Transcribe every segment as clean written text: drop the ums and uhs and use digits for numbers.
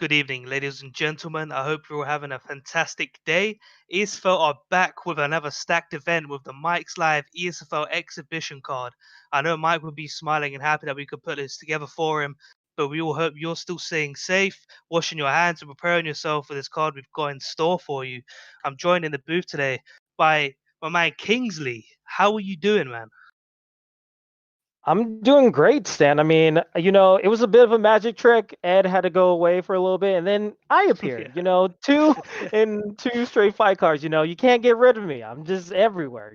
Good evening, ladies and gentlemen. I hope you're all having a fantastic day. ESFL are back with another stacked event with the Mike's Live ESFL exhibition card. I know Mike would be smiling and happy that we could put this together for him, but we all hope you're still staying safe, washing your hands, and preparing yourself for this card we've got in store for you. I'm joined in the booth today by my man Kingsley. How are you doing, man? I'm doing great, Stan. I mean, it was a bit of a magic trick. Ed had to go away for a little bit, and then I Yeah. appeared. Two in two straight fight cards. You can't get rid of me. I'm just everywhere.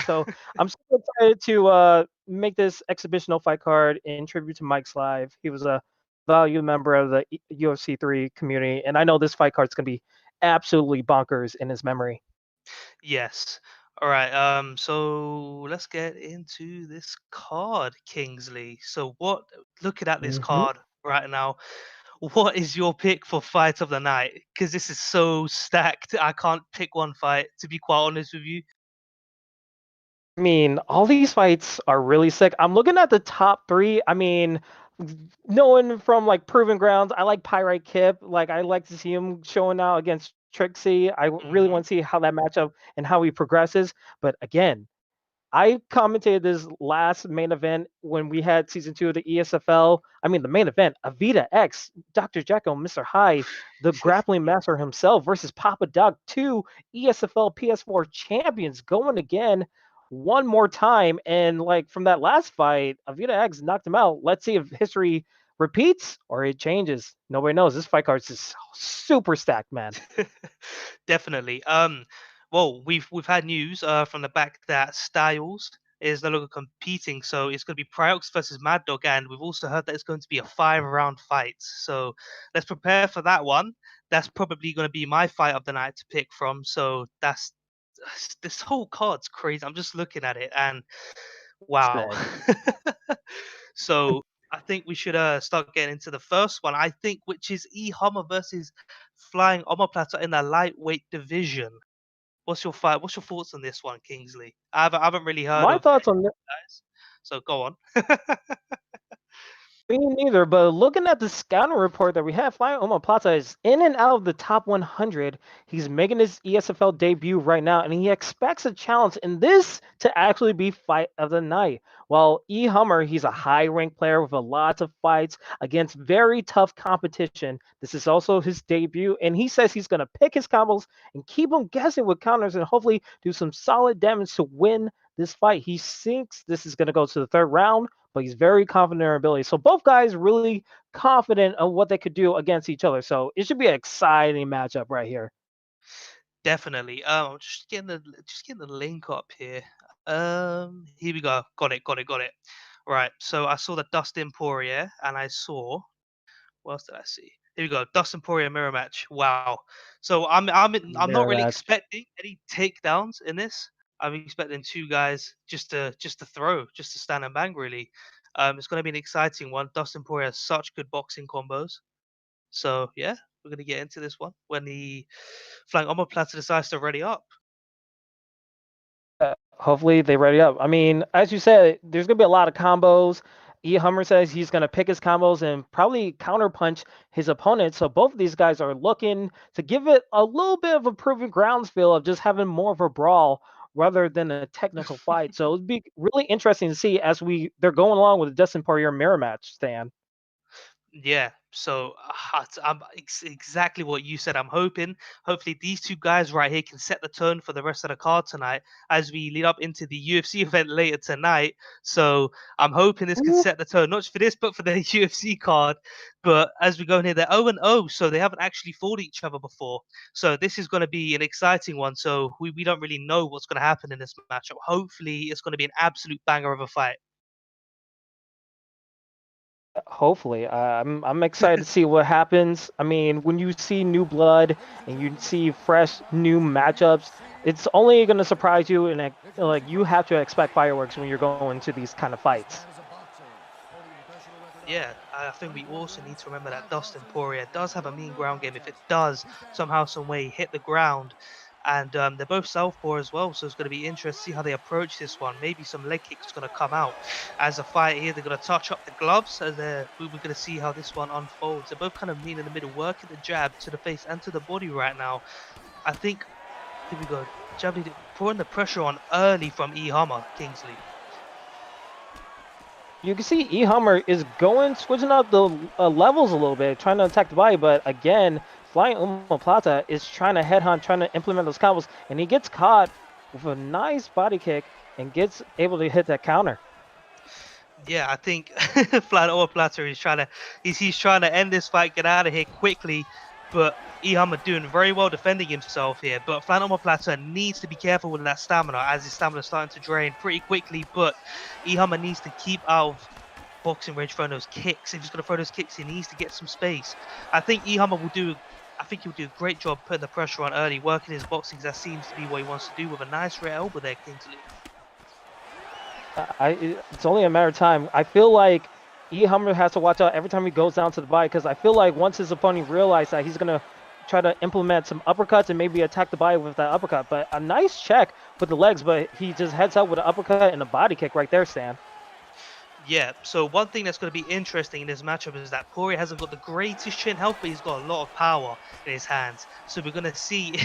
So I'm so excited to make this exhibitional fight card in tribute to Mike's Live. He was a valued member of the UFC 3 community, and I know this fight card's gonna be absolutely bonkers in his memory. Yes. All right. So let's get into this card, Kingsley. So looking at this hmm card right now, what is your pick for fight of the night? Because this is so stacked. I can't pick one fight, to be quite honest with you. I mean, all these fights are really sick. I'm looking at the top three. I mean, knowing from like proven grounds, I like Pyrite Kip. Like, I like to see him showing out against Trixie. I really Hmm. want to see how that matchup and how he progresses. But again, I commentated this last main event when we had season 2 of the ESFL. I mean, the main event, Avita X, Dr. Jekyll, Mr. Hyde, the grappling master himself versus Papa Doc, two ESFL PS4 champions going again one more time. And like from that last fight, Avita X knocked him out. Let's see if history repeats or it changes. Nobody knows. This fight card's just super stacked, man. Definitely. Well, we've had news from the back that Styles is no longer competing, so it's going to be Priox versus Mad Dog, and we've also heard that it's going to be a 5-round fight. So let's prepare for that one. That's probably going to be my fight of the night to pick from. So that's this whole card's crazy. I'm just looking at it, and wow. Sick. So I think we should start getting into the first one. I think which is Hummer versus Flying Omaplata in the lightweight division. What's your fight? What's your thoughts on this one, Kingsley? I haven't really heard My of thoughts any on guys, so go on. Me neither, but looking at the scouting report that we have, Flying Omaplata is in and out of the top 100. He's making his ESFL debut right now, and he expects a challenge in this to actually be fight of the night. While E. Hummer, he's a high-ranked player with a lot of fights against very tough competition. This is also his debut, and he says he's going to pick his combos and keep them guessing with counters and hopefully do some solid damage to win this fight. He thinks this is going to go to the third round, but he's very confident in their ability. So both guys really confident of what they could do against each other. So it should be an exciting matchup right here. Definitely. I'm just getting the link up here. Here we go. Got it. Right. So I saw the Dustin Poirier, and I saw what else did I see? Here we go. Dustin Poirier mirror match. Wow. So I'm not Mirror really match. expecting any takedowns in this. I'm expecting two guys just to throw, just to stand and bang. Really. It's going to be an exciting one. Dustin Poirier has such good boxing combos. So yeah, we're going to get into this one when the flying omoplata decides to ready up. Hopefully they ready up. I mean, as you said, there's gonna be a lot of combos. E. Hummer says he's gonna pick his combos and probably counterpunch his opponent. So both of these guys are looking to give it a little bit of a proven grounds feel of just having more of a brawl rather than a technical fight. So it'd be really interesting to see as they're going along with the Dustin Poirier mirror match, Stan. Yeah, so exactly what you said. I'm hopefully, these two guys right here can set the tone for the rest of the card tonight as we lead up into the UFC event later tonight. So I'm hoping this can set the tone, not just for this, but for the UFC card. But as we go in here, they're 0-0, so they haven't actually fought each other before. So this is going to be an exciting one. So we don't really know what's going to happen in this matchup. Hopefully, it's going to be an absolute banger of a fight. Hopefully, I'm excited to see what happens. I mean, when you see new blood and you see fresh new matchups, it's only going to surprise you, and like you have to expect fireworks when you're going to these kind of fights. Yeah, I think we also need to remember that Dustin Poirier does have a mean ground game. If it does somehow, some way hit the ground, and they're both southpaw as well, so it's going to be interesting to see how they approach this one. Maybe some leg kicks going to come out as a fight here. They're going to touch up the gloves, as we're going to see how this one unfolds. They're both kind of mean in the middle, working the jab to the face and to the body right now. I think, here we go, jabbing, pouring the pressure on early from E Hammer, Kingsley. You can see E Hammer is switching up the levels a little bit, trying to attack the body, but again, Flying Omaplata is trying to headhunt, trying to implement those combos, and he gets caught with a nice body kick and gets able to hit that counter. Yeah, I think Flying Omaplata is he's trying to end this fight, get out of here quickly, but E Hammer doing very well defending himself here. But Flying Omaplata needs to be careful with that stamina, as his stamina is starting to drain pretty quickly. But E Hammer needs to keep out of boxing range throwing those kicks. If he's going to throw those kicks, he needs to get some space. I think E Hammer will do. I think he'll do a great job putting the pressure on early, working his boxing. That seems to be what he wants to do with a nice rear elbow there, Kingsley. It's only a matter of time. I feel like E Hammer has to watch out every time he goes down to the body, because I feel like once his opponent realizes that, he's gonna try to implement some uppercuts and maybe attack the body with that uppercut. But a nice check with the legs, but he just heads out with an uppercut and a body kick right there, Stan. Yeah, so one thing that's going to be interesting in this matchup is that Poirier hasn't got the greatest chin health, but he's got a lot of power in his hands. So we're going to see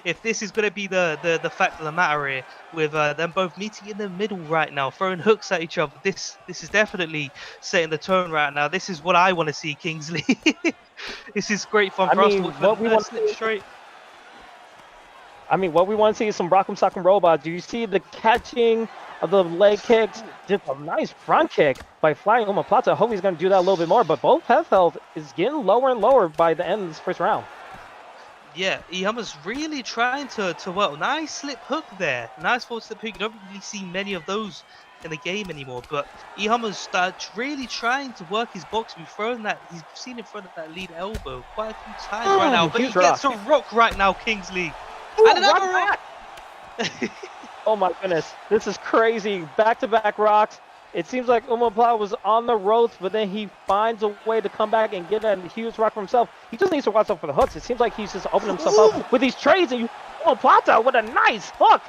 if this is going to be the fact of the matter here, with them both meeting in the middle right now, throwing hooks at each other. This is definitely setting the tone right now. This is what I want to see, Kingsley. This is great fun for us to watch. What we want to straight. I mean, what we want to see is some Rock'em Sock'em Robots. Do you see the catching of the leg kicks? Just a nice front kick by Flying Omaplata. I hope he's going to do that a little bit more, but both health is getting lower and lower by the end of this first round. Yeah, E Hammer's really trying to work. Nice slip hook there. Nice forward slip hook. You don't really see many of those in the game anymore, but E Hammer's really trying to work his box. We've seen him throw that lead elbow quite a few times right now, but he gets a rock right now, Kingsley. And another rock! Oh my goodness, this is crazy. Back-to-back rocks. It seems like Omaplata was on the ropes, but then he finds a way to come back and get a huge rock for himself. He just needs to watch out for the hooks. It seems like he's just opening himself up with these trades, and Omaplata with a nice hook.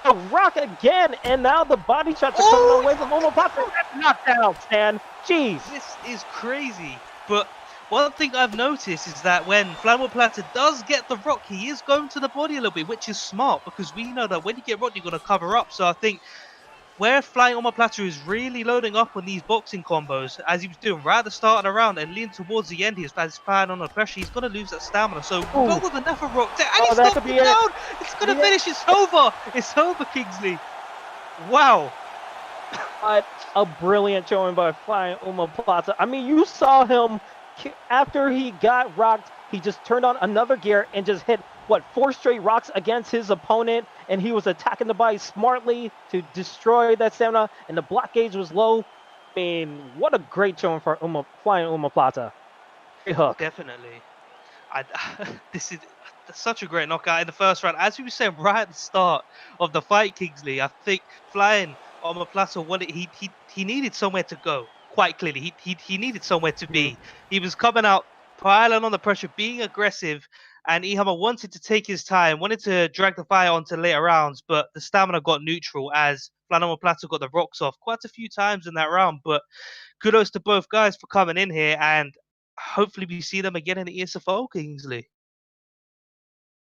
A rock again, and now the body shots are coming away from Omaplata. That's knocked down, Stan. Jeez. This is crazy, but one thing I've noticed is that when Omaplata does get the rock, he is going to the body a little bit, which is smart, because we know that when you get rocked, you're going to cover up. So I think where Flying Omaplata is really loading up on these boxing combos, as he was doing right at the start of the round and leaning towards the end, he's applying on the pressure, he's going to lose that stamina. So go with another rock there, and he's knocked him down. It's going to finish. It's over. It's over, Kingsley. Wow. What a brilliant showing by Flying Omaplata. I mean, you saw him after he got rocked, he just turned on another gear and just hit, 4 straight rocks against his opponent, and he was attacking the body smartly to destroy that stamina, and the block gauge was low. I mean, what a great showing for Flying Omaplata. Great hook. Definitely. This is such a great knockout in the first round. As we were saying right at the start of the fight, Kingsley, I think Flying Omaplata, he needed somewhere to go. Quite clearly, he needed somewhere to be. He was coming out, piling on the pressure, being aggressive, and E Hammer wanted to take his time, wanted to drag the fight on to later rounds, but the stamina got neutral as Flying Omaplata got the rocks off quite a few times in that round. But kudos to both guys for coming in here, and hopefully we see them again in the ESFL, Kingsley.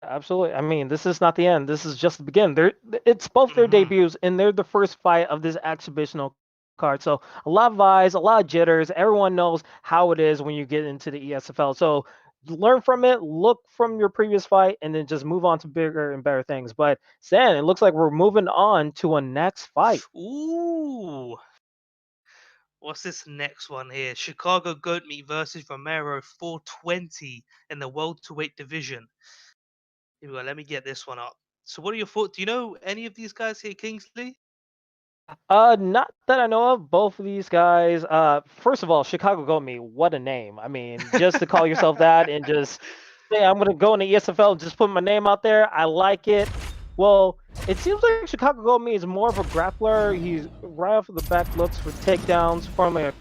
Absolutely. I mean, this is not the end. This is just the beginning. It's both their debuts, and they're the first fight of this exhibitional card. So a lot of eyes, a lot of jitters. Everyone knows how it is when you get into the ESFL. So learn from it, look from your previous fight, and then just move on to bigger and better things. But Stan, it looks like we're moving on to a next fight. Ooh. What's this next one here? Chicago Goat Meat versus Romero, 420 in the welterweight division. Here we go. Let me get this one up. So what are your thoughts? Do you know any of these guys here, Kingsley? Not that I know of. Both of these guys. First of all, Chicago Goat Meat, what a name. I mean, just to call yourself that and just say I'm gonna go in the ESFL, just put my name out there. I like it. Well, it seems like Chicago Goat Meat is more of a grappler. He's right off of the back, looks for takedowns, formerly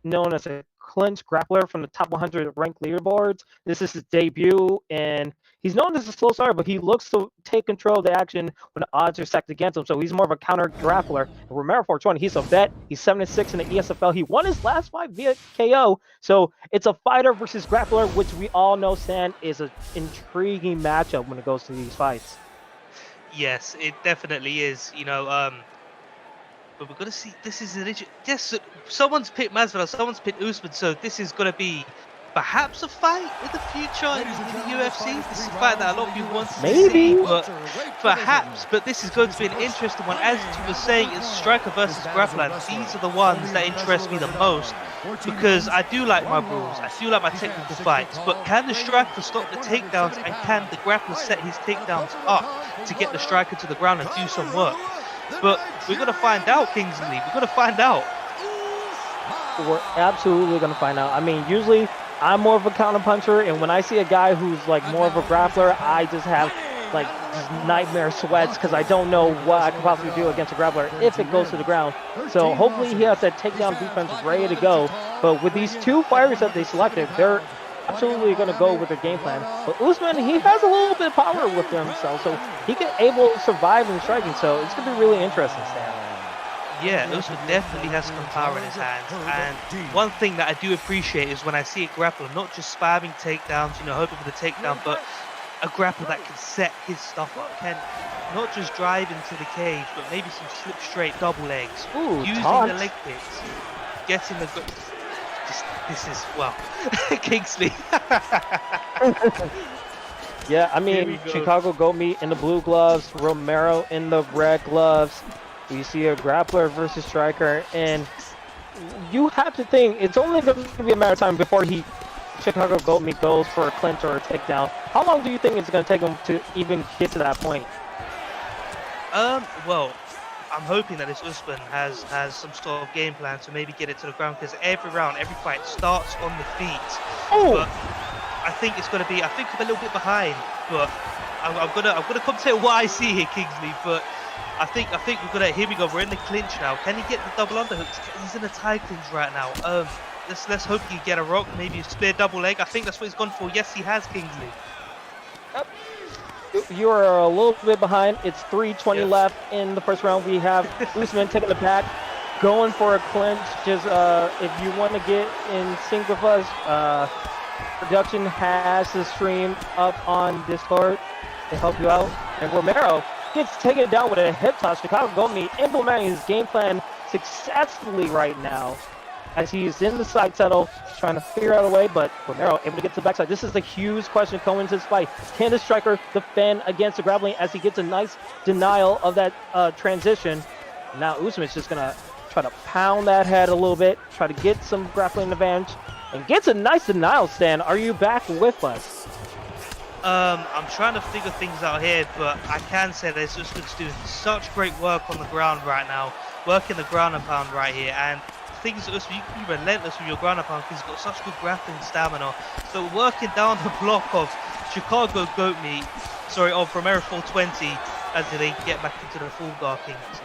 known as a clinch grappler from the top 100 ranked leaderboards. This is his debut, and he's known as a slow starter, but he looks to take control of the action when the odds are stacked against him. So he's more of a counter grappler. And Romero 420, he's a vet. He's 7-6 in the ESFL. He won his last fight via KO. So it's a fighter versus grappler, which we all know, Stan, is an intriguing matchup when it goes to these fights. Yes, it definitely is. But we're gonna see. This is an yes. Someone's picked Masvidal, someone's picked Usman, so this is gonna be perhaps a fight in the future in the UFC. This is a fight that a lot of people want to see, but perhaps. But this is going to be an interesting one. As you were saying, it's striker versus grappler. These are the ones that interest me the most because I do like my brawls. I do like my technical fights. But can the striker stop the takedowns, and can the grappler set his takedowns up to get the striker to the ground and do some work? But we're going to find out, Kingsley. We're going to find out. We're absolutely going to find out. I mean, usually I'm more of a counter puncher, and when I see a guy who's like more of a grappler, I just have like nightmare sweats because I don't know what I can possibly do against a grappler if it goes to the ground. So hopefully he has that takedown defense ready to go. But with these two fighters that they selected, they're absolutely going to go with their game plan. But Usman, he has a little bit of power with himself, so he can able to survive in striking. So it's going to be really interesting, Stan. Yeah, Usman definitely has some power in his hands. And one thing that I do appreciate is when I see a grappler not just spamming takedowns, hoping for the takedown, but a grappler that can set his stuff up, can not just drive into the cage, but maybe some slip straight double legs, using the leg kicks, getting the. This is, well, Kingsley. Yeah, I mean, Chicago Goat Meat in the blue gloves, Romero in the red gloves. You see a grappler versus striker, and you have to think it's only going to be a matter of time before Chicago Goat Meat goes for a clinch or a takedown. How long do you think it's going to take him to even get to that point? Well, I'm hoping that this Usman has some sort of game plan to maybe get it to the ground, because every round, every fight starts on the feet. But I think it's going to be. I think I'm a little bit behind, but I'm gonna come to what I see here, Kingsley. But I think we're gonna. Here we go. We're in the clinch now. Can he get the double underhooks? He's in a tie clinch right now. Let's hope he can get a rock, maybe a spear double leg. I think that's what he's gone for. Yes, he has, Kingsley. You are a little bit behind. It's 3:20 left in the first round. We have Usman taking the back, going for a clinch. Just if you want to get in sync with us, production has the stream up on Discord to help you out. And Romero gets taken down with a hip toss. Chicago Goat Meat implementing his game plan successfully right now, as he is in the side settle, trying to figure out a way, but Romero able to get to the backside. This is the huge question going into this fight. Can the striker defend against the grappling as he gets a nice denial of that transition? Now Usman's just going to try to pound that head a little bit, try to get some grappling advantage, and gets a nice denial, Stan. Are you back with us? I'm trying to figure things out here, but I can say that Usman's doing such great work on the ground right now, working the ground and pound right here, and things you can be relentless with your ground and pound because he's got such good grappling stamina. So working down the block of Chicago Goat Meat, of Romero 420, as they get back into the full guard, Kings.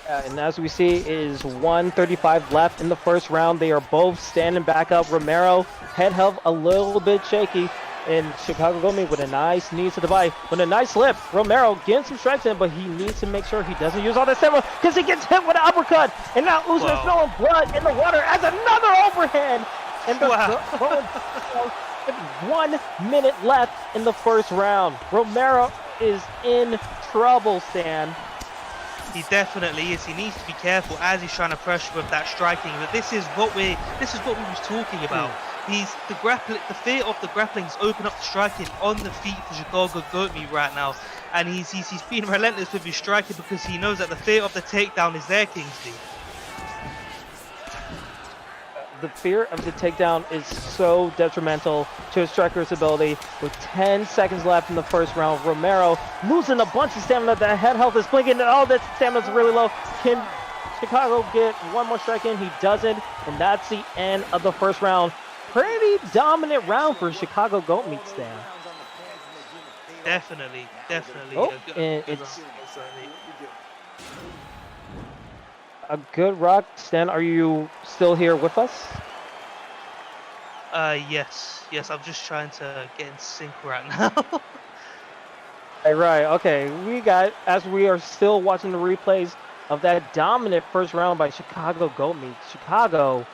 And as we see, it is 1:35 left in the first round. They are both standing back up. Romero, head held a little bit shaky. And Chicago Goat Meat with a nice knee to the body. With a nice slip, Romero getting some strikes in, but he needs to make sure he doesn't use all that stamina because he gets hit with an uppercut. And now Usman is throwing blood in the water as another overhand. And the 1 minute left in the first round. Romero is in trouble, Stan. He definitely is. He needs to be careful as he's trying to pressure with that striking. But this is what we was talking about. He's the fear of the grappling is open up the striking on the feet for Chicago Goat Meat right now, and he's being relentless with his striking because he knows that the fear of the takedown is there, Kingsley. The fear of the takedown is so detrimental to a striker's ability. With 10 seconds left in the first round, Romero losing a bunch of stamina. The head health is blinking, and all that stamina is really low. Can Chicago get one more strike in? He doesn't, and that's the end of the first round. Pretty dominant round for Chicago Goat Meat, Stan. Definitely. Oh, and it's a good rock. Stan, are you still here with us? Yes. I'm just trying to get in sync right now. Right. Okay. We got, as we are still watching the replays of that dominant first round by Chicago Goatmeat. Chicago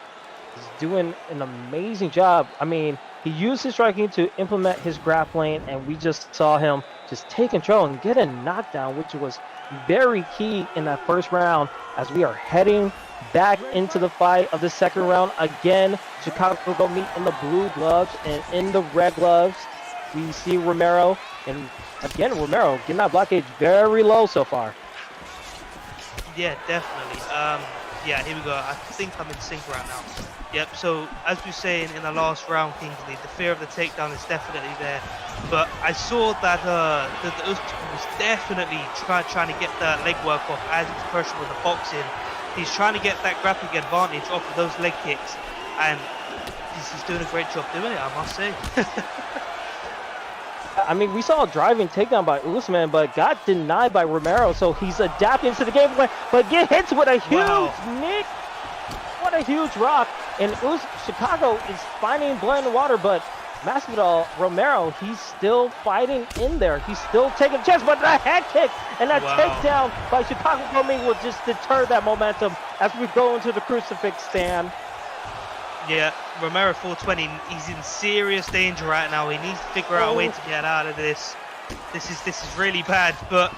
is doing an amazing job. I mean, he used his striking to implement his grappling, and we just saw him just take control and get a knockdown, which was very key in that first round as we are heading back into the fight of the second round. Again, Chicago Goatmeat in the blue gloves, and in the red gloves, we see Romero. And again, Romero getting that blockade very low so far. Yeah, definitely. Yeah, here we go. I think I'm in sync right now. Yep. So as we were saying in the last round, Kingsley, the fear of the takedown is definitely there. But I saw that the Usman was definitely trying to get that leg work off as he's pressured with the boxing. He's trying to get that grappling advantage off of those leg kicks, and he's doing a great job doing it, I must say. I mean, we saw a driving takedown by Usman, but got denied by Romero, so he's adapting to the game plan, but get hits with a huge nick. What a huge rock. And Chicago is finding blood in the water, but Masvidal, Romero, he's still fighting in there. He's still taking a chance, but the head kick and that takedown by Chicago Goatmeat will just deter that momentum as we go into the crucifix stand. Yeah, Romero 420, he's in serious danger right now. He needs to figure out a way to get out of this. This is really bad, but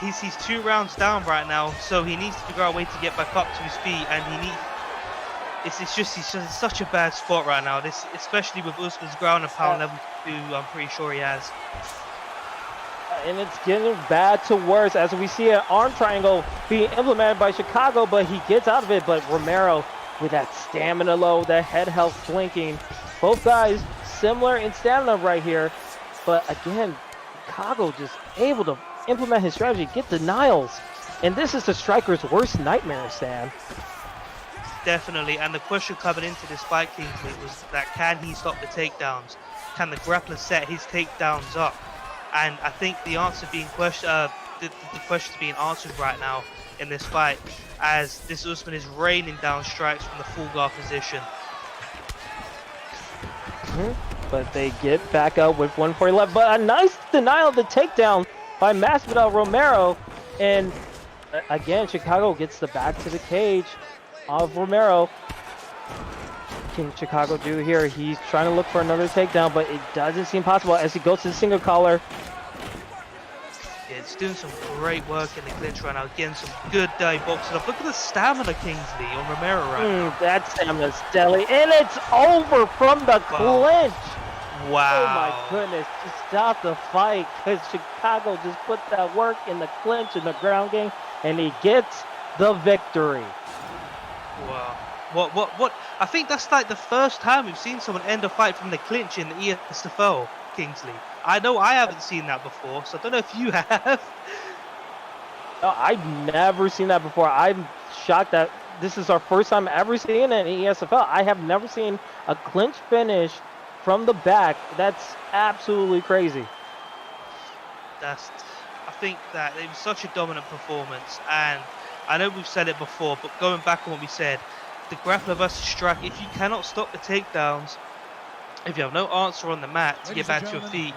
he's 2 rounds down right now, so he needs to figure out a way to get back up to his feet, and he's just in such a bad spot right now. This, especially with Usman's ground and pound level 2, I'm pretty sure he has. And it's getting bad to worse as we see an arm triangle being implemented by Chicago, but he gets out of it. But Romero with that stamina low, that head health flinking. Both guys similar in stamina right here. But again, Chicago just able to implement his strategy, get denials. And this is the striker's worst nightmare, Stan. Definitely, and the question coming into this fight, Kingsley, was that can he stop the takedowns? Can the grappler set his takedowns up? And I think the answer being the question's being answered right now in this fight, as this Usman is raining down strikes from the full guard position. But they get back up with 140 left. But a nice denial of the takedown by Masvidal Romero. And again, Chicago gets the back to the cage of Romero. What can Chicago do here? He's trying to look for another takedown, but it doesn't seem possible as he goes to the single collar. Yeah, it's doing some great work in the clinch right now. Again, some good boxing up. Look at the stamina, Kingsley, on Romero right now. That stamina's deadly. And it's over from the clinch. Wow. Oh my goodness. To stop the fight, because Chicago just put that work in the clinch and the ground game, and he gets the victory. Wow. What? I think that's like the first time we've seen someone end a fight from the clinch in the ESFL, Kingsley. I know I haven't seen that before, so I don't know if you have. No, I've never seen that before. I'm shocked that this is our first time ever seeing it in ESFL. I have never seen a clinch finish from the back. That's absolutely crazy. I think that it was such a dominant performance, and I know we've said it before, but going back on what we said, the grappler versus strike, if you cannot stop the takedowns, if you have no answer on the mat to get back to your feet,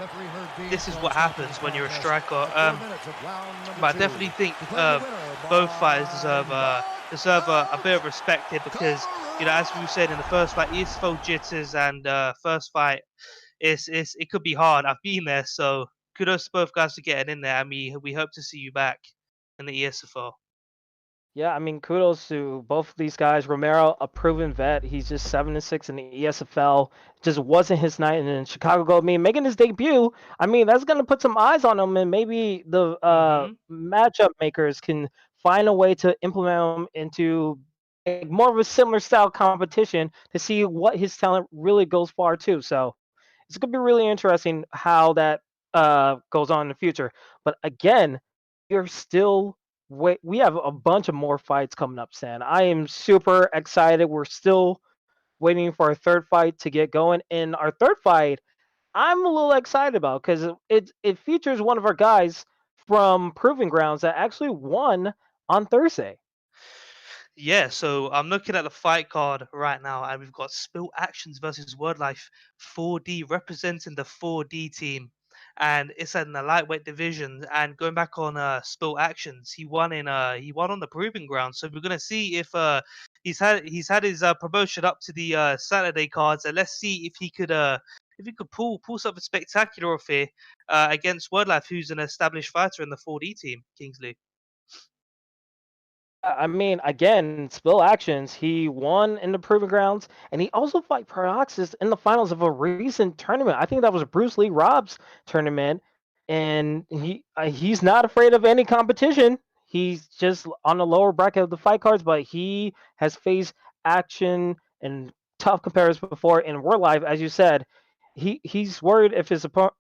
this is what happens when you're a striker. But I definitely think both fighters deserve a bit of respect here, because, you know, as we said in the first fight, ESFL jitters and first fight, it could be hard. I've been there, so kudos to both guys for getting in there, and we hope to see you back in the ESFL. Yeah, I mean, kudos to both of these guys. Romero, a proven vet. He's just 7-6 in the ESFL. Just wasn't his night. And then Chicago Goatmeat making his debut. I mean, that's going to put some eyes on him. And maybe the matchup makers can find a way to implement him into more of a similar style competition to see what his talent really goes far to. So it's going to be really interesting how that goes on in the future. But again, you're still... we have a bunch of more fights coming up, Stan. I am super excited. We're still waiting for our third fight to get going. And our third fight, I'm a little excited about, because it features one of our guys from Proving Grounds that actually won on Thursday. Yeah, so I'm looking at the fight card right now, and we've got Spill Actions versus Wordlife 4D representing the 4D team, and it's in the lightweight division. And going back on Spill Actions, he won on the proving ground. So we're gonna see if he's had his promotion up to the Saturday cards, and let's see if he could pull something spectacular off here against Wordlife, who's an established fighter in the 4D team, Kingsley. I mean, again, Spill Actions, he won in the Proving Grounds, and he also fought Paroxys in the finals of a recent tournament. I think that was Bruce Lee Rob's tournament, and he's not afraid of any competition. He's just on the lower bracket of the fight cards, but he has faced action and tough comparisons before in War Life, as you said. He's worried if his opponent.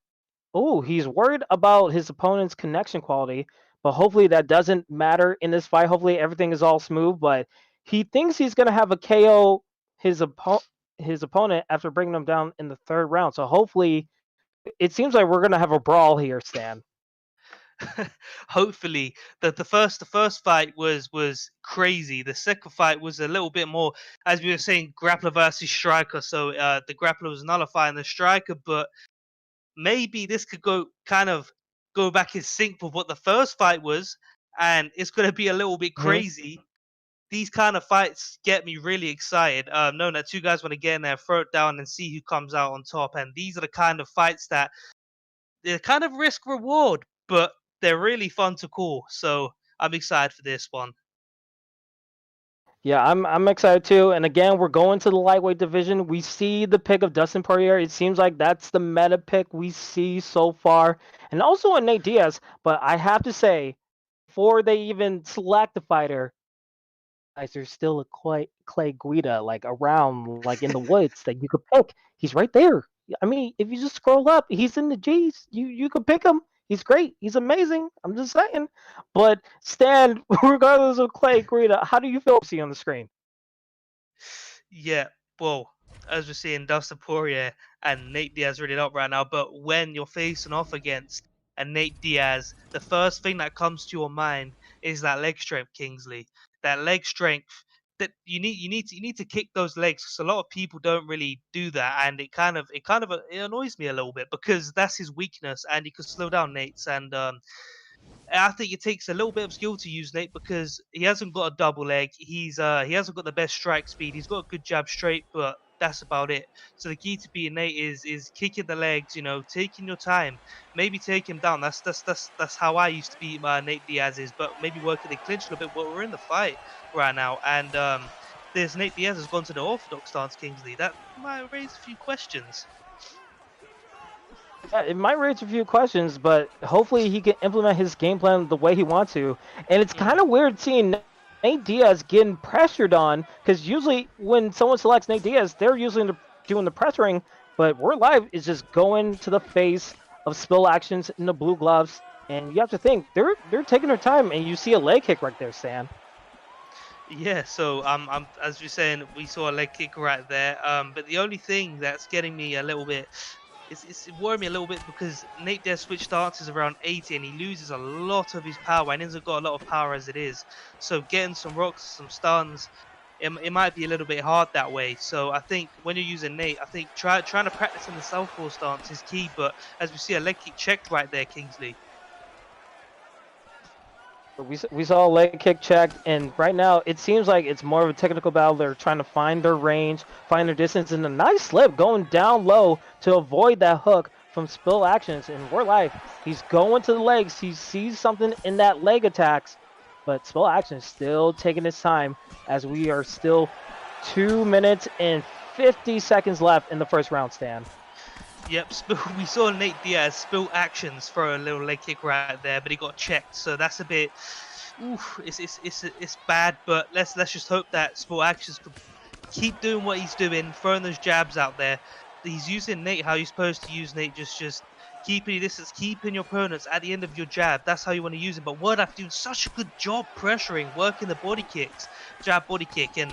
Oh, he's worried about his opponent's connection quality, but hopefully that doesn't matter in this fight. Hopefully everything is all smooth, but he thinks he's gonna have a KO his opponent after bringing him down in the third round. So hopefully it seems like we're gonna have a brawl here, Stan. Hopefully, the first fight was crazy. The second fight was a little bit more, as we were saying, grappler versus striker. So the grappler was nullifying the striker, but maybe this could go back in sync with what the first fight was, and it's going to be a little bit Mhm. crazy. These kind of fights get me really excited. Knowing that two guys want to get in there, throw it down, and see who comes out on top. And these are the kind of fights that they're kind of risk reward, but they're really fun to call. So I'm excited for this one. Yeah, I'm excited too. And again, we're going to the lightweight division. We see the pick of Dustin Poirier. It seems like that's the meta pick we see so far. And also a Nate Diaz. But I have to say, before they even select the fighter, guys, there's still a Clay Guida like around, like in the woods that you could pick. He's right there. I mean, if you just scroll up, he's in the G's. You could pick him. He's great. He's amazing. I'm just saying. But Stan, regardless of Clay Guida, how do you feel to see on the screen? Yeah, well, as we're seeing, Dustin Poirier and Nate Diaz really up right now. But when you're facing off against a Nate Diaz, the first thing that comes to your mind is that leg strength, Kingsley. That leg strength that you need to kick those legs, because a lot of people don't really do that, and it annoys me a little bit because that's his weakness, and he could slow down Nate's. And I think it takes a little bit of skill to use Nate because he hasn't got a double leg. He hasn't got the best strike speed. He's got a good jab straight, but that's about it. So the key to beating Nate is kicking the legs, taking your time, maybe take him down. That's how I used to beat Nate Diaz's, but maybe working the clinch a little bit. But we're in the fight right now, and this Nate Diaz has gone to the orthodox stance, Kingsley. That might raise a few questions. Yeah, it might raise a few questions, but hopefully he can implement his game plan the way he wants to. And it's Mm. kind of weird seeing Nate Diaz getting pressured on, because usually when someone selects Nate Diaz, they're usually doing the pressuring, but We're Live is just going to the face of Spill Actions in the blue gloves. And you have to think they're taking their time, and you see a leg kick right there, Stan. Yeah, so as you're saying, we saw a leg kick right there. But the only thing that's getting me a little bit it's worrying me a little bit because Nate Diaz switch stances around 80 and he loses a lot of his power and hasn't got a lot of power as it is. So getting some rocks, some stuns, it might be a little bit hard that way. So I think when you're using Nate, I think trying to practice in the southpaw stance is key. But as we see a leg kick checked right there, Kingsley. We saw a leg kick checked, and right now it seems like it's more of a technical battle. They're trying to find their range, find their distance, and a nice slip going down low to avoid that hook from Spill Actions. And War Life, he's going to the legs. He sees something in that leg attacks, but Spill Actions still taking his time as we are still 2 minutes and 50 seconds left in the first round, Stan. Yep, we saw Nate Diaz spill actions throw a little leg kick right there, but he got checked. So that's a bit, oof, it's bad. But let's just hope that Spill Actions could keep doing what he's doing, throwing those jabs out there. He's using Nate how you're supposed to use Nate, just keeping your distance, keeping your opponents at the end of your jab. That's how you want to use him. But Wordaf doing such a good job pressuring, working the body kicks, jab body kick, and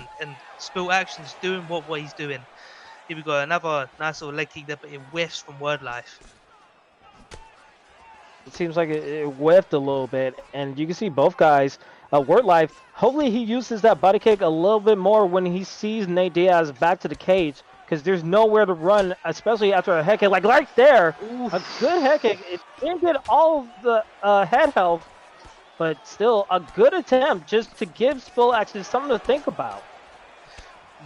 Spill Actions doing what he's doing. Here we go, another nice little leg kick there, but it whiffs from Word Life. It seems like it whiffed a little bit, and you can see both guys Word Life, hopefully he uses that body kick a little bit more when he sees Nate Diaz back to the cage, because there's nowhere to run, especially after a head kick. Like right there, a good head kick. It didn't get all of the head health, but still a good attempt just to give Spill actually something to think about.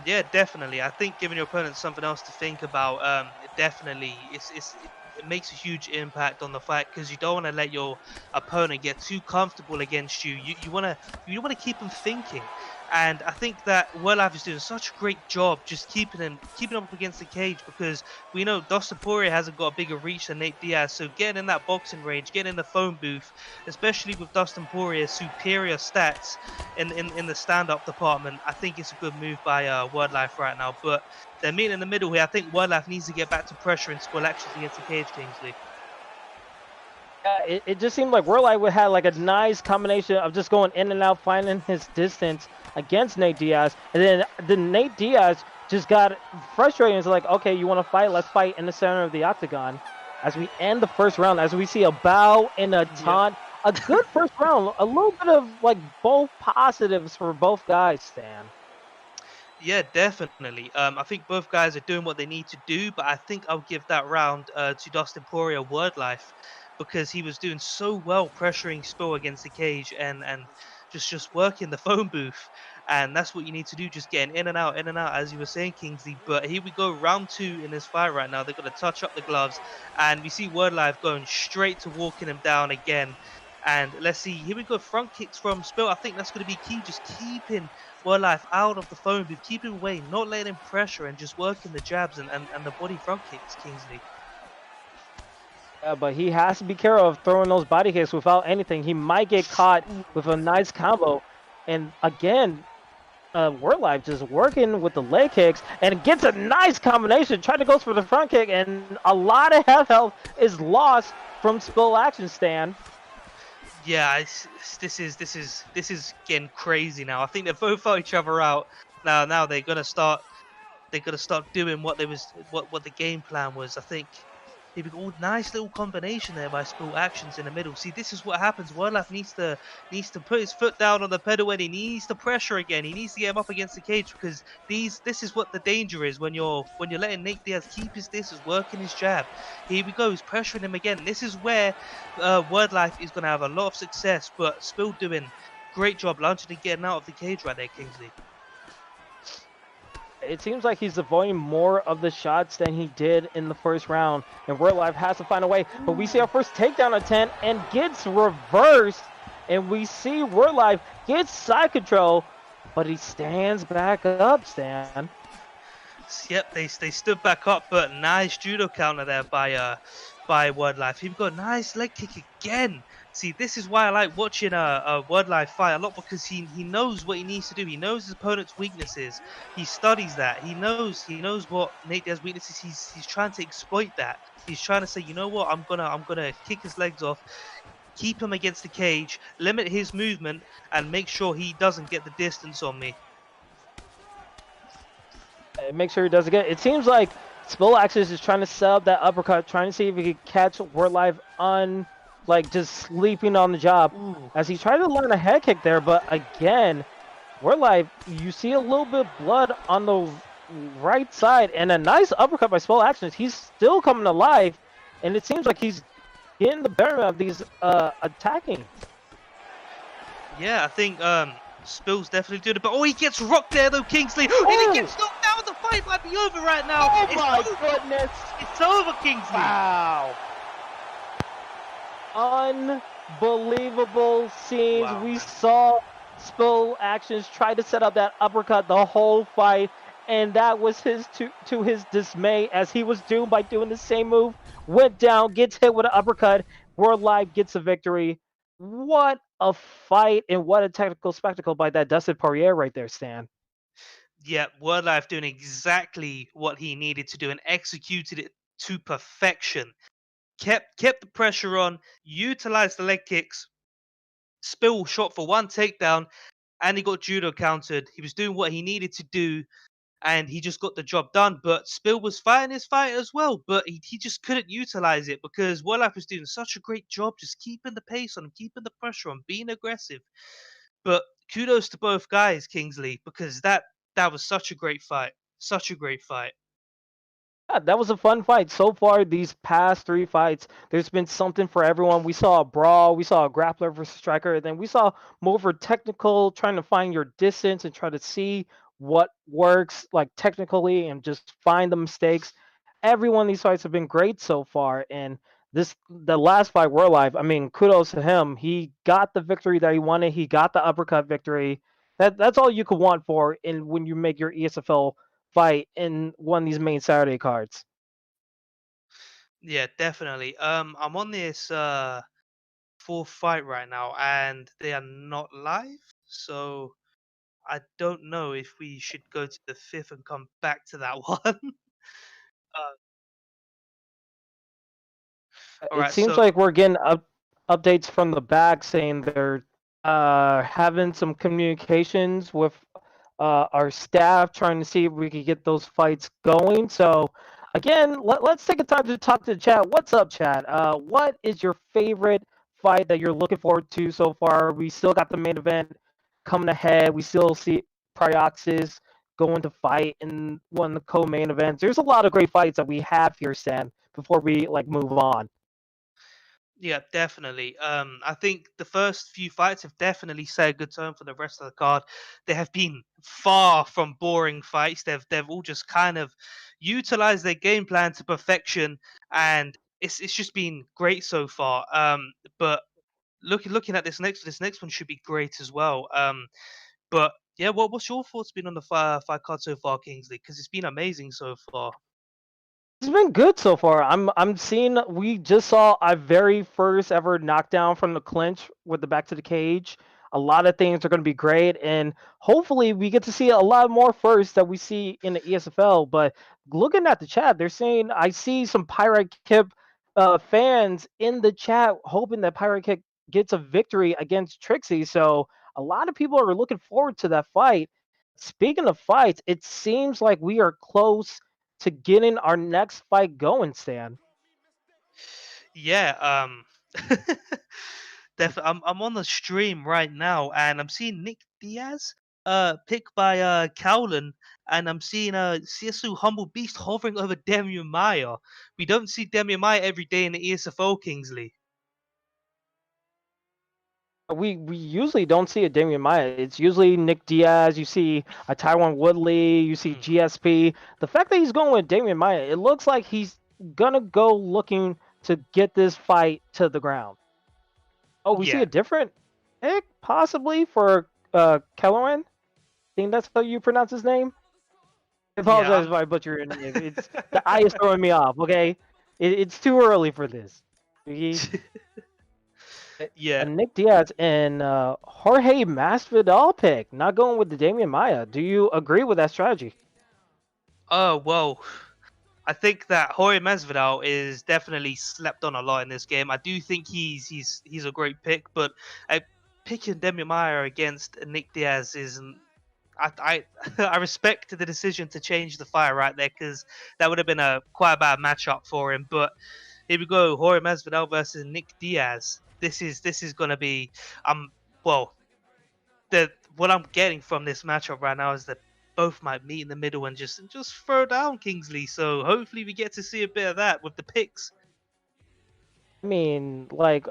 Yeah, definitely. I think giving your opponent something else to think about, definitely, it makes a huge impact on the fight because you don't want to let your opponent get too comfortable against you. You want to keep them thinking, and I think that Life is doing such a great job just keeping him up against the cage because we know Dustin Poirier hasn't got a bigger reach than Nate Diaz. So getting in that boxing range, getting in the phone booth, especially with Dustin Poirier's superior stats in the stand-up department, I think it's a good move by Word Life right now. But they're meeting in the middle here. I think Word Life needs to get back to pressure and score actions against the cage, Kingsley. It just seemed like Word Life had like a nice combination of just going in and out, finding his distance against Nate Diaz, and then Nate Diaz just got frustrated. It's like, okay, you want to fight? Let's fight in the center of the octagon. As we end the first round, as we see a bow and a taunt, a good first round, a little bit of like both positives for both guys, Stan. Yeah, definitely. I think both guys are doing what they need to do, but I think I'll give that round to Dustin Poirier Word Life because he was doing so well pressuring Spill against the cage and just working the phone booth. And that's what you need to do, just getting in and out, as you were saying, Kingsley. But here we go, round 2 in this fight right now. They're going to touch up the gloves, and we see Word Life going straight to walking him down again. And let's see, here we go, front kicks from Spill. I think that's going to be key, just keeping Word Life out of the phone booth, keeping away, not letting him pressure, and just working the jabs and the body front kicks, Kingsley. Yeah, but he has to be careful of throwing those body kicks without anything. He might get caught with a nice combo. And again, Word Life just working with the leg kicks and gets a nice combination. Trying to go for the front kick, and a lot of health is lost from Spill Action Stand. Yeah, this is getting crazy now. I think they both fought each other out. Now they're gonna start. They're gonna start doing what the game plan was. I think here we go. Nice little combination there by Spill Actions in the middle. See, this is what happens. Wildlife needs to put his foot down on the pedal and he needs to pressure again. He needs to get him up against the cage because this is what the danger is when you're letting Nate Diaz keep his distance, working his jab. Here we go. He's pressuring him again. This is where Wordlife is gonna have a lot of success, but Spill doing great job launching and getting out of the cage right there, Kingsley. It seems like he's avoiding more of the shots than he did in the first round. And Word Life has to find a way. But we see our first takedown attempt and gets reversed. And we see Word Life gets side control, but he stands back up, Stan. Yep, they stood back up, but nice judo counter there by Wordlife. He's got a nice leg kick again. See, this is why I like watching a Wordlife fight a lot because he knows what he needs to do. He knows his opponent's weaknesses. He studies that. He knows what Nate Diaz's weaknesses. He's trying to exploit that. He's trying to say, you know what, I'm gonna kick his legs off, keep him against the cage, limit his movement, and make sure he doesn't get the distance on me. Make sure he does it again. It seems like Spill Axis is trying to set up that uppercut, trying to see if he could catch Word Life on, like, just sleeping on the job. Ooh. As he tried to land a head kick there, but again, Word Life, you see a little bit of blood on the right side, and a nice uppercut by Spill Axis. He's still coming to life, and it seems like he's getting the better of these attacking. Yeah, I think Spill's definitely doing it, but he gets rocked there though, Kingsley, and he gets knocked out. The fight might be over right now. Oh my goodness! It's over, Kingsley. Wow! Unbelievable scenes. Wow, we man. saw Spill Actions try to set up that uppercut the whole fight, and that was to his dismay as he was doomed by doing the same move. Went down, gets hit with an uppercut. World Live gets a victory. What a fight and what a technical spectacle by that Dustin Poirier right there, Stan. Yeah, Wordlife doing exactly what he needed to do and executed it to perfection. Kept the pressure on, utilized the leg kicks. Spill shot for one takedown, and he got judo countered. He was doing what he needed to do, and he just got the job done. But Spill was fighting his fight as well, but he just couldn't utilize it because Wordlife was doing such a great job just keeping the pace on him, keeping the pressure on, being aggressive. But kudos to both guys, Kingsley, because that was such a great fight. Such a great fight. Yeah, that was a fun fight. So far, these past three fights, there's been something for everyone. We saw a brawl, we saw a grappler versus striker, and then we saw more of a technical, trying to find your distance and try to see what works like technically and just find the mistakes. Every one of these fights have been great so far, and the last fight, We're Live. I mean, kudos to him. He got the victory that he wanted. He got the uppercut victory. That's all you could want for in when you make your ESFL fight in one of these main Saturday cards. Yeah, definitely. I'm on this fourth fight right now, and they are not live, so I don't know if we should go to the fifth and come back to that one. uh, all It right, seems so like we're getting updates from the back saying they're having some communications with our staff trying to see if we could get those fights going. So, again, let's take a time to talk to the chat. What's up, chat? What is your favorite fight that you're looking forward to so far? We still got the main event coming ahead. We still see Prioxis going to fight in one of the co-main events. There's a lot of great fights that we have here, Sam, before we move on. yeah, definitely. I think the first few fights have definitely set a good tone for the rest of the card. They have been far from boring fights. They've all just kind of utilized their game plan to perfection, and it's just been great so far. But looking at this next one should be great as well. But yeah, what's your thoughts been on the fight card so far, Kingsley? Because it's been amazing so far. It's been good so far. I'm seeing we just saw our very first ever knockdown from the clinch with the back to the cage. A lot of things are going to be great, and hopefully we get to see a lot more first that we see in the ESFL. But looking at the chat, they're saying I see some Pirate Kip fans in the chat hoping that Pirate Kip gets a victory against Trixie. So a lot of people are looking forward to that fight. Speaking of fights, it seems like we are close to getting our next fight going, Stan. Yeah, I'm on the stream right now, and I'm seeing Nick Diaz picked by Cowling, and I'm seeing CSU Humble Beast hovering over Demian Maya. We don't see Demian Maya every day in the ESFO, Kingsley. We usually don't see a Damian Maya. It's usually Nick Diaz. You see a Taiwan Woodley. You see Mm, GSP. The fact that he's going with Damian Maya, it looks like he's gonna go looking to get this fight to the ground. Oh, we see yeah, a different pick possibly for Kelleran. I think that's how you pronounce his name. I yeah, apologize if I butcher your name. It's the eye is throwing me off. Okay, it's too early for this. yeah. Nick Diaz and Jorge Masvidal pick, not going with the Damian Maya. Do you agree with that strategy? Oh well, I think that Jorge Masvidal is definitely slept on a lot in this game. I do think he's a great pick, but picking Demi Maia against Nick Diaz isn't. I I respect the decision to change the fight right there, because that would have been a quite a bad matchup for him. But here we go, Jorge Masvidal versus Nick Diaz. This is gonna be well, the what I'm getting from this matchup right now is that both might meet in the middle and just throw down Kingsley. So hopefully we get to see a bit of that with the picks. I mean,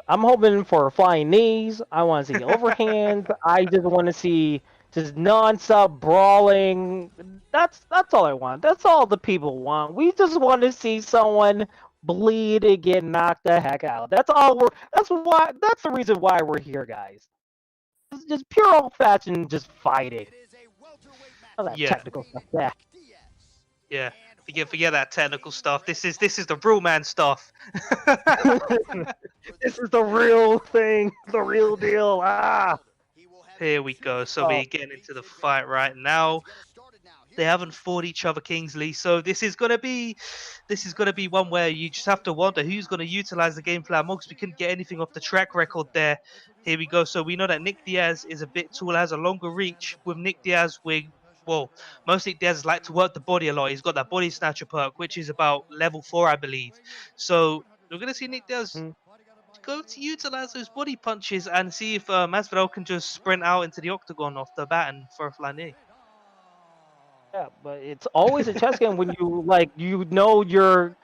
I'm hoping for flying knees. I want to see overhands. I just want to see just nonstop brawling. That's all I want. That's all the people want. We just want to see someone bleed and get knocked the heck out. That's all we're. That's why. That's the reason why we're here, guys. It's just pure old fashioned, just fighting. All that Yeah, technical stuff. Yeah. yeah. Forget that technical stuff. This is the real man stuff. This is the real thing, the real deal. Ah. Here we go. So Oh, we're getting into the fight right now. They haven't fought each other, Kingsley. So this is gonna be one where you just have to wonder who's gonna utilize the game plan more, because we couldn't get anything off the track record there. Here we go. So we know that Nick Diaz is a bit taller, has a longer reach. With Nick Diaz, well, most Nick Diaz like to work the body a lot. He's got that body snatcher perk, which is about level 4, I believe. So we're gonna see Nick Diaz mm. go to utilize those body punches and see if Masvidal can just sprint out into the octagon off the bat and throw a flying knee. Yeah, but it's always a chess game when you know your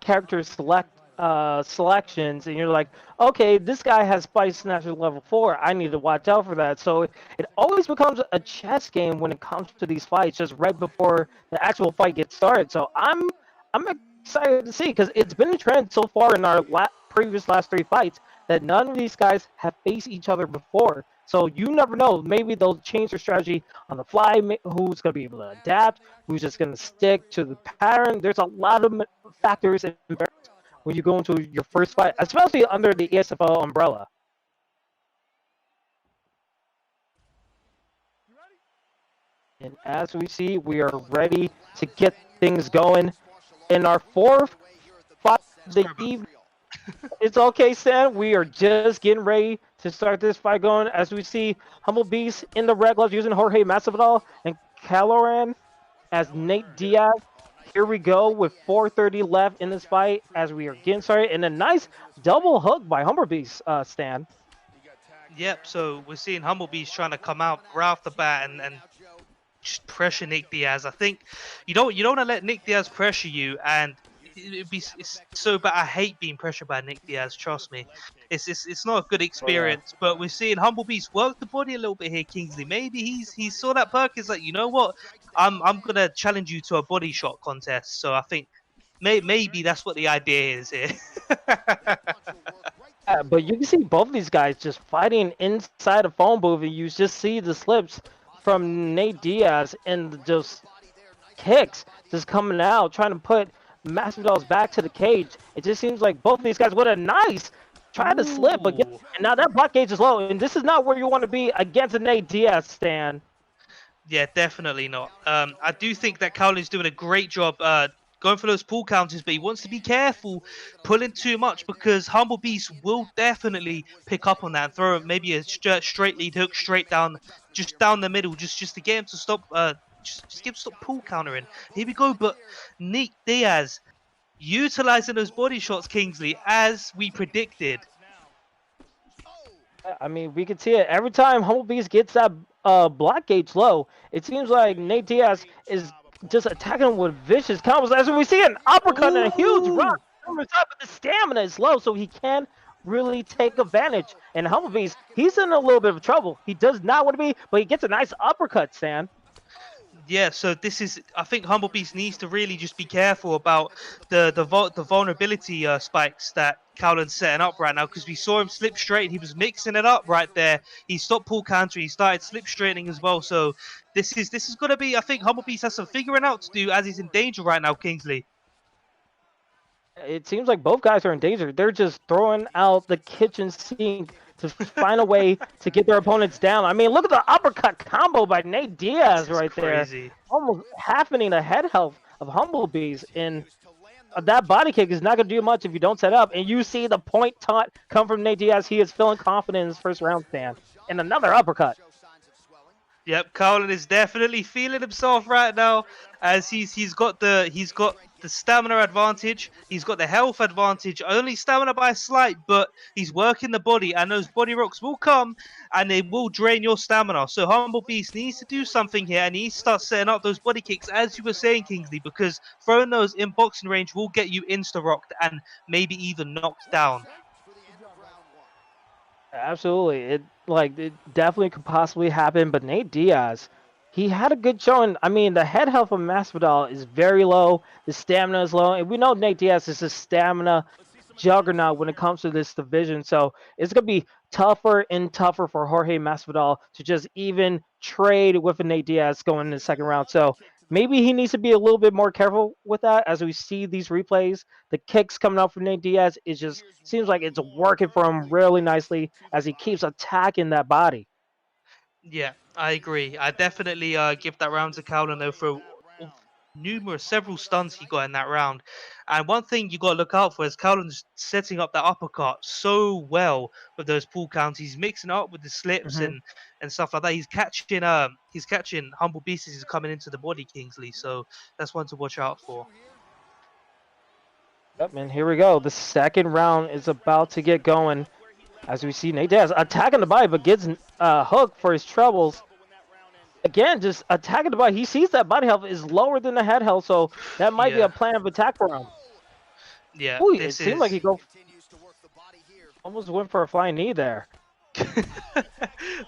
character selections, and you're like, okay, this guy has Spice Snatcher level 4. I need to watch out for that. So it always becomes a chess game when it comes to these fights, just right before the actual fight gets started. So I'm excited to see, because it's been a trend so far in our previous last 3 fights that none of these guys have faced each other before. So you never know. Maybe they'll change their strategy on the fly. Who's going to be able to adapt? Who's just going to stick to the pattern? There's a lot of factors and when you go into your first fight, especially under the ESFL umbrella. And as we see, we are ready to get things going in our 4th fight of the evening. It's okay, Stan. We are just getting ready to start this fight going. As we see, Humble Beast in the red gloves using Jorge Masvidal and Caloran as Nate Diaz. Here we go with 4:30 left in this fight as we are getting started. And a nice double hook by Humble Beast, Stan. Yep, so we're seeing Humble Beast trying to come out right off the bat and just pressure Nick Diaz. I think you don't want to let Nick Diaz pressure you, and it's so bad. I hate being pressured by Nick Diaz. Trust me, it's not a good experience. But we're seeing Humble Beast work the body a little bit here, Kingsley. Maybe he saw that perk. Is like, you know what, I'm gonna challenge you to a body shot contest. So I think maybe that's what the idea is here. Yeah, but you can see both of these guys just fighting inside a phone booth, and you just see the slips from Nate Diaz and just kicks just coming out, trying to put Masvidal's back to the cage. It just seems like both of these guys with a nice try to slip, but and now that block gauge is low, and this is not where you want to be against a Nate Diaz, Stan. Yeah, definitely not. I do think that Cowling's doing a great job going for those pull counters, but he wants to be careful pulling too much, because Humble Beast will definitely pick up on that and throw maybe a straight lead hook straight down, just down the middle, just to get him to stop, just get him to stop pull countering. Here we go, but Nick Diaz utilizing those body shots, Kingsley, as we predicted. I mean, we can see it every time Humble Beast gets that block gauge low. It seems like Nate Diaz is just attacking him with vicious combos. As we see an uppercut and a huge run from the top, but the stamina is low, so he can't really take advantage. And Humble Beast, he's in a little bit of trouble. He does not want to be, but he gets a nice uppercut, Stan. Yeah, so this is, I think Humble Beast needs to really just be careful about the vulnerability spikes that Cowling's setting up right now, because we saw him slip straight. He was mixing it up right there. He stopped pull counter. He started slip straightening as well. So this is going to be, I think Humble Beast has some figuring out to do as he's in danger right now, Kingsley. It seems like both guys are in danger. They're just throwing out the kitchen sink to find a way to get their opponents down. I mean, look at the uppercut combo by Nate Diaz right crazy there. Almost happening the head health of Humble Beast. And that body kick is not going to do much if you don't set up. And you see the point taunt come from Nate Diaz. He is feeling confident in his first round stand. And another uppercut. Yep, Cowling is definitely feeling himself right now, as he's got the stamina advantage, he's got the health advantage, only stamina by a slight, but he's working the body, and those body rocks will come and they will drain your stamina. So Humble Beast needs to do something here, and he needs to start setting up those body kicks, as you were saying, Kingsley, because throwing those in boxing range will get you insta-rocked and maybe even knocked down. Absolutely. It definitely could possibly happen, but Nate Diaz, he had a good showing. I mean, the head health of Masvidal is very low. The stamina is low. And we know Nate Diaz is a stamina juggernaut when it comes to this division. So it's going to be tougher and tougher for Jorge Masvidal to just even trade with a Nate Diaz going in the second round. So maybe he needs to be a little bit more careful with that as we see these replays. The kicks coming out from Nate Diaz, it just seems like it's working for him really nicely as he keeps attacking that body. Yeah, I agree. I definitely give that round to Cowling, though, for several stuns he got in that round. And one thing you got to look out for is Cowling's setting up that uppercut so well with those pull counts. He's mixing up with the slips and stuff like that. He's catching Humble Beasts as he's coming into the body, Kingsley. So that's one to watch out for. Yep, and here we go. The second round is about to get going. As we see Nate Diaz attacking the body, but gets hooked for his troubles. Again, just attacking the body. He sees that body health is lower than the head health, so that might be Yeah, a plan of attack for him. yeah. Ooh, it This seemed like is. he almost went for a flying knee there. I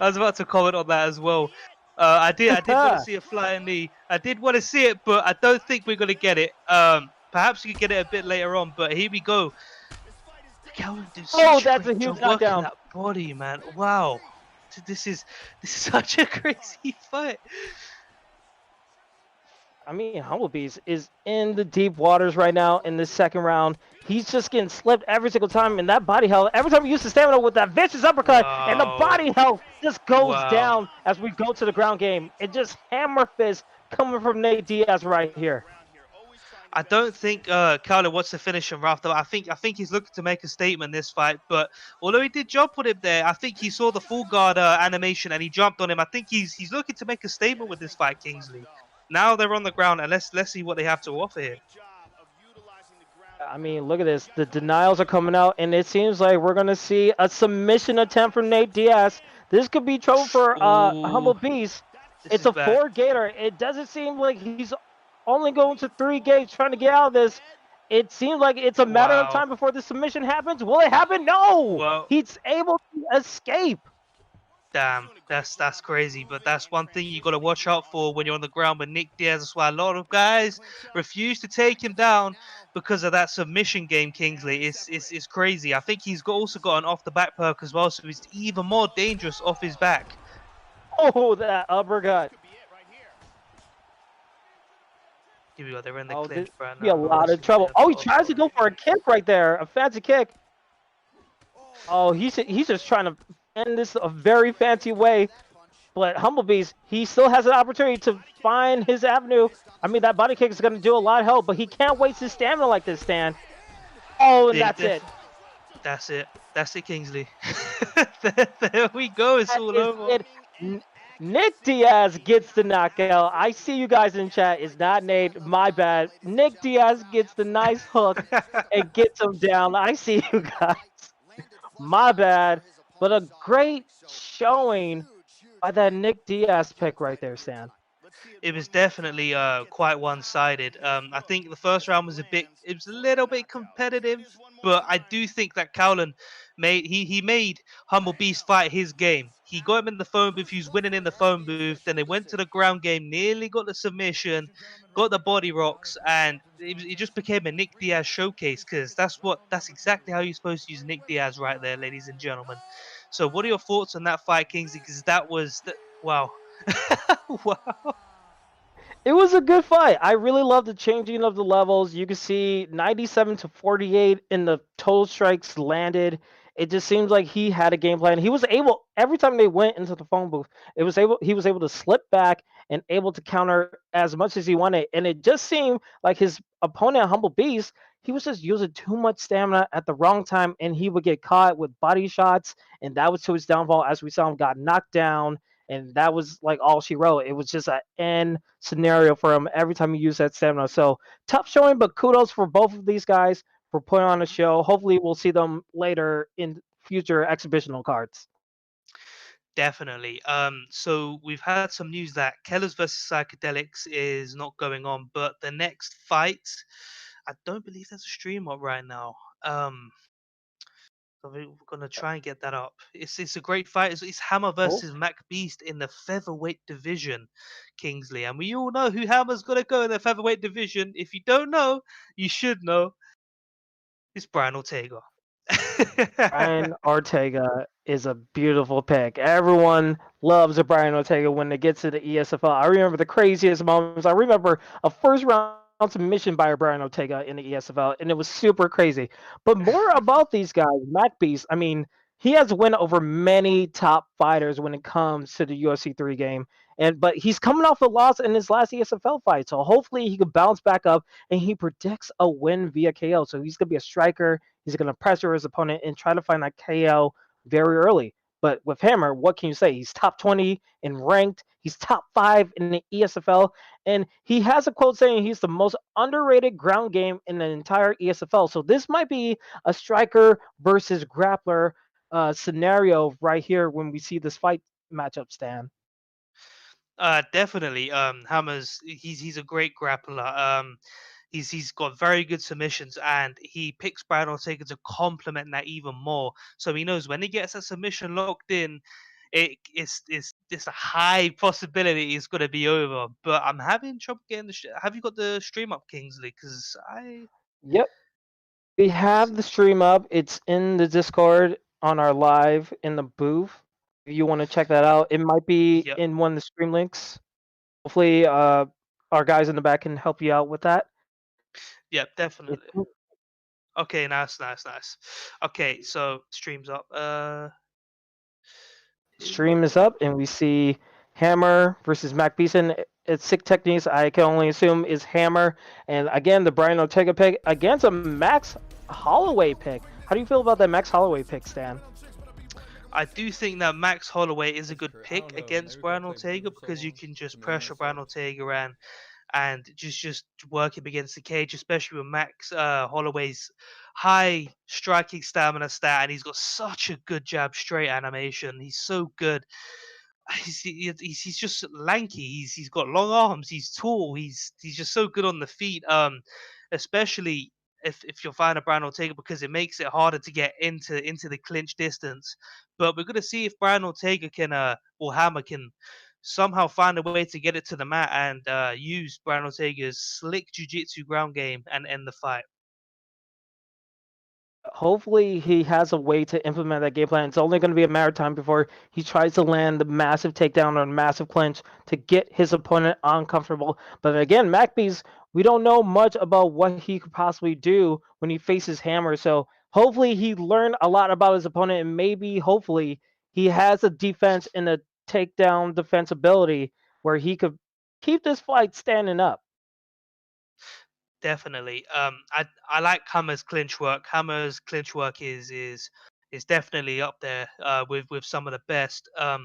was about to comment on that as well. I did want to see a flying knee. I did want to see it, but I don't think we're gonna get it. Perhaps we could get it a bit later on. But here we go. Cowling does Oh, such a that's a great huge job working knockdown. that body, man. Wow, this is such a crazy fight. I mean, Humblebeast is in the deep waters right now in the second round. He's just getting slipped every single time, and that body health, every time he uses stamina with that vicious uppercut, and the Wow, body health just goes wow. down as we go to the ground game. It just hammer fist coming from Nate Diaz right here. I don't think Cowling wants to finish him right though. I think he's looking to make a statement in this fight. But although he did jump on him there, I think he saw the full guard animation and he jumped on him. I think he's looking to make a statement with this fight, Kingsley. Now they're on the ground and let's see what they have to offer here. I mean, look at this. The denials are coming out, and it seems like we're going to see a submission attempt from Nate Diaz. This could be trouble for Ooh, Humble Beast. this It's is a bad. 4-gator. It doesn't seem like he's only going to 3 gates trying to get out of this. It seems like it's a matter of Wow. time before the submission happens. Will it happen? No! Well, He's able to escape. damn, that's crazy. But that's one thing you got to watch out for when you're on the ground with Nick Diaz. That's why a lot of guys refuse to take him down because of that submission game. Kingsley, it's crazy. I think he's also got an off the back perk as well, so he's even more dangerous off his back. Oh, that uppercut. Here we go. They're in the Oh, clinch this right be a now. lot Let's of see what trouble. they've Oh, he got tries to go for a kick right there. A fancy kick. Oh, he's just trying to end this a very fancy way. But Humblebeast, he still has an opportunity to find his avenue. I mean, that body kick is going to do a lot of help, but he can't waste his stamina like this, Stan. Oh, and that's it. That's it. That's it, Kingsley. there we go. It's That all is over. it. Nick Diaz gets the knockout. I see you guys in chat. It's not Nate. My bad. Nick Diaz gets the nice hook and gets him down. I see you guys. My bad. But a great showing by that Nick Diaz pick right there, Stan. It was definitely quite one-sided. I think the first round was it was a little bit competitive, but I do think that Cowling made Humble Beast fight his game. He got him in the phone booth. He was winning in the phone booth. Then they went to the ground game, nearly got the submission, got the body rocks, and it just became a Nick Diaz showcase because that's exactly how you're supposed to use Nick Diaz right there, ladies and gentlemen. So, what are your thoughts on that fight, Kingsley? Because wow. Wow. It was a good fight. I really love the changing of the levels. You can see 97 to 48 in the total strikes landed. It just seems like he had a game plan. He was able every time they went into the phone booth, he was able to slip back and able to counter as much as he wanted. And it just seemed like his opponent, Humble Beast, he was just using too much stamina at the wrong time, and he would get caught with body shots, and that was to his downfall. As we saw him got knocked down, and that was like all she wrote. It was just an end scenario for him every time he used that stamina. So tough showing, but kudos for both of these guys for putting on a show. Hopefully, we'll see them later in future exhibitional cards. Definitely. So we've had some news that Kellers versus Psychedelics is not going on, but the next fight, I don't believe there's a stream up right now. So we're gonna try and get that up. It's a great fight. It's Hammer Oh, versus Mac Beast in the featherweight division, Kingsley, and we all know who Hammer's gonna go in the featherweight division. If you don't know, you should know. It's Brian Ortega. Brian Ortega is a beautiful pick. Everyone loves a Brian Ortega when they get to the ESFL. I remember the craziest moments. I remember a first round submission by Brian Ortega in the ESFL, and it was super crazy. But more about these guys, Mac Beast. I mean, he has win over many top fighters when it comes to the UFC 3 game. But he's coming off a loss in his last ESFL fight. So hopefully he could bounce back up, and he predicts a win via KO. So he's gonna be a striker. He's going to pressure his opponent and try to find that KO very early. But with Hammer, what can you say? He's top 20 in ranked. He's top 5 in the ESFL, and he has a quote saying he's the most underrated ground game in the entire ESFL. So this might be a striker versus grappler scenario right here when we see this fight matchup, Stan. Definitely. Hammer's he's a great grappler. He's got very good submissions, and he picks Brian Ortega to complement that even more. So he knows when he gets a submission locked in, it's a high possibility it's gonna be over. But I'm having trouble getting the. Have you got the stream up, Kingsley? Because I Yep, we let's have the stream up. It's in the Discord on our live in the booth. If you want to check that out, it might be yep, in one of the stream links. Hopefully, our guys in the back can help you out with that. yep, It's definitely. Okay, nice. Okay, so streams up. stream is up, and we see Hammer versus Mac Beeson. It's sick techniques. I can only assume is Hammer, and again the Brian Ortega pick against a Max Holloway pick. How do you feel about that Max Holloway pick, Stan? I do think that Max Holloway is a good pick against Brian Ortega because you can just pressure Brian Ortega and just work him against the cage, especially with Max Holloway's high striking stamina stat, and he's got such a good jab straight animation. He's so good. He's just lanky. He's got long arms. He's tall. He's just so good on the feet. Especially if you're fighting a Brian Ortega because it makes it harder to get into the clinch distance. But we're gonna see if Brian Ortega can or Hammer can somehow find a way to get it to the mat and use Brian Ortega's slick jiu-jitsu ground game and end the fight. Hopefully he has a way to implement that game plan. It's only going to be a matter of time before he tries to land the massive takedown or massive clinch to get his opponent uncomfortable. But again, MacBees, we don't know much about what he could possibly do when he faces Hammer. So hopefully he learned a lot about his opponent, and maybe hopefully he has a defense and a takedown defensibility where he could keep this fight standing up. Definitely. I like Hammer's clinch work. Hammer's clinch work is definitely up there with some of the best. So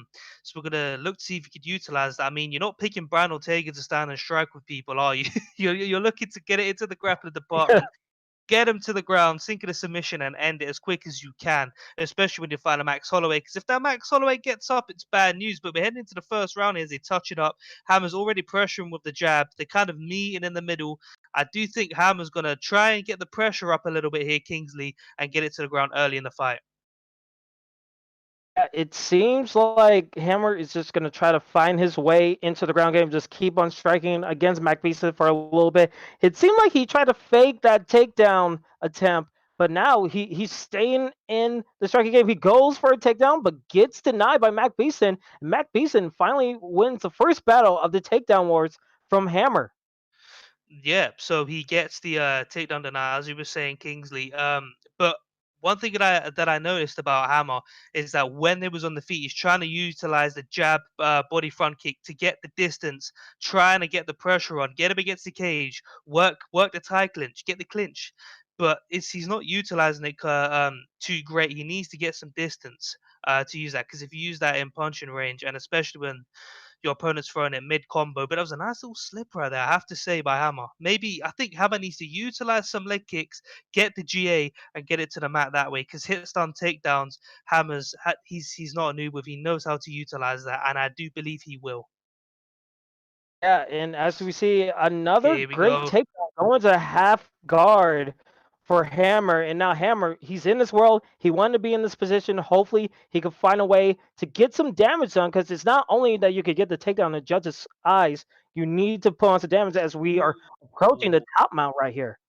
we're gonna look to see if you could utilize that. I mean, you're not picking Brian Ortega to stand and strike with people, are you? You're looking to get it into the grappling department, get him to the ground, sink it a submission, and end it as quick as you can, especially when you find a Max Holloway. Because if that Max Holloway gets up, it's bad news. But we're heading into the first round here as they touch it up. Hammer's already pressuring with the jab. They're kind of meeting in the middle. I do think Hammer's going to try and get the pressure up a little bit here, Kingsley, and get it to the ground early in the fight. It seems like Hammer is just going to try to find his way into the ground game, just keep on striking against MacBeaston for a little bit. It seemed like he tried to fake that takedown attempt, but now he's staying in the striking game. He goes for a takedown, but gets denied by MacBeaston. MacBeaston finally wins the first battle of the takedown wars from Hammer. Yeah, so he gets the takedown denial, as you were saying, Kingsley. But one thing that I noticed about Hammer is that when he was on the feet, he's trying to utilize the jab body front kick to get the distance, trying to get the pressure on, get him against the cage, work the tie clinch, get the clinch. But he's not utilizing it too great. He needs to get some distance to use that because if you use that in punching range, and especially when your opponent's throwing it mid combo. But that was a nice little slip right there, I have to say, by Hammer. Maybe I think Hammer needs to utilize some leg kicks, get the GA, and get it to the mat that way. Because hit stun takedowns, he's not a noob with. He knows how to utilize that, and I do believe he will. Yeah, and as we see, another Here we great go. takedown going to half guard for Hammer. And now Hammer, he's in this world. He wanted to be in this position. Hopefully, he could find a way to get some damage done because it's not only that you could get the takedown in the judge's eyes, you need to put on some damage as we are approaching the top mount right here.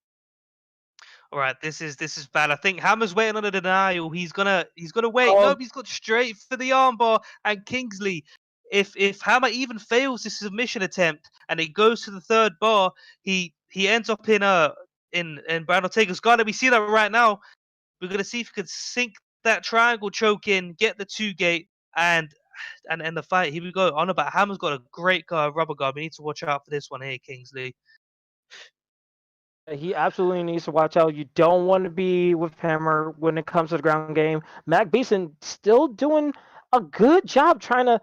All right, this is bad. I think Hammer's waiting on a denial. He's gonna wait. Oh, Nope, he's got straight for the armbar. And Kingsley, if Hammer even fails this submission attempt and it goes to the third bar, he ends up in Brian Ortega's guard. And we see that right now. We're gonna see if he can sink that triangle choke in, get the 2 gate, and end the fight. Here we go. On about Hammer's got a great rubber guard. We need to watch out for this one here, Kingsley. he absolutely needs to watch out. You don't want to be with Hammer when it comes to the ground game. Mac Beeson still doing a good job trying to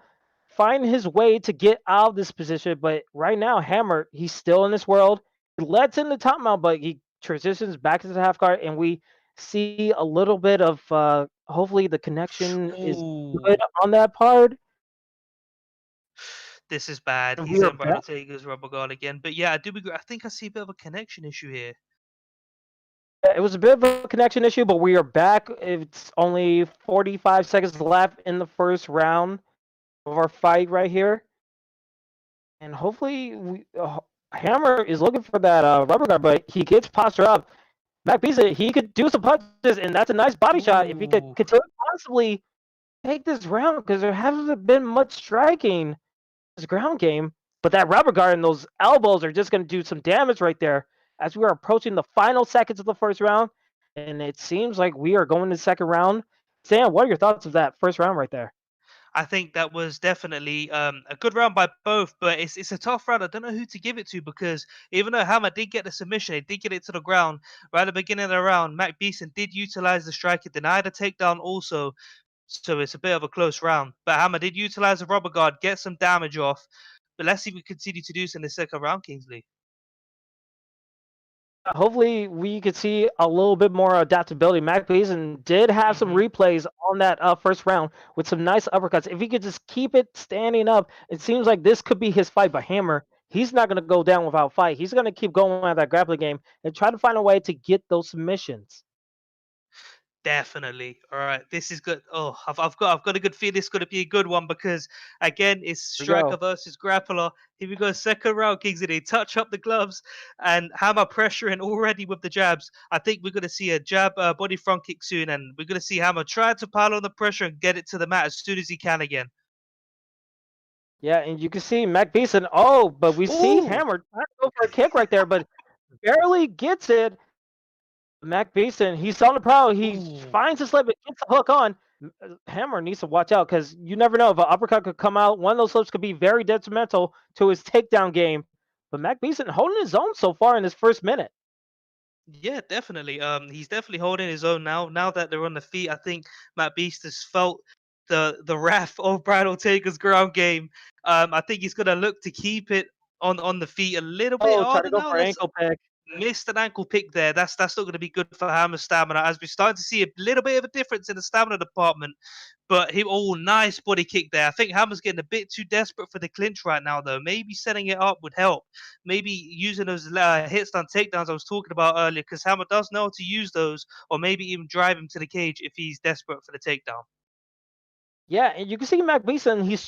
find his way to get out of this position. But right now, Hammer, he's still in this world. He lets in the top mount, but he transitions back into the half guard, and we see a little bit of hopefully the connection is good Ooh, on that part. this is bad. And He's we are in Brad back. Ortega's rubber guard again. But yeah, I do agree. I think I see a bit of a connection issue here. It was a bit of a connection issue, but we are back. It's only 45 seconds left in the first round of our fight right here. And hopefully, Hammer is looking for that rubber guard, but he gets posture up. Mac Beasley, he could do some punches, and that's a nice body shot if he could Ooh, continue possibly take this round because there hasn't been much striking in this ground game. But that rubber guard and those elbows are just going to do some damage right there as we are approaching the final seconds of the first round. And it seems like we are going to the second round. Sam, what are your thoughts of that first round right there? I think that was definitely a good round by both, but it's a tough round. I don't know who to give it to because even though Hammer did get the submission, he did get it to the ground right at the beginning of the round. Mac Beeson did utilize the strike, it denied a takedown also, so it's a bit of a close round. But Hammer did utilize the rubber guard, get some damage off. But let's see if we continue to do so in the second round, Kingsley. Hopefully, we could see a little bit more adaptability. Mac Beason did have some Hmm. replays on that first round with some nice uppercuts. If he could just keep it standing up, it seems like this could be his fight. But Hammer, he's not going to go down without fight. He's going to keep going at that grappling game and try to find a way to get those submissions. Definitely. All right, this is good. Oh, I've got a good feeling this is going to be a good one because again, it's Here we striker go. versus grappler. Here we go, second round, Kingsley. They touch up the gloves and Hammer pressuring already with the jabs. I think we're going to see a jab body front kick soon, and we're going to see Hammer try to pile on the pressure and get it to the mat as soon as he can again. Yeah, and you can see Mac Beason. Oh, but we see Ooh, Hammer trying to go for a kick right there, but barely gets it. Mac Beaston, he's on the prowl. He ooh. finds his slip, and gets the hook on. Hammer needs to watch out because you never know if an uppercut could come out. One of those slips could be very detrimental to his takedown game. But Mac Beaston holding his own so far in his first minute. Yeah, definitely. He's definitely holding his own now. Now that they're on the feet, I think Matt Beast has felt the wrath of Brad Ortega's ground game. I think he's gonna look to keep it on the feet a little bit Oh, try to harder go now. for an Let's ankle pick. missed an ankle pick there. That's not going to be good for Hammer's stamina as we're starting to see a little bit of a difference in the stamina department. But he, oh, nice body kick there. I think Hammer's getting a bit too desperate for the clinch right now, though. Maybe setting it up would help. Maybe using those hits on takedowns I was talking about earlier, because Hammer does know how to use those, or maybe even drive him to the cage if he's desperate for the takedown. Yeah, and you can see Mac Beason, he's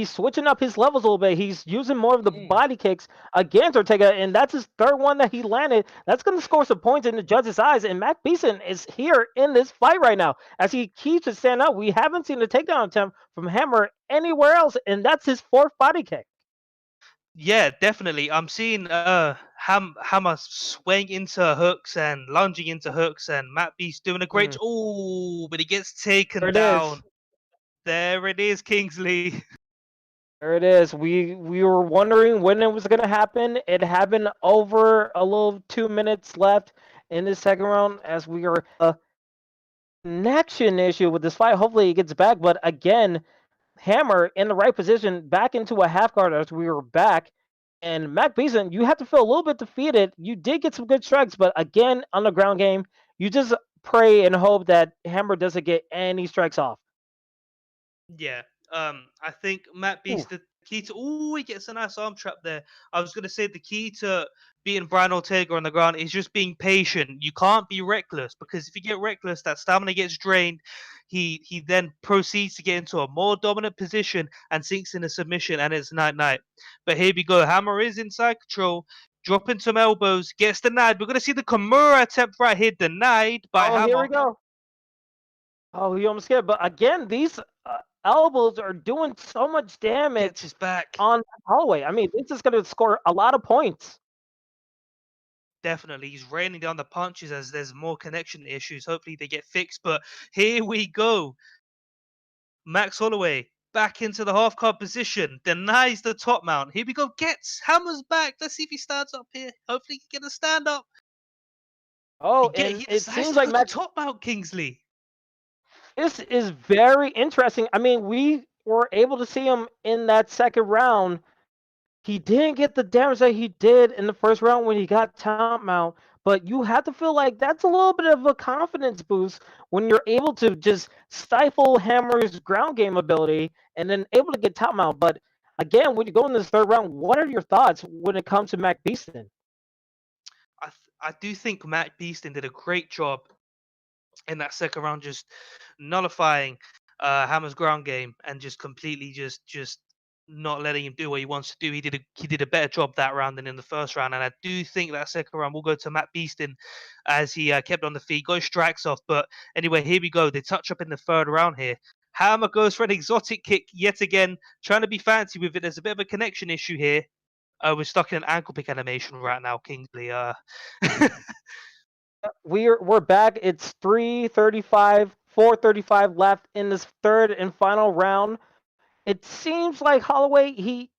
switching up his levels a little bit. He's using more of the Mm. body kicks against Ortega, and that's his third one that he landed. That's going to score some points in the judges' eyes. And Mac Beason is here in this fight right now as he keeps to stand up. We haven't seen a takedown attempt from Hammer anywhere else, and that's his fourth body kick. Yeah, definitely. I'm seeing Hammer swaying into hooks and lunging into hooks, and Matt Beast doing a great. Mm, Oh, but he gets there taken it is. down. There it is, Kingsley. There it is. We were wondering when it was gonna happen. It happened over a little 2 minutes left in the second round as we are connection issue with this fight. Hopefully he gets back, but again, Hammer in the right position, back into a half guard as we were back. And Mac Beason, you have to feel a little bit defeated. You did get some good strikes, but again, on the ground game, you just pray and hope that Hammer doesn't get any strikes off. Yeah. I think Matt Ooh. Beast the key to. Oh, he gets a nice arm trap there. I was gonna say the key to beating Brian Ortega on the ground is just being patient. You can't be reckless because if you get reckless, that stamina gets drained. He then proceeds to get into a more dominant position and sinks in a submission, and it's night night. But here we go. Hammer is inside control. Dropping some elbows, gets denied. We're gonna see the Kimura attempt right here, denied by Oh, here Hammer. we go. Oh, he almost scared. But again, these elbows are doing so much Gets damage his back. on the hallway. I mean, this is going to score a lot of points. Definitely, he's raining down the punches as there's more connection issues. Hopefully, they get fixed. But here we go. Max Holloway back into the half guard position, denies the top mount. Here we go. Gets Hammers back. Let's see if he stands up here. Hopefully, he can get a stand up. Oh, and He it decides seems to like go to Max. top mount, Kingsley. This is very interesting. I mean, we were able to see him in that second round. He didn't get the damage that he did in the first round when he got top mount, but you have to feel like that's a little bit of a confidence boost when you're able to just stifle Hammer's ground game ability and then able to get top mount. But again, when you go in this third round, what are your thoughts when it comes to Mac Beaston? I do think Matt Beaston did a great job in that second round, just nullifying Hammer's ground game and just completely just not letting him do what he wants to do. He did a better job that round than in the first round, and I do think that second round will go to Matt Beaston as he kept on the feet, got his strikes off. But anyway, here we go. They touch up in the third round here. Hammer goes for an exotic kick yet again, trying to be fancy with it. There's a bit of a connection issue here. We're stuck in an ankle pick animation right now, Kingsley. We're back. It's 3:35, 4:35 left in this third and final round. It seems like Holloway he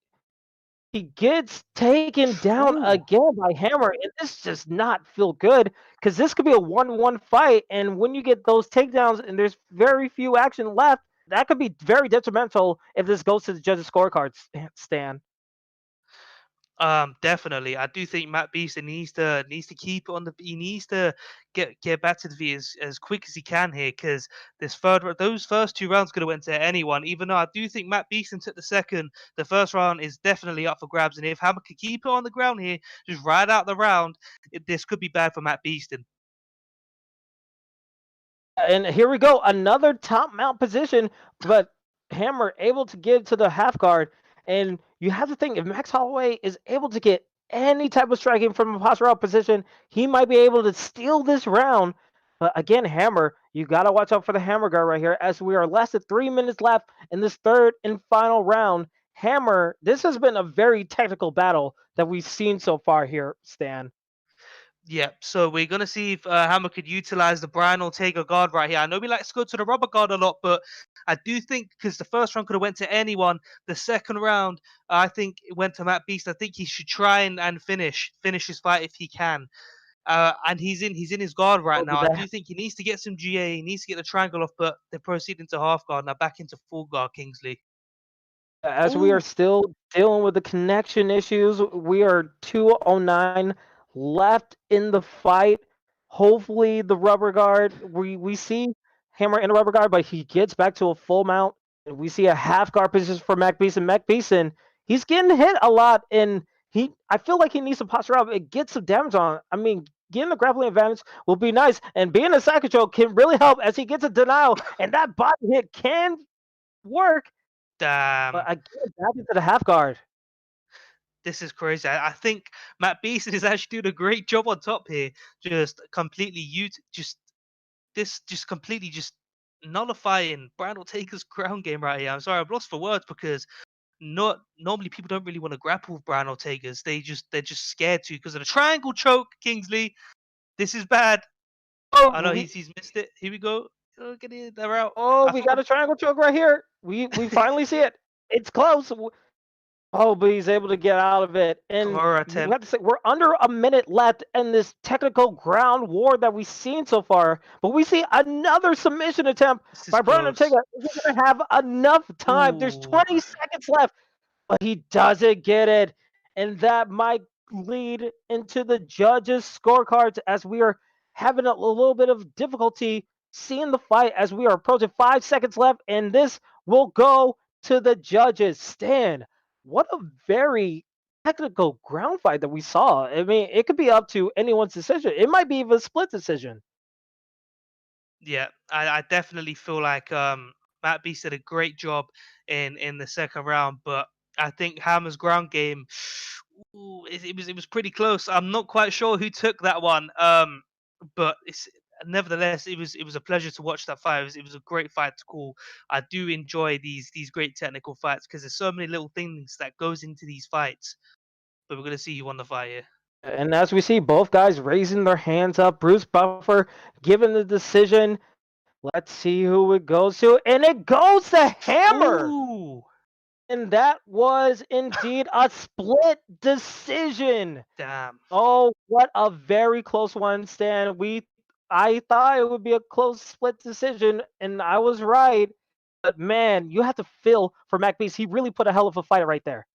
gets taken down Ooh. again by Hammer, and this does not feel good because this could be a 1-1 fight. And when you get those takedowns and there's very few action left, that could be very detrimental if this goes to the judges' scorecards, Stan. Definitely. I do think Matt Beaston needs to keep it on the. He needs to get back to the V as quick as he can here, because those first two rounds could have went to anyone. Even though I do think Matt Beaston took the second, the first round is definitely up for grabs. And if Hammer could keep it on the ground here, just ride out the round, this could be bad for Matt Beaston. And here we go, another top mount position, but Hammer able to get to the half guard. And you have to think if Max Holloway is able to get any type of striking from a posture out position, he might be able to steal this round. But again, Hammer, you got to watch out for the hammer guard right here as we are less than 3 minutes left in this third and final round. Hammer, this has been a very technical battle that we've seen so far here, Stan. Yeah, so we're gonna see if Hammer could utilize the Brian Ortega guard right here. I know we like to go to the rubber guard a lot, but I do think because the first round could have went to anyone, the second round I think it went to Matt Beast. I think he should try and finish his fight if he can. And he's in his guard right now. I do think he needs to get some GA. He needs to get the triangle off, but they're proceeding to half guard now, back into full guard. Kingsley. As we are Ooh, still dealing with the connection issues, we are 209 left in the fight. Hopefully, the rubber guard, we see Hammer in a rubber guard, but he gets back to a full mount. And we see a half guard position for Mac Beeson. Mac Beeson, he's getting hit a lot, and I feel like he needs to posture up and get some damage on. I mean, getting the grappling advantage will be nice, and being a side control can really help as he gets a denial, and that body hit can work. But damn. again, back into the half guard. This is crazy. I think Matt Beason is actually doing a great job on top here. Just completely just completely just nullifying Brian Ortega's ground game right here. I'm sorry, I've lost for words because not normally people don't really want to grapple with Brian Ortega's. They're just scared to because of the triangle choke, Kingsley. This is bad. I Oh, know he's missed it. Here we go. Oh, get it. They're out. oh, I we thought got a triangle choke right here. We finally see it. It's close. Oh, but he's able to get out of it. And Kimura you attempt. have to say we're under a minute left in this technical ground war that we've seen so far. But we see another submission attempt This is by Brian close. Ortega. Is he gonna have enough time? There's Ooh. 20 seconds left, but he doesn't get it. And that might lead into the judges' scorecards as we are having a little bit of difficulty seeing the fight as we are approaching 5 seconds left, and this will go to the judges. Stan, what a very technical ground fight that we saw. I mean, it could be up to anyone's decision. It might be even a split decision. Yeah, I definitely feel like Matt Beast did a great job in the second round, but I think Hammer's ground game, ooh, it was pretty close. I'm not quite sure who took that one, but it's nevertheless it was a pleasure to watch that fight. It was a great fight to call. I do enjoy these great technical fights because there's so many little things that goes into these fights. But we're gonna see who won the fight here. And as we see both guys raising their hands up, Bruce Buffer giving the decision. Let's see who it goes to. And it goes to Hammer. Ooh, And that was indeed a split decision. damn. Oh, what a very close one, Stan. I thought it would be a close split decision, and I was right. But man, you have to feel for Mac Beast. He really put a hell of a fight right there.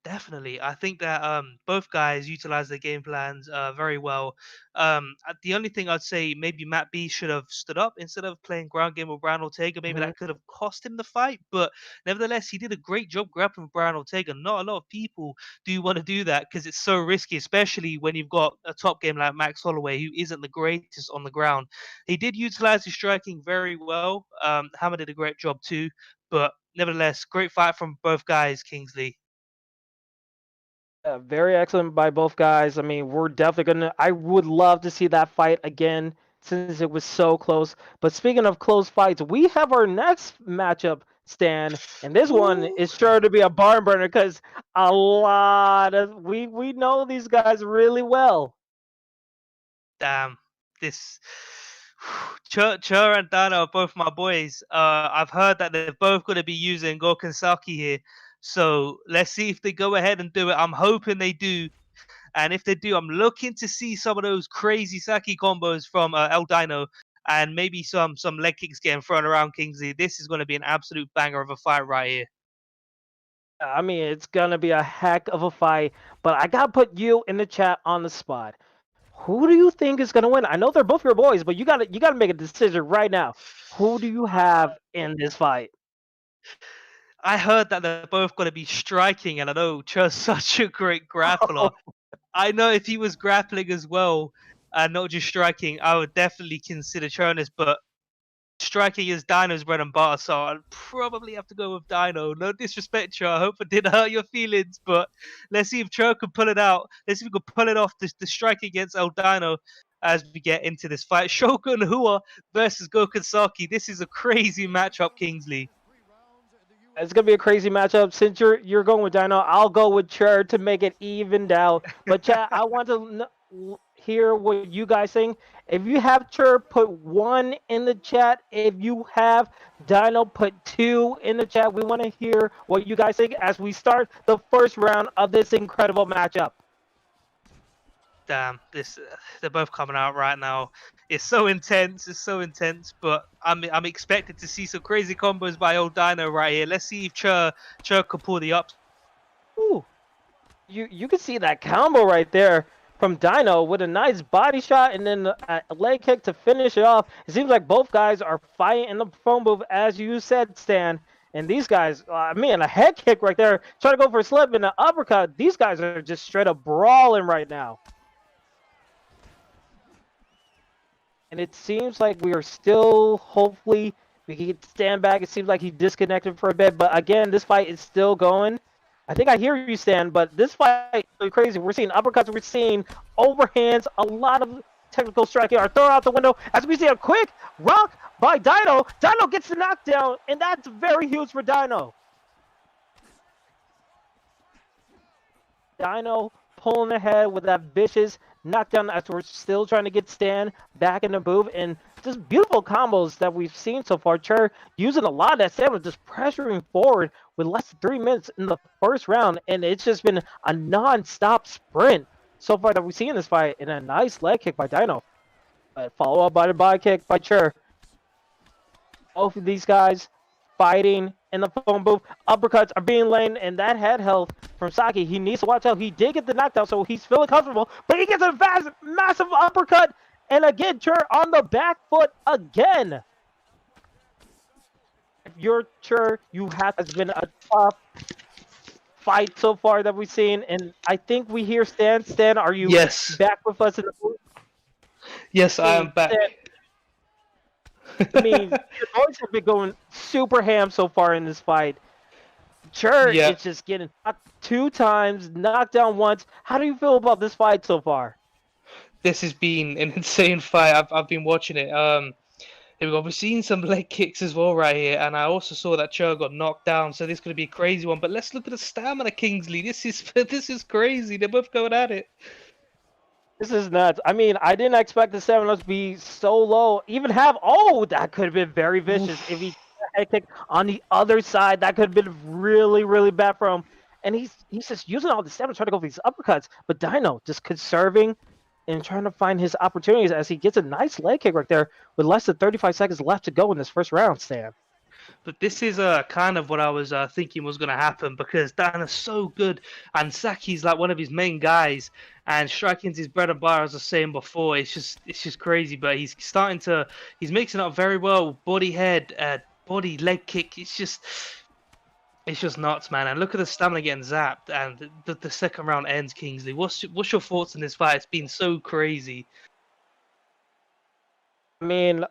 Definitely. I think that both guys utilize their game plans very well. The only thing I'd say, maybe Matt B should have stood up instead of playing ground game with Brian Ortega. Maybe Mhm. that could have cost him the fight. But nevertheless, he did a great job grappling with Brian Ortega. Not a lot of people do want to do that because it's so risky, especially when you've got a top game like Max Holloway, who isn't the greatest on the ground. He did utilize his striking very well. Hammer did a great job too. But nevertheless, great fight from both guys, Kingsley. Very excellent by both guys. I mean, we're definitely gonna. I would love to see that fight again since it was so close. But speaking of close fights, we have our next matchup, Stan, and this one Ooh. is sure to be a barn burner because a lot of we know these guys really well. Damn, this Chur and Dana are both my boys. I've heard that they're both going to be using Gokansaki here, so let's see if they go ahead and do it. I'm hoping they do, and if they do, I'm looking to see some of those crazy Saki combos from El Dino, and maybe some leg kicks getting thrown around Kingsley. This is going to be an absolute banger of a fight right here. I mean, it's gonna be a heck of a fight. But I gotta put you in the chat on the spot. Who do you think is gonna win? I know they're both your boys, but you gotta make a decision right now. Who do you have in this fight? I heard that they're both going to be striking, and I know Chur's such a great grappler. I know if he was grappling as well and not just striking, I would definitely consider Chernus, but striking is Dino's bread and butter, so I'd probably have to go with Dino. No disrespect, Chur. I hope I didn't hurt your feelings, but let's see if Chur can pull it out. Let's see if we can pull it off, the strike against El Dino as we get into this fight. Shogun Hua versus Gokan Saki. This is a crazy matchup, Kingsley. It's gonna be a crazy matchup. Since you're going with Dino, I'll go with Chur to make it evened out. But chat, I want to hear what you guys think. If you have Chur, put 1 in the chat. If you have Dino, put 2 in the chat. We want to hear what you guys think as we start the first round of this incredible matchup. Damn, they're both coming out right now. It's so intense. It's so intense. But I'm expected to see some crazy combos by old Dino right here. Let's see if Chur can pull the up. Ooh, you can see that combo right there from Dino with a nice body shot and then a leg kick to finish it off. It seems like both guys are fighting in the phone booth, as you said, Stan. And these guys, man, a head kick right there, trying to go for a slip and an uppercut. These guys are just straight up brawling right now. And it seems like we are still, hopefully, we can stand back. It seems like he disconnected for a bit. But again, this fight is still going. I think I hear you, Stan, but this fight is really crazy. We're seeing uppercuts, we're seeing overhands, a lot of technical striking are thrown out the window as we see a quick rock by Dino. Dino gets the knockdown, and that's very huge for Dino. Dino pulling ahead with that vicious knockdown as we're still trying to get Stan back in the booth, and just beautiful combos that we've seen so far. Chur using a lot of that stamina, just pressuring forward with less than 3 minutes in the first round, and it's just been a non-stop sprint so far that we've seen in this fight, and a nice leg kick by Dino. But follow up by the body kick by Chur. Both of these guys fighting in the phone booth. Uppercuts are being laid, and that head health from Saki, he needs to watch out. He did get the knockdown, so he's feeling comfortable, but he gets a massive uppercut, and again, Chur on the back foot again. If you're Chur, you have has been a tough fight so far that we've seen, and I think we hear Stan. Stan, are you back with us in the booth? Yes, I am back. I mean, your boys have been going super ham so far in this fight. Chur is just getting knocked 2 times, knocked down once. How do you feel about this fight so far? This has been an insane fight. I've been watching it. Here we go. We've seen some leg kicks as well right here, and I also saw that Chur got knocked down. So this is going to be a crazy one. But let's look at the stamina, Kingsley. This is crazy. They're both going at it. This is nuts. I mean, I didn't expect the stamina to be so low. Even have that could have been very vicious. If he head kick on the other side, that could have been really, really bad for him. And he's just using all the stamina trying to go for these uppercuts. But Dino just conserving and trying to find his opportunities as he gets a nice leg kick right there with less than 35 seconds left to go in this first round, Stan. But this is kind of what I was thinking was going to happen because Dana's so good and Saki's like one of his main guys and striking's his bread and butter, as I was saying before. It's just crazy, but he's mixing up very well. Body head, body leg kick. It's just nuts, man. And look at the stamina getting zapped, and the second round ends. Kingsley, what's your thoughts on this fight? It's been so crazy. I mean,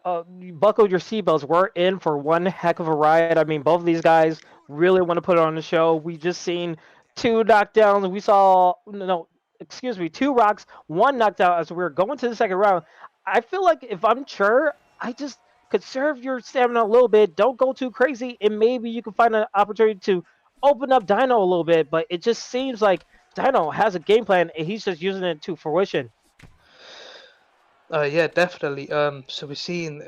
buckle your seatbelts. We're in for one heck of a ride. I mean, both of these guys really want to put it on the show. We just seen two knockdowns. We saw no, excuse me, two rocks, one knockdown as we were going to the second round. I feel like if I'm sure, I just conserve your stamina a little bit. Don't go too crazy, and maybe you can find an opportunity to open up Dino a little bit. But it just seems like Dino has a game plan, and he's just using it to fruition. Yeah, definitely. So we're seeing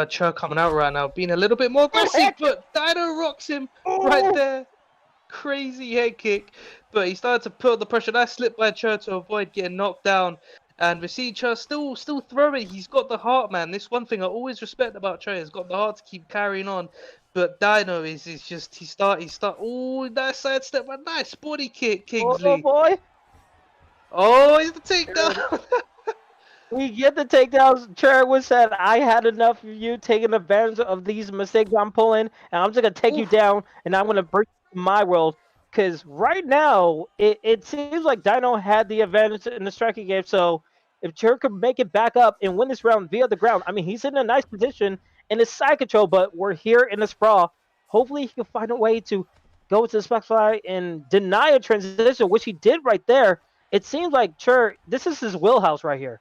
Cho coming out right now, being a little bit more aggressive, but Dino rocks him right there. Crazy head kick, but he started to put the pressure. Nice slip by Cho to avoid getting knocked down. And we see Cho still throwing. He's got the heart, man. This one thing I always respect about Cho. He's got the heart to keep carrying on. But Dino is just he start. Oh, nice side step, a nice body kick, Kingsley. Oh boy! Oh, he's the takedown. We get the takedowns. Cherwood said, I had enough of you taking advantage of these mistakes I'm pulling, and I'm just going to take you down, and I'm going to bring you to my world. Because right now, it seems like Dino had the advantage in the striking game. So if Cher could make it back up and win this round via the ground, I mean, he's in a nice position in his side control, but we're here in the sprawl. Hopefully, he can find a way to go to the specify and deny a transition, which he did right there. It seems like Cher, this is his wheelhouse right here.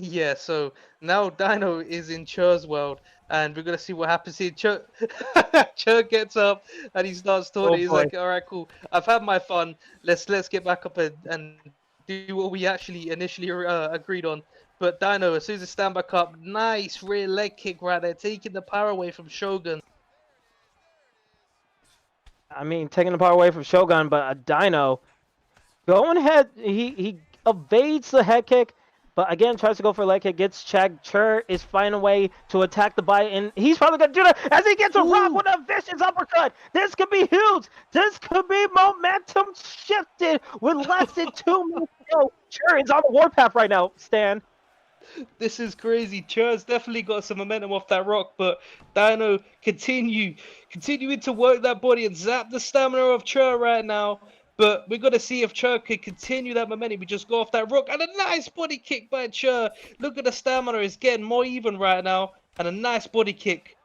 Yeah, so now Dino is in Cho's world, and we're gonna see what happens here. Cho gets up and he starts talking. He's like, "All right, cool. I've had my fun. Let's get back up and do what we actually initially agreed on." But Dino, as soon as he stand back up, nice rear leg kick right there, taking the power away from Shogun. I mean, taking the power away from Shogun, but a Dino going ahead, he evades the head kick, but again tries to go for a leg kick, gets checked. Chur is finding a way to attack the bite, and he's probably gonna do that as he gets a rock with a vicious uppercut. This could be huge. This could be momentum shifted with less than 2 minutes to go. Chur is on the warpath right now, Stan. This is crazy. Chur's definitely got some momentum off that rock, but Dino continuing to work that body and zap the stamina of Chur right now. But we're going to see if Chur can continue that momentum. We just go off that rock and a nice body kick by Chur. Look at the stamina. It's getting more even right now. And a nice body kick.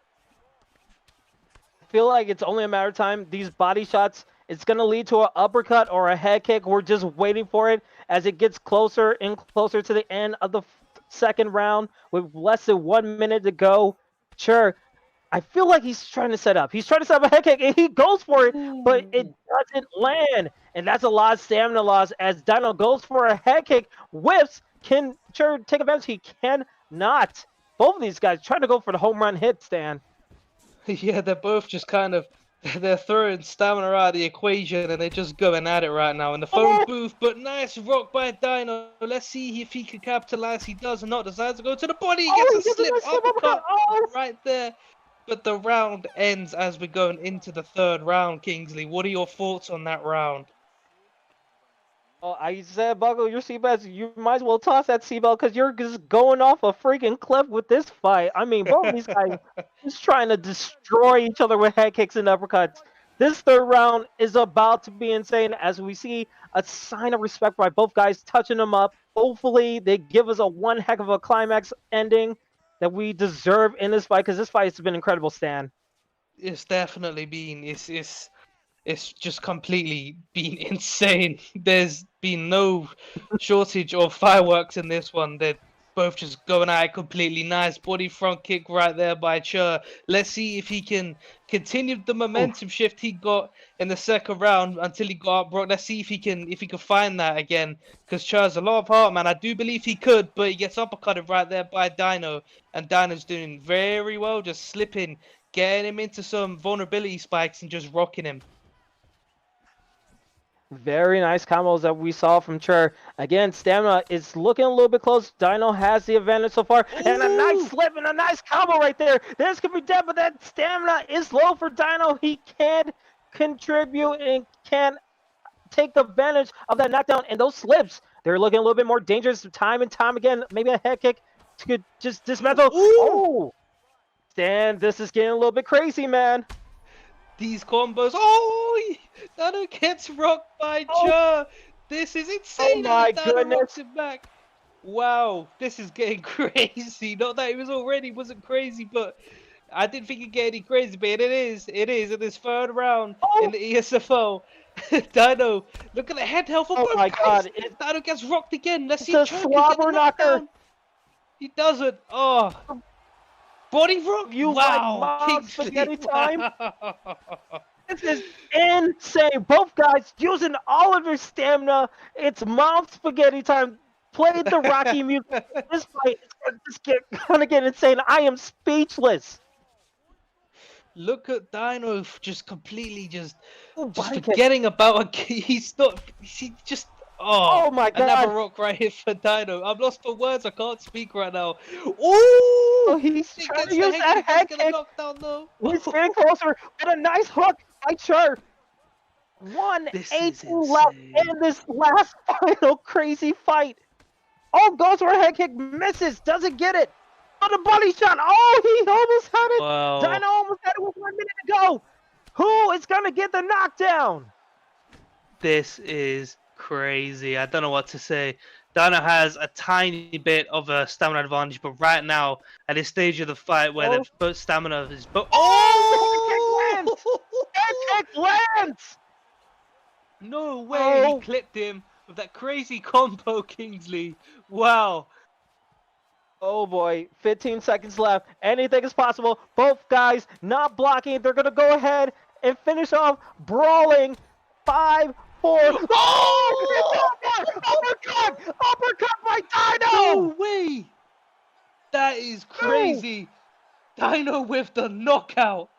I feel like it's only a matter of time. These body shots, it's going to lead to an uppercut or a head kick. We're just waiting for it as it gets closer and closer to the end of the second round with less than 1 minute to go. Sure, I feel like he's trying to set up. He's trying to set up a head kick, and he goes for it, but it doesn't land. And that's a lot of stamina loss as Dino goes for a head kick, whips. Can Sure take advantage? He cannot. Both of these guys trying to go for the home run hit, Stan. Yeah, they're both just kind of, they're throwing stamina out of the equation and they're just going at it right now in the phone booth. But nice rock by Dino. Let's see if he can capitalize. He does not. Decides to go to the body. He gets a slip uppercut right there. But the round ends as we're going into the third round, Kingsley. What are your thoughts on that round? Oh, I said, buckle your seatbelts. You might as well toss that seatbelt because you're just going off a freaking cliff with this fight. I mean, both of these guys just trying to destroy each other with head kicks and uppercuts. This third round is about to be insane as we see a sign of respect by both guys touching them up. Hopefully, they give us a one heck of a climax ending that we deserve in this fight because this fight has been incredible, Stan. It's definitely been. It's just completely been insane. There's been no shortage of fireworks in this one. They're both just going at it completely. Nice body front kick right there by Chur. Let's see if he can continue the momentum shift he got in the second round until he got up. Let's see if he can find that again. Because Chur's a lot of heart, man. I do believe he could, but he gets uppercutted right there by Dino. And Dino's doing very well, just slipping, getting him into some vulnerability spikes and just rocking him. Very nice combos that we saw from Chur. Again, stamina is looking a little bit close. Dino has the advantage so far. And a nice Ooh! slip and a nice combo right there. This could be dead, but that stamina is low for Dino. He can't contribute and can't take advantage of that knockdown. And those slips, they're looking a little bit more dangerous time and time again. Maybe a head kick to just dismantle. Ooh! Oh, Stan, this is getting a little bit crazy, man. These combos. Oh, Dano gets rocked by Oh. Chur. This is insane. my and Dano goodness. rocks it back. Wow, this is getting crazy. Not that it wasn't crazy, but I didn't think it'd get any crazy, but it is. It is in this third round in the ESFL. Dino, look at the head health of Oh both my guys. God. Dino gets rocked again. Let's see It's a Chur can get the slobber knocker. knockdown. He doesn't. Oh. Body rock? You wow. like mom Kingsley, spaghetti time? wow. This is insane. Both guys using all of their stamina. It's mom spaghetti time. Play the Rocky music. This fight is gonna get insane. I am speechless. Look at Dino just completely just Body kick. forgetting about he's not he just Oh my another God. rock right here for Dino. I'm lost for words, I can't speak right now. Ooh! Oh, he's He trying gets to the use that head head kick, gonna kick. knock down though. He's getting closer. And a nice hook by Chur. This 118 is left insane. in this last final crazy fight. Oh, goes for a head kick, misses, doesn't get it. On a body shot. Oh, he almost had it. Wow. Dino almost had it with 1 minute to go. Who is going to get the knockdown? This is crazy. I don't know what to say. Dino has a tiny bit of a stamina advantage, but right now, at this stage of the fight where the both stamina is both. Oh! Head kick lands. No way, Oh. he clipped him with that crazy combo, Kingsley. Wow. Oh boy, 15 seconds left. Anything is possible. Both guys not blocking. They're going to go ahead and finish off brawling. 5, 4. Oh! It's over! Uppercut! Uppercut by Dino! No way! That is crazy. Dino with the knockout.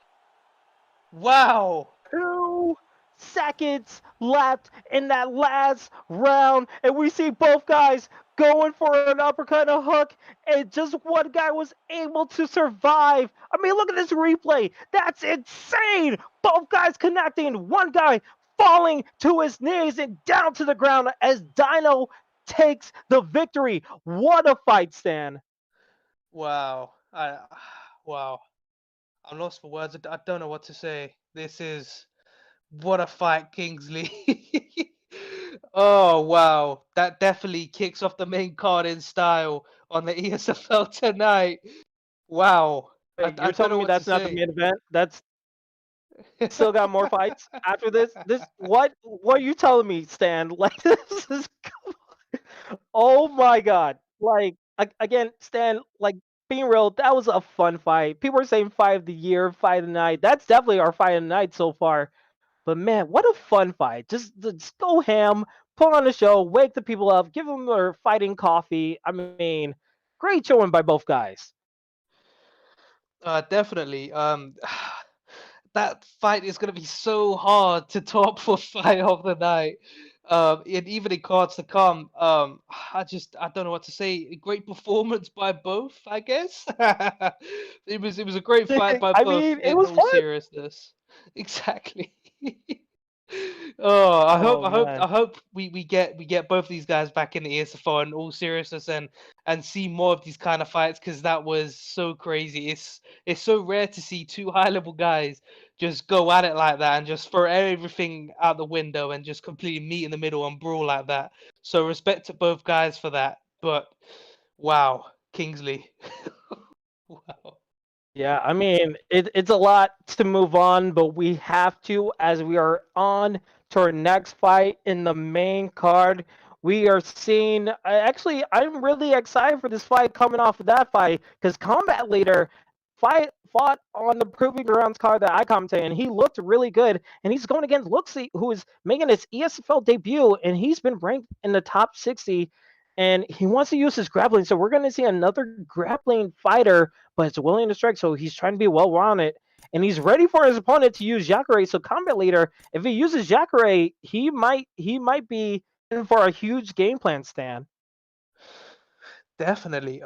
Wow. 2 seconds left in that last round, and we see both guys going for an uppercut and a hook, and just one guy was able to survive. I mean, look at this replay. That's insane. Both guys connecting. One guy falling to his knees and down to the ground as Dino takes the victory. What a fight, Stan. Wow. Wow. I'm lost for words. I don't know what to say. This is what a fight, Kingsley. Oh wow. That definitely kicks off the main card in style on the ESFL tonight. Wow. Wait, I you're don't telling know me what that's to not the say. main event? That's still got more fights after this. What are you telling me, Stan? Like this is oh my god. Like again, Stan, like being real, that was a fun fight. People are saying fight of the year, fight of the night. That's definitely our fight of the night so far. But man, what a fun fight. Just go ham, put on a show, wake the people up, give them their fighting coffee. I mean, great showing by both guys. Definitely. That fight is gonna be so hard to top for fight of the night. And even in cards to come. I don't know what to say. A great performance by both, I guess. It was a great fight by I both mean, it in was all fun. seriousness. Exactly. Oh, Oh man. I hope we get both these guys back in the ESFL in all seriousness and see more of these kind of fights because that was so crazy. It's so rare to see two high level guys just go at it like that and just throw everything out the window and just completely meet in the middle and brawl like that. So respect to both guys for that. But wow, Kingsley. Wow. Yeah, I mean, it's a lot to move on, but we have to as we are on to our next fight in the main card. We are seeing, actually, I'm really excited for this fight coming off of that fight because Combat Leader fought on the Proving Grounds card that I commented, and he looked really good. And he's going against Luxie, who is making his ESFL debut, and he's been ranked in the top 60. And he wants to use his grappling, so we're going to see another grappling fighter, but it's willing to strike, so he's trying to be well-rounded. and he's ready for his opponent to use Jacare. So combat leader, if he uses Jacare, he might be in for a huge game plan stand. Definitely.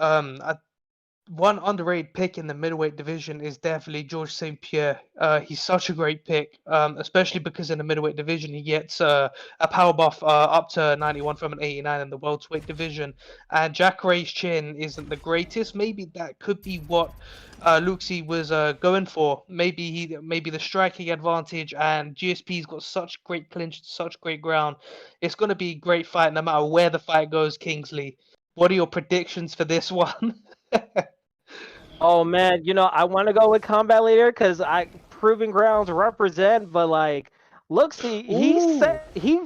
One underrated pick in the middleweight division is definitely George St. Pierre. He's such a great pick, especially because in the middleweight division he gets a power buff up to 91 from an 89 in the welterweight division. And Jacare's chin isn't the greatest. Maybe that could be what Luxi was going for. Maybe the striking advantage, and GSP's got such great clinch, such great ground. It's going to be a great fight no matter where the fight goes, Kingsley. What are your predictions for this one? Oh man, I want to go with combat leader because I proving grounds represent, but like, look, see, he Ooh. said he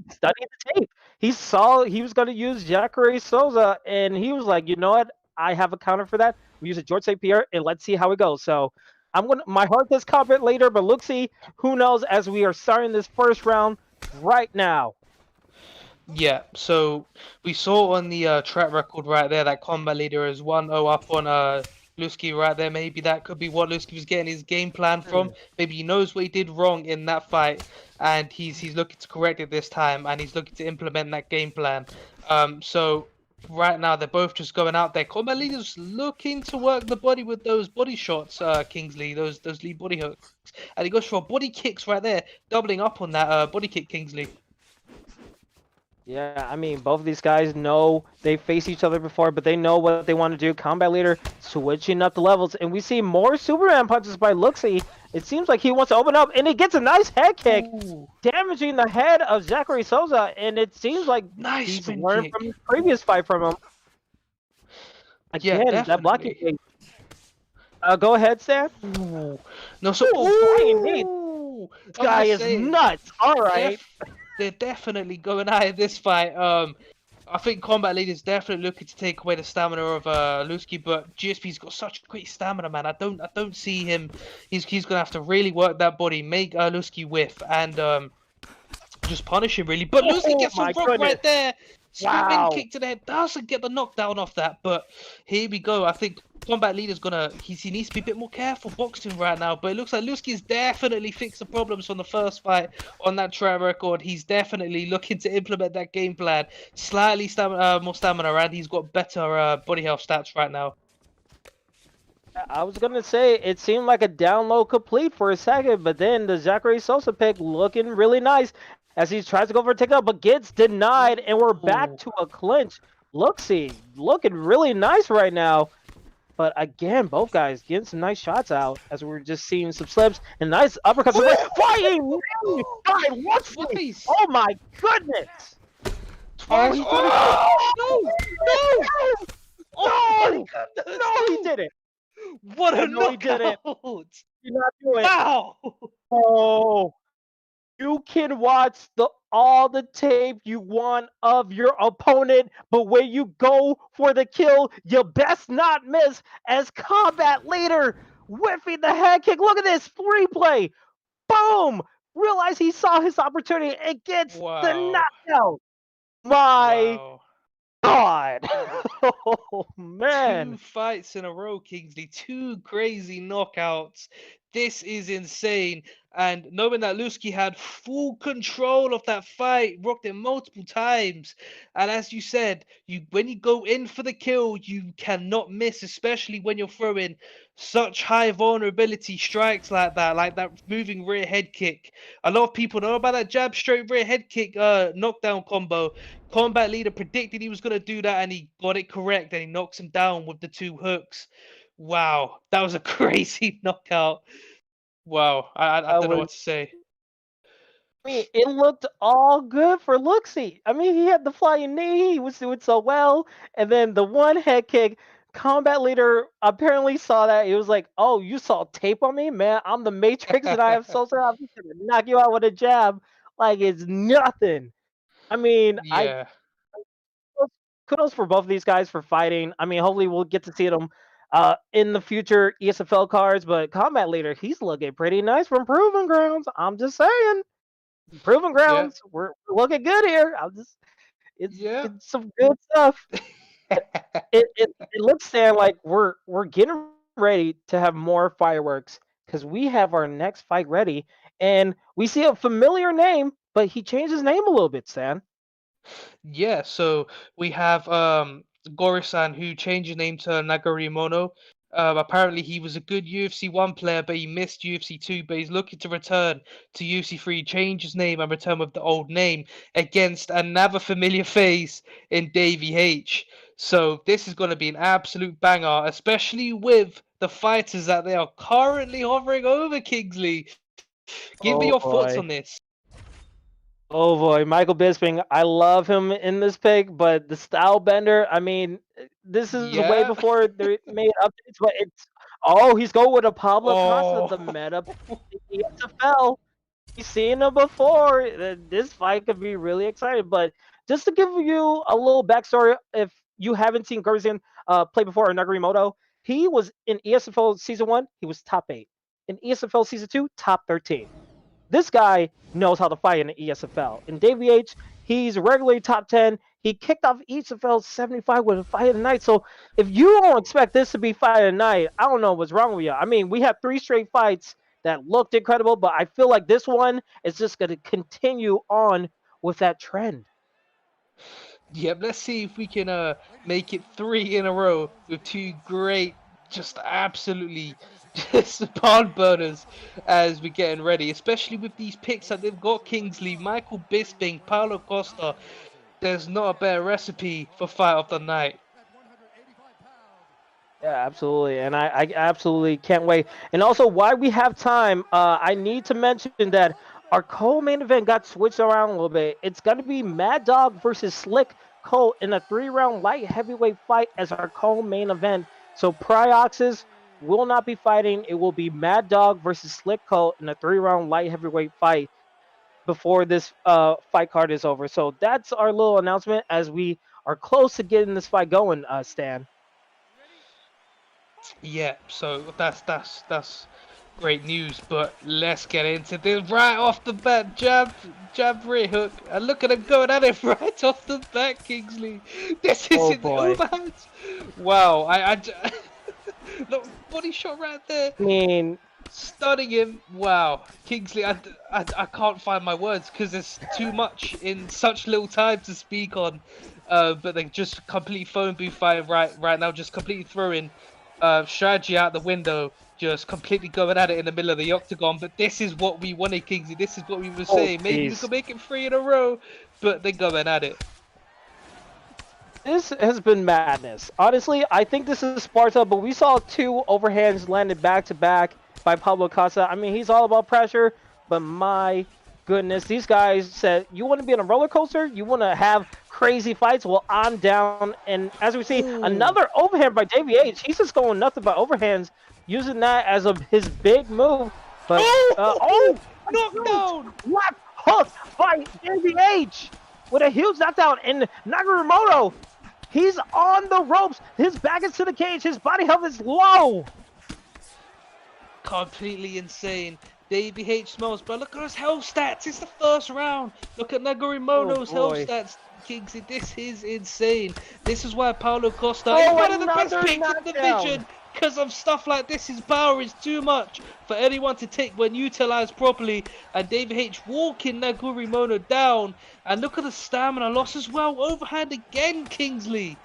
studied the tape. He saw he was going to use Jacare Souza, and he was like, you know what? I have a counter for that. We use a George St. Pierre, and let's see how it goes. So my heart says combat later, but look, see, who knows as we are starting this first round right now. Yeah, so we saw on the track record right there that combat leader is 1-0 up on Lusky right there. Maybe that could be what Lusky was getting his game plan from. Maybe he knows what he did wrong in that fight, and he's looking to correct it this time, and he's looking to implement that game plan. So right now they're both just going out there. Combat leader's looking to work the body with those body shots, Kingsley, those lead body hooks, and he goes for body kicks right there, doubling up on that body kick, Kingsley. Yeah, I mean, both of these guys know they faced each other before, but they know what they want to do. Combat leader switching up the levels, and we see more Superman punches by Luxi. It seems like he wants to open up, and he gets a nice head kick, damaging the head of Jacare Souza, and it seems like he's learned from his previous fight from him. Again, yeah, that blocking kick. Go ahead, Sam. No, so this guy is nuts. All right. They're definitely going out of this fight. I think combat leader's definitely looking to take away the stamina of Lusky, but GSP's got such great stamina, man. I don't see him. He's gonna have to really work that body, make Lusky whiff, and just punish him really. But Lusky gets some rock right there. Spin kick to the head, doesn't get the knockdown off that, but here we go. I think combat leader's he needs to be a bit more careful boxing right now, but it looks like Lusky's definitely fixed the problems from the first fight on that track record. He's definitely looking to implement that game plan. Slightly more stamina, and he's got better body health stats right now. I was gonna say it seemed like a down low complete for a second, but then the Jacare Souza pick looking really nice as he tries to go for a takedown, but gets denied, and we're back to a clinch. Luxi looking really nice right now. But again, both guys getting some nice shots out as we're just seeing some slips and nice uppercuts. Flying really high. What's this? Oh my goodness! Twice. No, he didn't. What a knockout! Did not do it. Wow! Oh, you can watch all the tape you want of your opponent, but when you go for the kill, you best not miss as combat leader whiffing the head kick. Look at this replay. Boom! Realize he saw his opportunity and gets the knockout. My God. Oh, man. 2 fights in a row, Kingsley. 2 crazy knockouts. This is insane. And knowing that Lusky had full control of that fight, rocked it multiple times. And as you said, when you go in for the kill, you cannot miss, especially when you're throwing such high vulnerability strikes like that moving rear head kick. A lot of people know about that jab straight rear head kick knockdown combo. Combat leader predicted he was going to do that, and he got it correct, and he knocks him down with the 2 hooks. Wow, that was a crazy knockout. Wow, I don't know what to say. I mean, it looked all good for Luxi. I mean, he had the flying knee, he was doing so well, and then the one head kick. Combat leader apparently saw that. He was like, "Oh, you saw tape on me, man? I'm the Matrix, and I have Souza. I'm just gonna knock you out with a jab, like it's nothing." I mean, yeah. Kudos for both of these guys for fighting. I mean, hopefully we'll get to see them in the future ESFL cards. But combat leader, he's looking pretty nice from Proving Grounds. I'm just saying, Proving Grounds, we're looking good here. It's some good stuff. it looks like we're getting ready to have more fireworks because we have our next fight ready, and we see a familiar name, but he changed his name a little bit, Stan. Yeah, so we have Gorisan, who changed his name to Nagorimono. Apparently he was a good UFC 1 player, but he missed UFC 2, but he's looking to return to UFC 3, change his name and return with the old name against another familiar face in Davey H. So this is going to be an absolute banger, especially with the fighters that they are currently hovering over, Kingsley. Give me Oh your thoughts boy. on this. Oh boy, Michael Bisping. I love him in this pick, but the style bender, I mean, this is way Yeah. before they made updates, but it's he's going with a Pablo Costa, the Oh. meta ESFL. We've seen him before. This fight could be really exciting. But just to give you a little backstory, if you haven't seen Gurzin play before or Nagorimoto, he was in ESFL Season 1, he was top 8. In ESFL Season 2, top 13. This guy knows how to fight in the ESFL. In Davey H, he's regularly top 10. He kicked off ESFL 75 with a fight of the night. So if you don't expect this to be fight of the night, I don't know what's wrong with you. I mean, we have 3 straight fights that looked incredible, but I feel like this one is just going to continue on with that trend. Yep, let's see if we can make it 3 in a row with 2 great, just absolutely just barn burners as we're getting ready, especially with these picks that they've got. Kingsley, Michael Bisping, Paulo Costa. There's not a better recipe for fight of the night. Yeah, absolutely. And I absolutely can't wait. And also, while we have time, I need to mention that our co-main event got switched around a little bit. It's going to be Mad Dog versus Slick Cole in a 3-round light heavyweight fight as our co-main event. So Prioxes will not be fighting. It will be Mad Dog versus Slick Cole in a 3-round light heavyweight fight before this fight card is over. So that's our little announcement as we are close to getting this fight going, Stan. Yeah, so that's great news, but let's get into this right off the bat. Jab rear hook, and look at him going at it right off the bat, Kingsley. This is Oh in the boy. overhand. Wow, look, body shot right there, I mean, stunning him. Wow, Kingsley, I can't find my words because there's too much in such little time to speak on. But they just completely phone booth fight right now, just completely throwing strategy out the window, just completely going at it in the middle of the octagon. But this is what we wanted, Kingsley. This is what we were saying. Maybe we could make it 3 in a row, but they're going at it. this has been madness. Honestly, I think this is Sparta, but we saw 2 overhands landed back to back by Pablo Casa. I mean, he's all about pressure, but my goodness, these guys said, you want to be on a roller coaster? You want to have crazy fights? Well, I'm down. And as we see, another overhand by Davey H. He's just going nothing but overhands, using that as his big move. But knockdown! Left hook by Davey H with a huge knockdown. And Nagorimono, he's on the ropes. His back is to the cage. His body health is low. Completely insane. Davey H smells, but look at his health stats. It's the first round. Look at Nagorimono's health stats. Kingsley, this is insane. This is why Paulo Costa is one of the best picks in the division. Because of stuff like this, his power is too much for anyone to take when utilized properly. And Davey H walking Nagorimono down. And look at the stamina loss as well. Overhand again, Kingsley.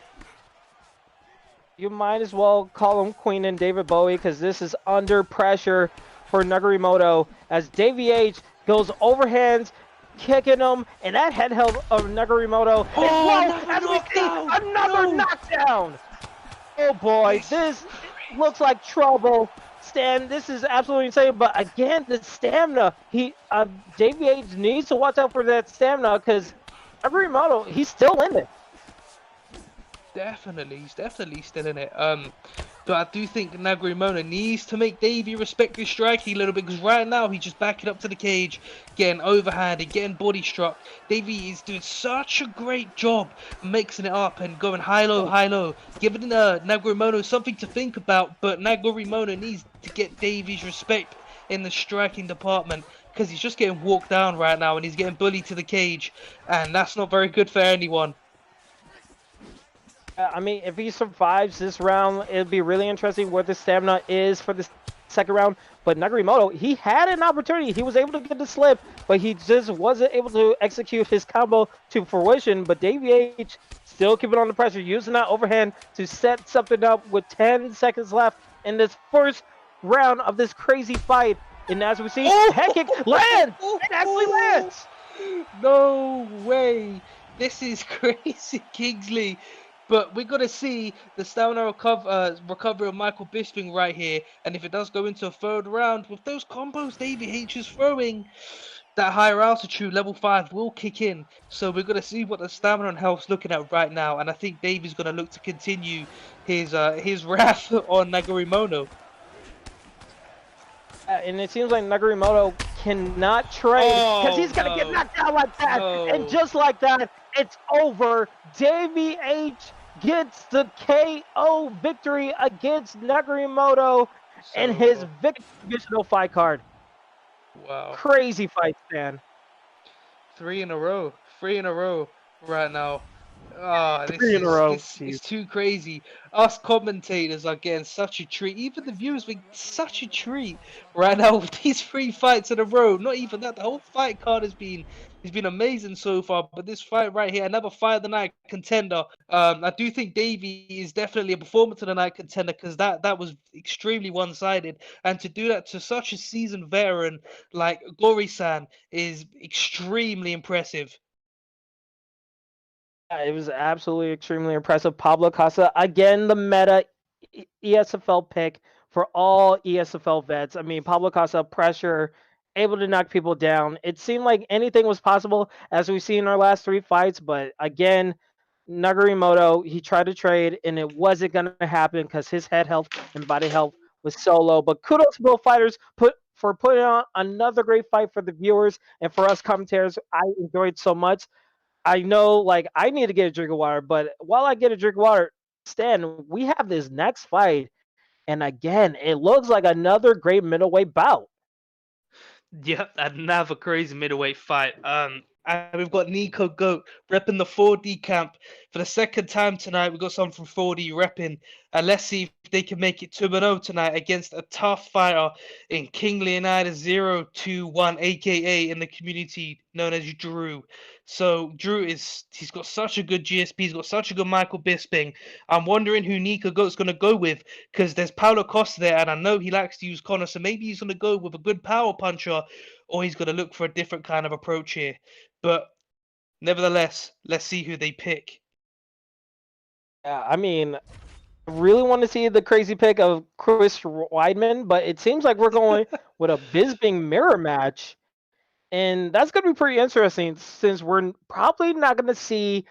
You might as well call him Queen and David Bowie because this is under pressure for Nagorimono as Davey H goes overhands, kicking him, and that head held of Nagorimono. Another knockdown. Oh boy, this looks like trouble. Stan, this is absolutely insane. But again, the stamina. Davey H needs to watch out for that stamina because Nagorimono, he's still in it. He's definitely still in it. But I do think Nagorimono needs to make Davey respect his striking a little bit because right now he's just backing up to the cage, getting overhanded, getting body struck. Davey is doing such a great job mixing it up and going high low, giving Nagorimono something to think about. But Nagorimono needs to get Davey's respect in the striking department because he's just getting walked down right now and he's getting bullied to the cage, and that's not very good for anyone. I mean, if he survives this round, it'll be really interesting what the stamina is for the second round. But Nagorimono, he had an opportunity. He was able to get the slip, but he just wasn't able to execute his combo to fruition. But Davey H still keeping on the pressure, using that overhand to set something up with 10 seconds left in this first round of this crazy fight. And as we see, head kick lands! It actually lands! No way! This is crazy, Kingsley. But we're going to see the stamina recovery of Michael Bisping right here. And if it does go into a third round, with those combos Davey H is throwing, that higher altitude, level 5, will kick in. So we're going to see what the stamina and health's looking at right now. And I think Davey's going to look to continue his wrath on Nagorimono. And it seems like Nagorimono cannot trade because he's going to get knocked out like that. And just like that, it's over. Davey H gets the KO victory against Nagorimono and his divisional fight card. Wow. Crazy fight, man. 3 in a row. 3 in a row right now. Oh, this is too crazy. Us commentators are getting such a treat. Even the viewers are such a treat right now with these 3 fights in a row. Not even that. The whole fight card has been amazing so far. But this fight right here, another fight of the night contender. I do think Davey is definitely a performance of the night contender because that was extremely one-sided. And to do that to such a seasoned veteran like Gori-san is extremely impressive. It was absolutely extremely impressive. Pablo Casa, again, the meta ESFL pick for all ESFL vets. I mean, Pablo Casa, pressure, able to knock people down. It seemed like anything was possible, as we've seen in our last 3 fights. But again, Nagorimono, he tried to trade, and it wasn't going to happen because his head health and body health was so low. But kudos to both fighters for putting on another great fight for the viewers and for us commentators. I enjoyed so much. I know, like, I need to get a drink of water, but while I get a drink of water, Stan, we have this next fight, and again, it looks like another great middleweight bout. Yep, another crazy middleweight fight. And we've got Nico Goat repping the 4D camp for the second time tonight. We've got someone from 4D repping. And let's see if they can make it 2-0 tonight against a tough fighter in King Leonidas 021, aka in the community known as Drew. So Drew he's got such a good GSP, he's got such a good Michael Bisping. I'm wondering who Nico Goat's going to go with because there's Paulo Costa there, and I know he likes to use Connor, so maybe he's going to go with a good power puncher, or he's going to look for a different kind of approach here. But nevertheless, let's see who they pick. Yeah, I mean, I really want to see the crazy pick of Chris Weidman, but it seems like we're going with a Bisping mirror match. And that's going to be pretty interesting since we're probably not going to see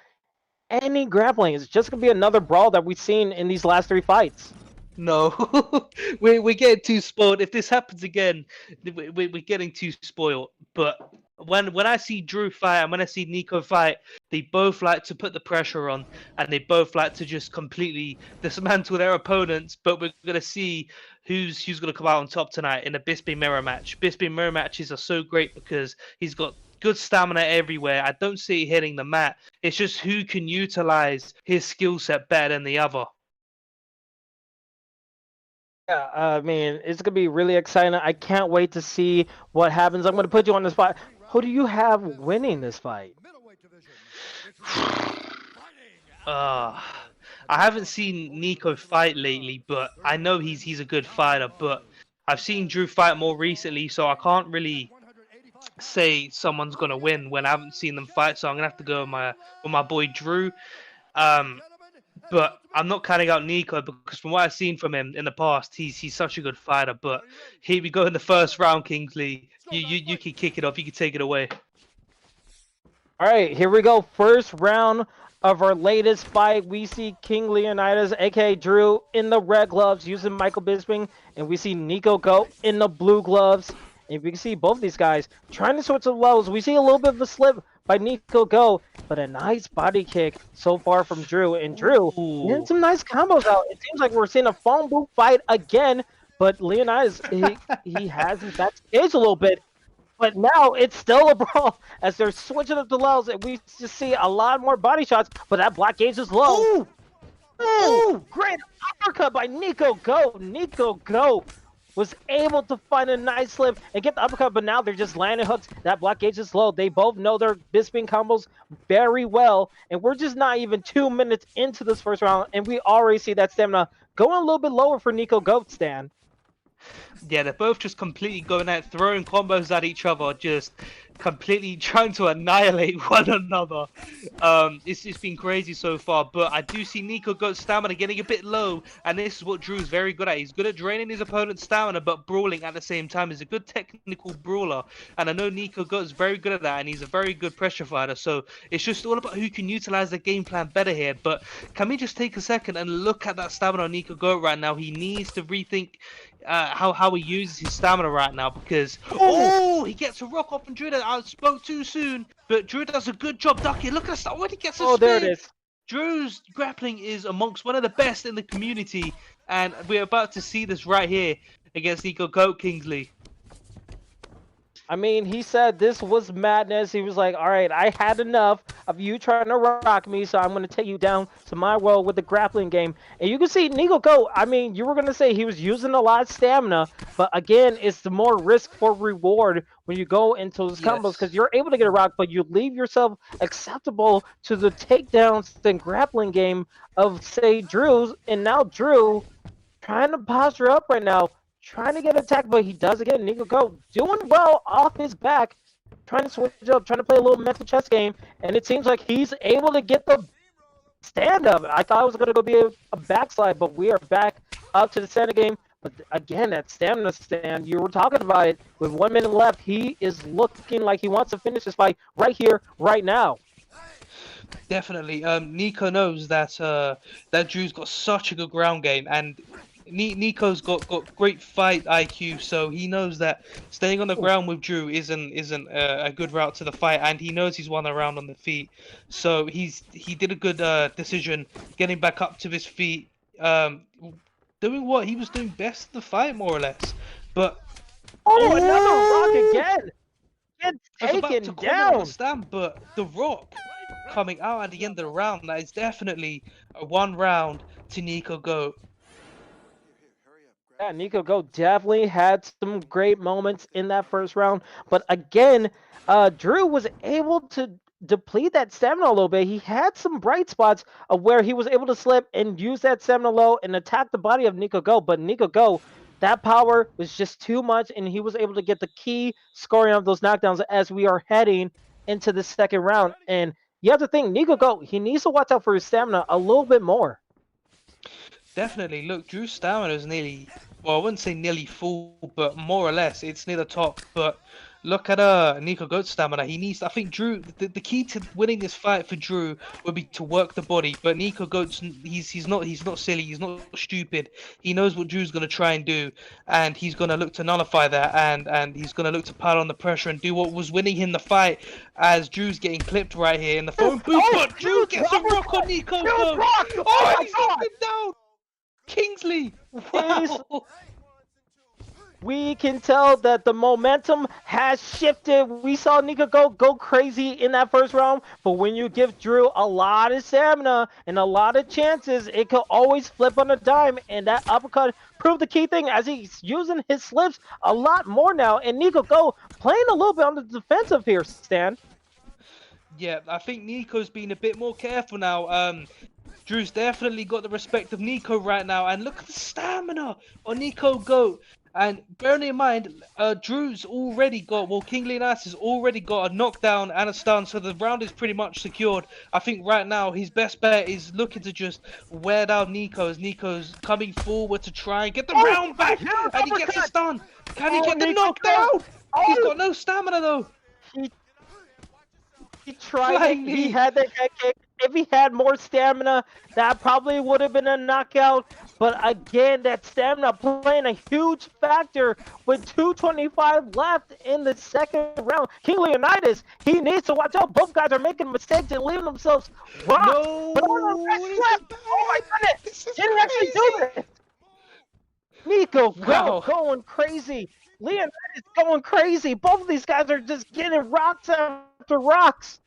any grappling. It's just going to be another brawl that we've seen in these last 3 fights. No, we're getting too spoiled. If this happens again, we're getting too spoiled. But when I see Drew fight and when I see Nico fight, they both like to put the pressure on, and they both like to just completely dismantle their opponents. But we're gonna see who's gonna come out on top tonight in a Bisping mirror match. Bisping mirror matches are so great because he's got good stamina everywhere. I don't see it hitting the mat. It's just who can utilize his skill set better than the other. Yeah, I mean, it's going to be really exciting. I can't wait to see what happens. I'm going to put you on the spot. Who do you have winning this fight? I haven't seen Nico fight lately, but I know he's a good fighter. But I've seen Drew fight more recently, so I can't really say someone's going to win when I haven't seen them fight. So I'm going to have to go with my boy Drew. But I'm not counting out Nico because from what I've seen from him in the past, he's such a good fighter. But here we go in the first round, Kingsley. You can kick it off. You can take it away. All right, here we go. First round of our latest fight. We see King Leonidas, aka Drew, in the red gloves using Michael Bisping, and we see Nico Goat in the blue gloves. And we can see both these guys trying to switch the levels. We see a little bit of a slip by Nico Goat, but a nice body kick so far from Drew. And Drew getting some nice combos out. It seems like we're seeing a phone booth fight again, but Leonidas, he has his back stage a little bit. But now it's still a brawl as they're switching up the levels, and we just see a lot more body shots, but that black gauge is low. Ooh, great uppercut by Nico Goat. Nico Goat was able to find a nice slip and get the uppercut, but now they're just landing hooks. That block gauge is low. They both know their Bisping combos very well, and we're just not even 2 minutes into this first round, and we already see that stamina going a little bit lower for Nico Goat, Stan. Yeah, they're both just completely going out, throwing combos at each other, just completely trying to annihilate one another. It's been crazy so far, but I do see Nico Goat's stamina getting a bit low, and this is what Drew's very good at. He's good at draining his opponent's stamina, but brawling at the same time. He's a good technical brawler, and I know Nico Goat's very good at that, and he's a very good pressure fighter, so it's just all about who can utilize the game plan better here. But can we just take a second and look at that stamina on Nico Goat right now? He needs to rethink how he uses his stamina right now, because he gets a rock off and Drew. I spoke too soon, but Drew does a good job ducking. Look at that! When he gets a spin, there it is. Drew's grappling is amongst one of the best in the community, and we're about to see this right here against Nico Goat Kingsley. I mean, he said this was madness. He was like, all right, I had enough of you trying to rock me, so I'm going to take you down to my world with the grappling game. And you can see Nico Goat, I mean, you were going to say he was using a lot of stamina, but again, it's the more risk for reward when you go into those combos, because you're able to get a rock, but you leave yourself acceptable to the takedowns and grappling game of, say, Drew's. And now Drew trying to posture up right now, trying to get attacked, but he does again. Nico Goat doing well off his back, trying to switch up, trying to play a little mental chess game, and it seems like he's able to get the stand up. I thought it was going to be a backslide, but we are back up to the center game. But again, that stamina stand, you were talking about it, with 1 minute left, he is looking like he wants to finish this fight right here, right now. Definitely. Nico knows that that Drew's got such a good ground game, and Nico's got great fight IQ, so he knows that staying on the ground with Drew isn't a good route to the fight, and he knows he's won the round on the feet. So he did a good decision, getting back up to his feet, doing what he was doing best in the fight, more or less. But another rock again! Gets taken down! Stand, but the rock coming out at the end of the round, that is definitely a 1 round to Nico Goat. Yeah, Nico Goat definitely had some great moments in that first round, but again, Drew was able to deplete that stamina a little bit. He had some bright spots of where he was able to slip and use that stamina low and attack the body of Nico Goat, but Nico Goat, that power was just too much, and he was able to get the key scoring of those knockdowns as we are heading into the second round. And you have to think, Nico Goat, he needs to watch out for his stamina a little bit more. Definitely. Look, Drew's stamina is nearly, well, I wouldn't say nearly full, but more or less, it's near the top. But look at Nico Goat's stamina. He needs, I think Drew, the key to winning this fight for Drew would be to work the body. But Nico Goat's, he's not silly, he's not stupid. He knows what Drew's gonna try and do, and he's gonna look to nullify that, and he's gonna look to pile on the pressure and do what was winning him the fight, as Drew's getting clipped right here in the phone booth. But Drew gets a rock on Nico Goat. Oh, he's knocked him down. Kingsley! Wow. We can tell that the momentum has shifted. We saw Nico Goat go crazy in that first round, but when you give Drew a lot of stamina and a lot of chances, it could always flip on a dime, and that uppercut proved the key thing as he's using his slips a lot more now, and Nico Goat playing a little bit on the defensive here, Stan. Yeah, I think Nico's been a bit more careful now. Drew's definitely got the respect of Nico right now, and look at the stamina on Nico Goat. And bearing in mind, Drew's already got, well, King Leonidas has already got a knockdown and a stun, so the round is pretty much secured. I think right now his best bet is looking to just wear down Nico, as Nico's coming forward to try and get the round back, and he gets a stun. Can he get the knockdown? He's got no stamina though. He tried. He had the head kick. If he had more stamina, that probably would have been a knockout. But again, that stamina playing a huge factor with 2:25 left in the second round. King Leonidas, he needs to watch out. Both guys are making mistakes and leaving themselves rocked. No, oh my goodness! Did he actually do this? Nico going crazy. Leonidas going crazy. Both of these guys are just getting rocks after rocks.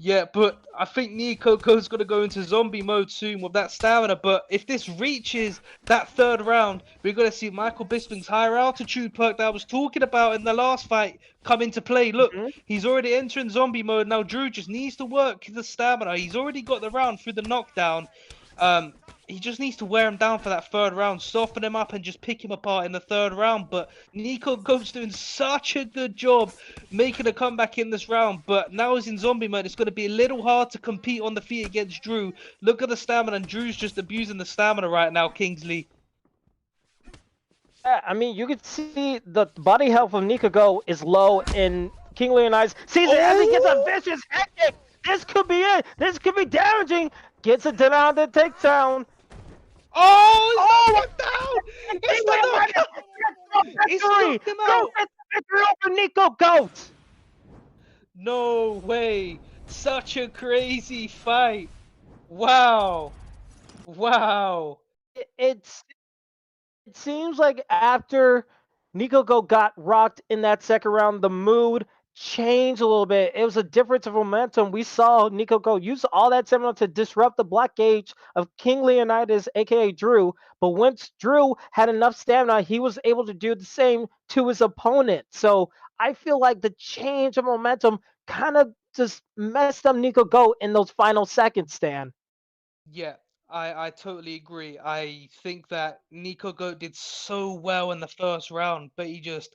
Yeah, but I think Nikoko's going to go into zombie mode soon with that stamina. But if this reaches that third round, we're going to see Michael Bisping's higher altitude perk that I was talking about in the last fight come into play. Look, he's already entering zombie mode. Now Drew just needs to work the stamina. He's already got the round through the knockdown. He just needs to wear him down for that third round, soften him up and just pick him apart in the third round. But Nico Goat's doing such a good job making a comeback in this round. But now he's in zombie mode. It's going to be a little hard to compete on the feet against Drew. Look at the stamina, and Drew's just abusing the stamina right now, Kingsley. Yeah, I mean, you could see the body health of Nikago is low in King Leonidas. Sees it as he gets a vicious head kick. This could be it. This could be damaging. Gets it down the takedown. Oh, he's knocked him down! He's knocked him out! Victory over Nico Goat! No way! Such a crazy fight! Wow! Wow! It seems like after Nico Goat got rocked in that second round, the mood changed a little bit. It was a difference of momentum. We saw Nico Goat use all that stamina to disrupt the block gauge of King Leonidas, aka Drew. But once Drew had enough stamina, he was able to do the same to his opponent. So I feel like the change of momentum kind of just messed up Nico Goat in those final seconds, Stan. Yeah, I totally agree. I think that Nico Goat did so well in the first round, but he just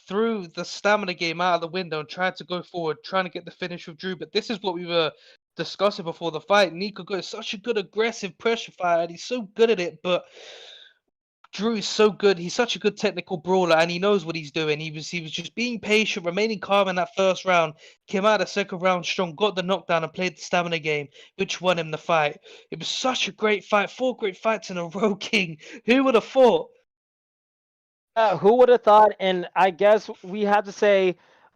threw the stamina game out of the window and tried to go forward, trying to get the finish with Drew. But this is what we were discussing before the fight. Nico Goat is such a good aggressive pressure fighter, and he's so good at it, but Drew is so good. He's such a good technical brawler, and he knows what he's doing. He was just being patient, remaining calm in that first round. Came out of the second round strong, got the knockdown, and played the stamina game, which won him the fight. It was such a great fight. 4 great fights in a row, King. Who would have thought? Who would have thought? And I guess we have to say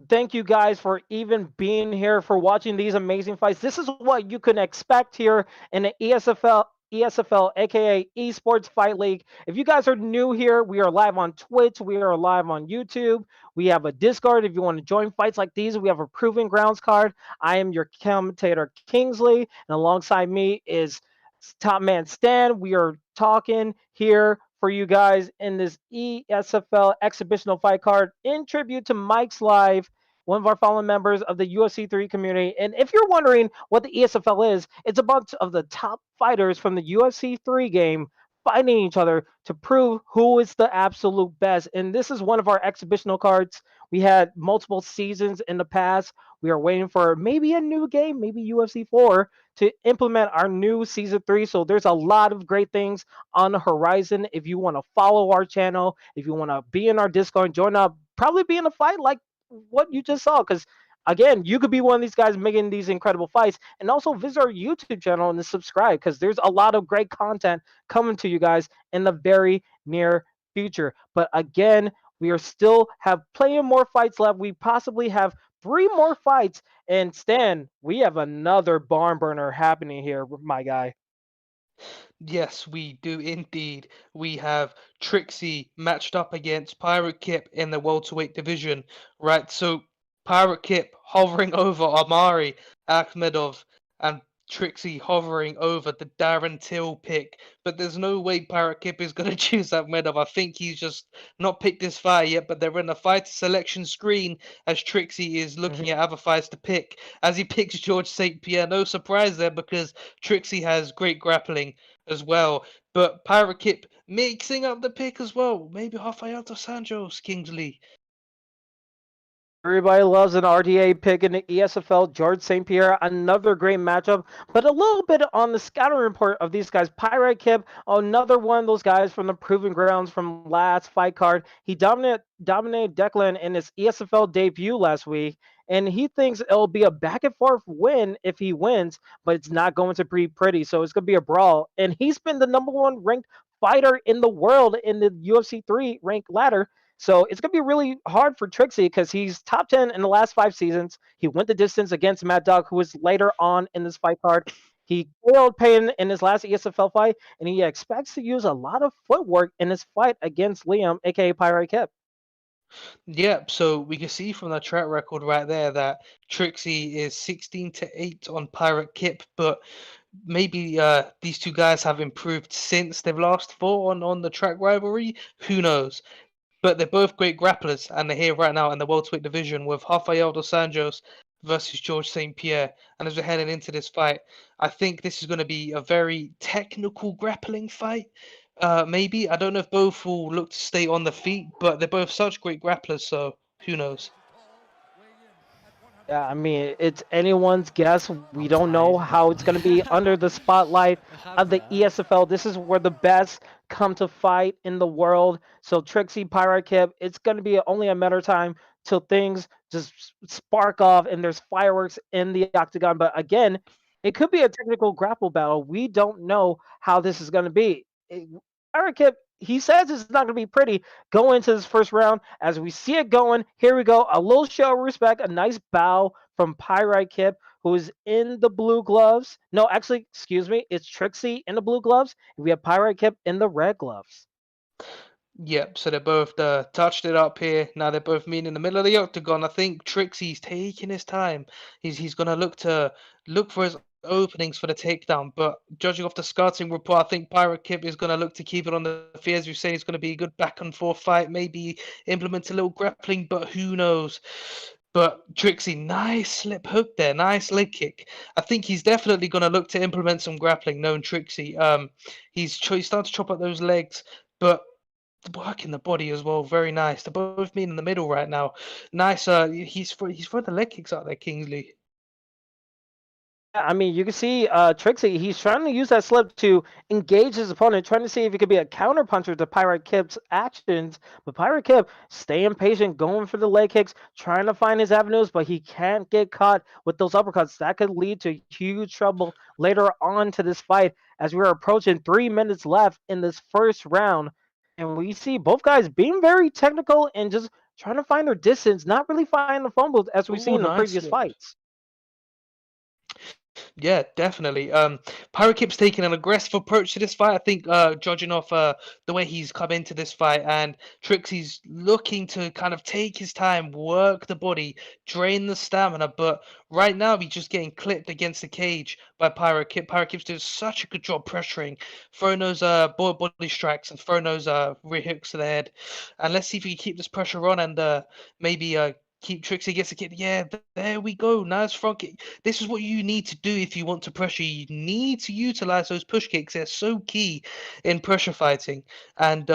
thank you guys for even being here, for watching these amazing fights. This is what you can expect here in the ESFL, aka Esports Fight League. If you guys are new here, we are live on Twitch, we are live on YouTube, we have a Discord. If you want to join fights like these, we have a Proving Grounds card. I am your commentator, Kingsley, and alongside me is Top Man Stan. We are talking here for you guys in this ESFL exhibitional fight card in tribute to Mike's Live, one of our fallen members of the UFC 3 community. And if you're wondering what the ESFL is, it's a bunch of the top fighters from the UFC 3 game fighting each other to prove who is the absolute best. And this is one of our exhibitional cards. We had multiple seasons in the past. We are waiting for maybe a new game, maybe UFC 4, to implement our new season 3. So there's a lot of great things on the horizon. If you want to follow our channel, if you want to be in our Discord, join up, probably be in a fight like what you just saw, because again, you could be one of these guys making these incredible fights. And also visit our YouTube channel and subscribe, because there's a lot of great content coming to you guys in the very near future. But again, we are still have plenty of more fights left. We possibly have 3 more fights. And Stan, we have another barn burner happening here, my guy. Yes, we do indeed. We have Trixie matched up against Pirate Kip in the welterweight division, right? So Pirate Kip hovering over Amari Akhmedov, and Trixie hovering over the Darren Till pick. But there's no way Pirate Kip is going to choose Akhmedov. I think he's just not picked this fight yet, but they're in a fighter selection screen as Trixie is looking at other fights to pick. As he picks George St. Pierre, no surprise there, because Trixie has great grappling as well. But Pirate Kip mixing up the pick as well. Maybe Rafael dos Anjos, Kingsley. Everybody loves an RDA pick in the ESFL. George St. Pierre, another great matchup. But a little bit on the scouting report of these guys. Pirate Kip, another one of those guys from the Proving Grounds from last fight card. He dominated Declan in his ESFL debut last week. And he thinks it'll be a back and forth win if he wins, but it's not going to be pretty. So it's going to be a brawl. And he's been the #1 ranked fighter in the world in the UFC 3 ranked ladder. So it's going to be really hard for Trixie, because he's top 10 in the last 5 seasons. He went the distance against Mad Dog, who was later on in this fight card. He failed Payne in his last ESFL fight, and he expects to use a lot of footwork in his fight against Liam, aka Pirate Kip. Yeah, so we can see from the track record right there that Trixie is 16-8 on Pirate Kip, but maybe these two guys have improved since they've last fought on the track rivalry. Who knows? But they're both great grapplers, and they're here right now in the welterweight division with Rafael dos Anjos versus George St. Pierre. And as we're heading into this fight, I think this is going to be a very technical grappling fight. Maybe I don't know if both will look to stay on the feet, but they're both such great grapplers, so who knows? Yeah, I mean, it's anyone's guess. We don't know how it's going to be under the spotlight of the ESFL. This is where the best come to fight in the world. So Trixie, Pirate Kip, it's going to be only a matter of time till things just spark off and there's fireworks in the octagon. But again, it could be a technical grapple battle. We don't know how this is going to be. Pirate Kip, he says it's not going to be pretty going into this first round. As we see it going, here we go. A little show of respect, a nice bow from Pyrite Kip, who is in the blue gloves. No, actually, excuse me, it's Trixie in the blue gloves. We have Pyrite Kip in the red gloves. Yep, so they both touched it up here. Now they're both meeting in the middle of the octagon. I think Trixie's taking his time. He's gonna look for his openings for the takedown. But judging off the scouting report, I think Pirate Kip is gonna look to keep it on the feet. As we've said, it's gonna be a good back and forth fight. Maybe implement a little grappling, but who knows? But Trixie, nice slip hook there, nice leg kick. I think he's definitely gonna look to implement some grappling, knowing Trixie. He's starting to chop up those legs, but working the body as well. Very nice. They're both meeting in the middle right now. Nice. He's throwing the leg kicks out there, Kingsley. I mean, you can see Trixie, he's trying to use that slip to engage his opponent, trying to see if he could be a counterpuncher to Pirate Kip's actions. But Pirate Kip staying patient, going for the leg kicks, trying to find his avenues, but he can't get caught with those uppercuts. That could lead to huge trouble later on to this fight as we're approaching 3 minutes left in this first round. And we see both guys being very technical and just trying to find their distance, not really finding the fumbles as we've seen Oh, in the nice previous slip. fights. Yeah, definitely. Pirate Kip's taking an aggressive approach to this fight. I think, judging off the way he's come into this fight, and Trixie's looking to kind of take his time, work the body, drain the stamina. But right now, he's just getting clipped against the cage by Pirate Kip. Pirate Kip's doing such a good job pressuring, throwing those body strikes and throwing those rear hooks to the head. And let's see if he can keep this pressure on and maybe keep Trixie gets a kick. Yeah, there we go. Nice front kick. This is what you need to do if you want to pressure. You need to utilize those push kicks. They're so key in pressure fighting. And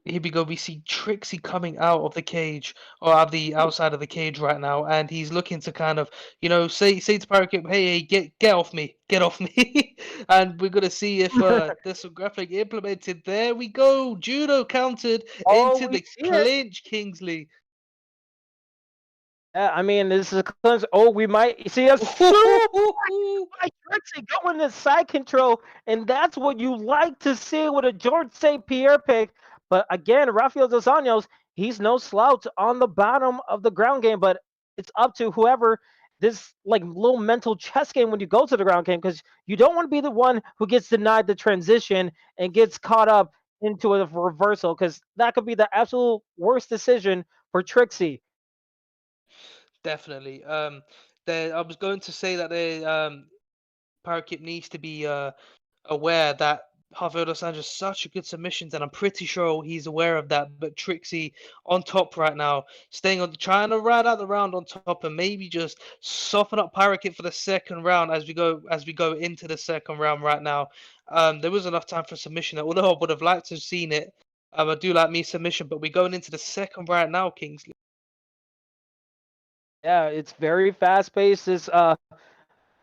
here we go. We see Trixie coming out of the cage or out of the outside of the cage right now, and he's looking to kind of, say to Pirate Kip, hey, get off me, get off me. And we're gonna see if there's some grappling implemented. There we go. Judo countered Oh, into we the see it. clinch, Kingsley. Yeah, I mean, this is a cleanse. Oh, we might see a super by Trixie going to side control, and that's what you like to see with a George St. Pierre pick. But again, Rafael dos Anjos, he's no slouch on the bottom of the ground game, but it's up to whoever this like little mental chess game when you go to the ground game because you don't want to be the one who gets denied the transition and gets caught up into a reversal because that could be the absolute worst decision for Trixie. Definitely. I was going to say that Parakeet needs to be aware that Javier Dos Anjos is such a good submissions, and I'm pretty sure he's aware of that. But Trixie on top right now, trying to ride out the round on top, and maybe just soften up Parakeet for the second round as we go into the second round right now. There was enough time for submission. Although I would have liked to have seen it. I do like me submission, but we're going into the second right now, Kingsley. Yeah, it's very fast paced. It's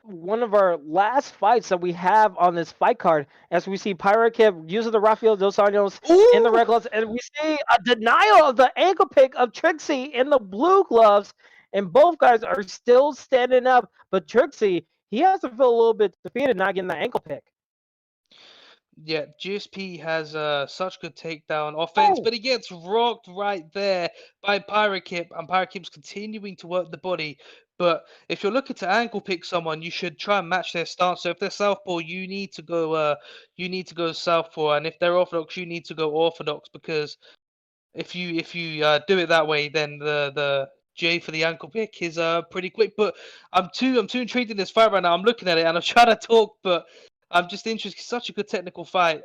one of our last fights that we have on this fight card as we see Pirate Kip using the Rafael dos Anjos in the Ooh! red gloves, and we see a denial of the ankle pick of Trixie in the blue gloves, and both guys are still standing up, but Trixie, he has to feel a little bit defeated not getting the ankle pick. Yeah, GSP has such good takedown offense, Oh, but he gets rocked right there by Pyrakip, and Pyrakip's continuing to work the body. But if you're looking to ankle pick someone, you should try and match their stance. So if they're southpaw, you need to go southpaw, and if they're orthodox, you need to go orthodox because If you do it that way, then the J for the ankle pick is pretty quick. But I'm too intrigued in this fight right now. I'm looking at it and I'm trying to talk, but I'm just interested. Such a good technical fight.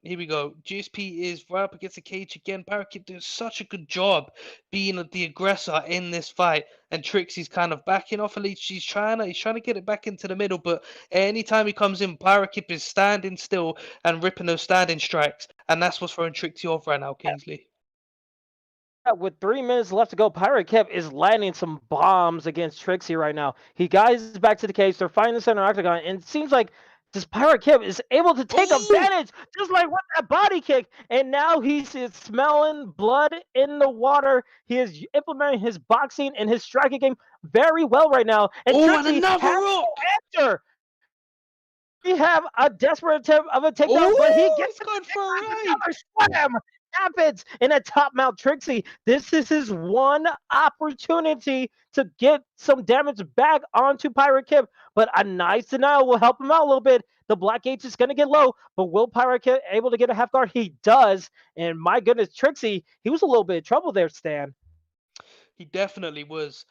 Here we go. GSP is right up against the cage again. Parakeet doing such a good job being the aggressor in this fight, and Trixie's kind of backing off a lead. He's trying to get it back into the middle, but anytime he comes in, Parakeet is standing still and ripping those standing strikes, and that's what's throwing Trixie off right now, Kingsley. With 3 minutes left to go, Pirate Kip is landing some bombs against Trixie right now. He guides back to the cage. They're fighting the center octagon, and it seems like this Pirate Kip is able to take advantage, just like with that body kick. And now he's smelling blood in the water. He is implementing his boxing and his striking game very well right now. And Trixie and another has rock! no answer. We have a desperate attempt of a takedown, but he gets good for a ride. another slam. Happens in a top mount Trixie. This is his one opportunity to get some damage back onto Pirate Kip, but a nice denial will help him out a little bit. The Black H is going to get low, but will Pirate Kip able to get a half guard? He does. And my goodness, Trixie, he was a little bit of trouble there, Stan. He definitely was.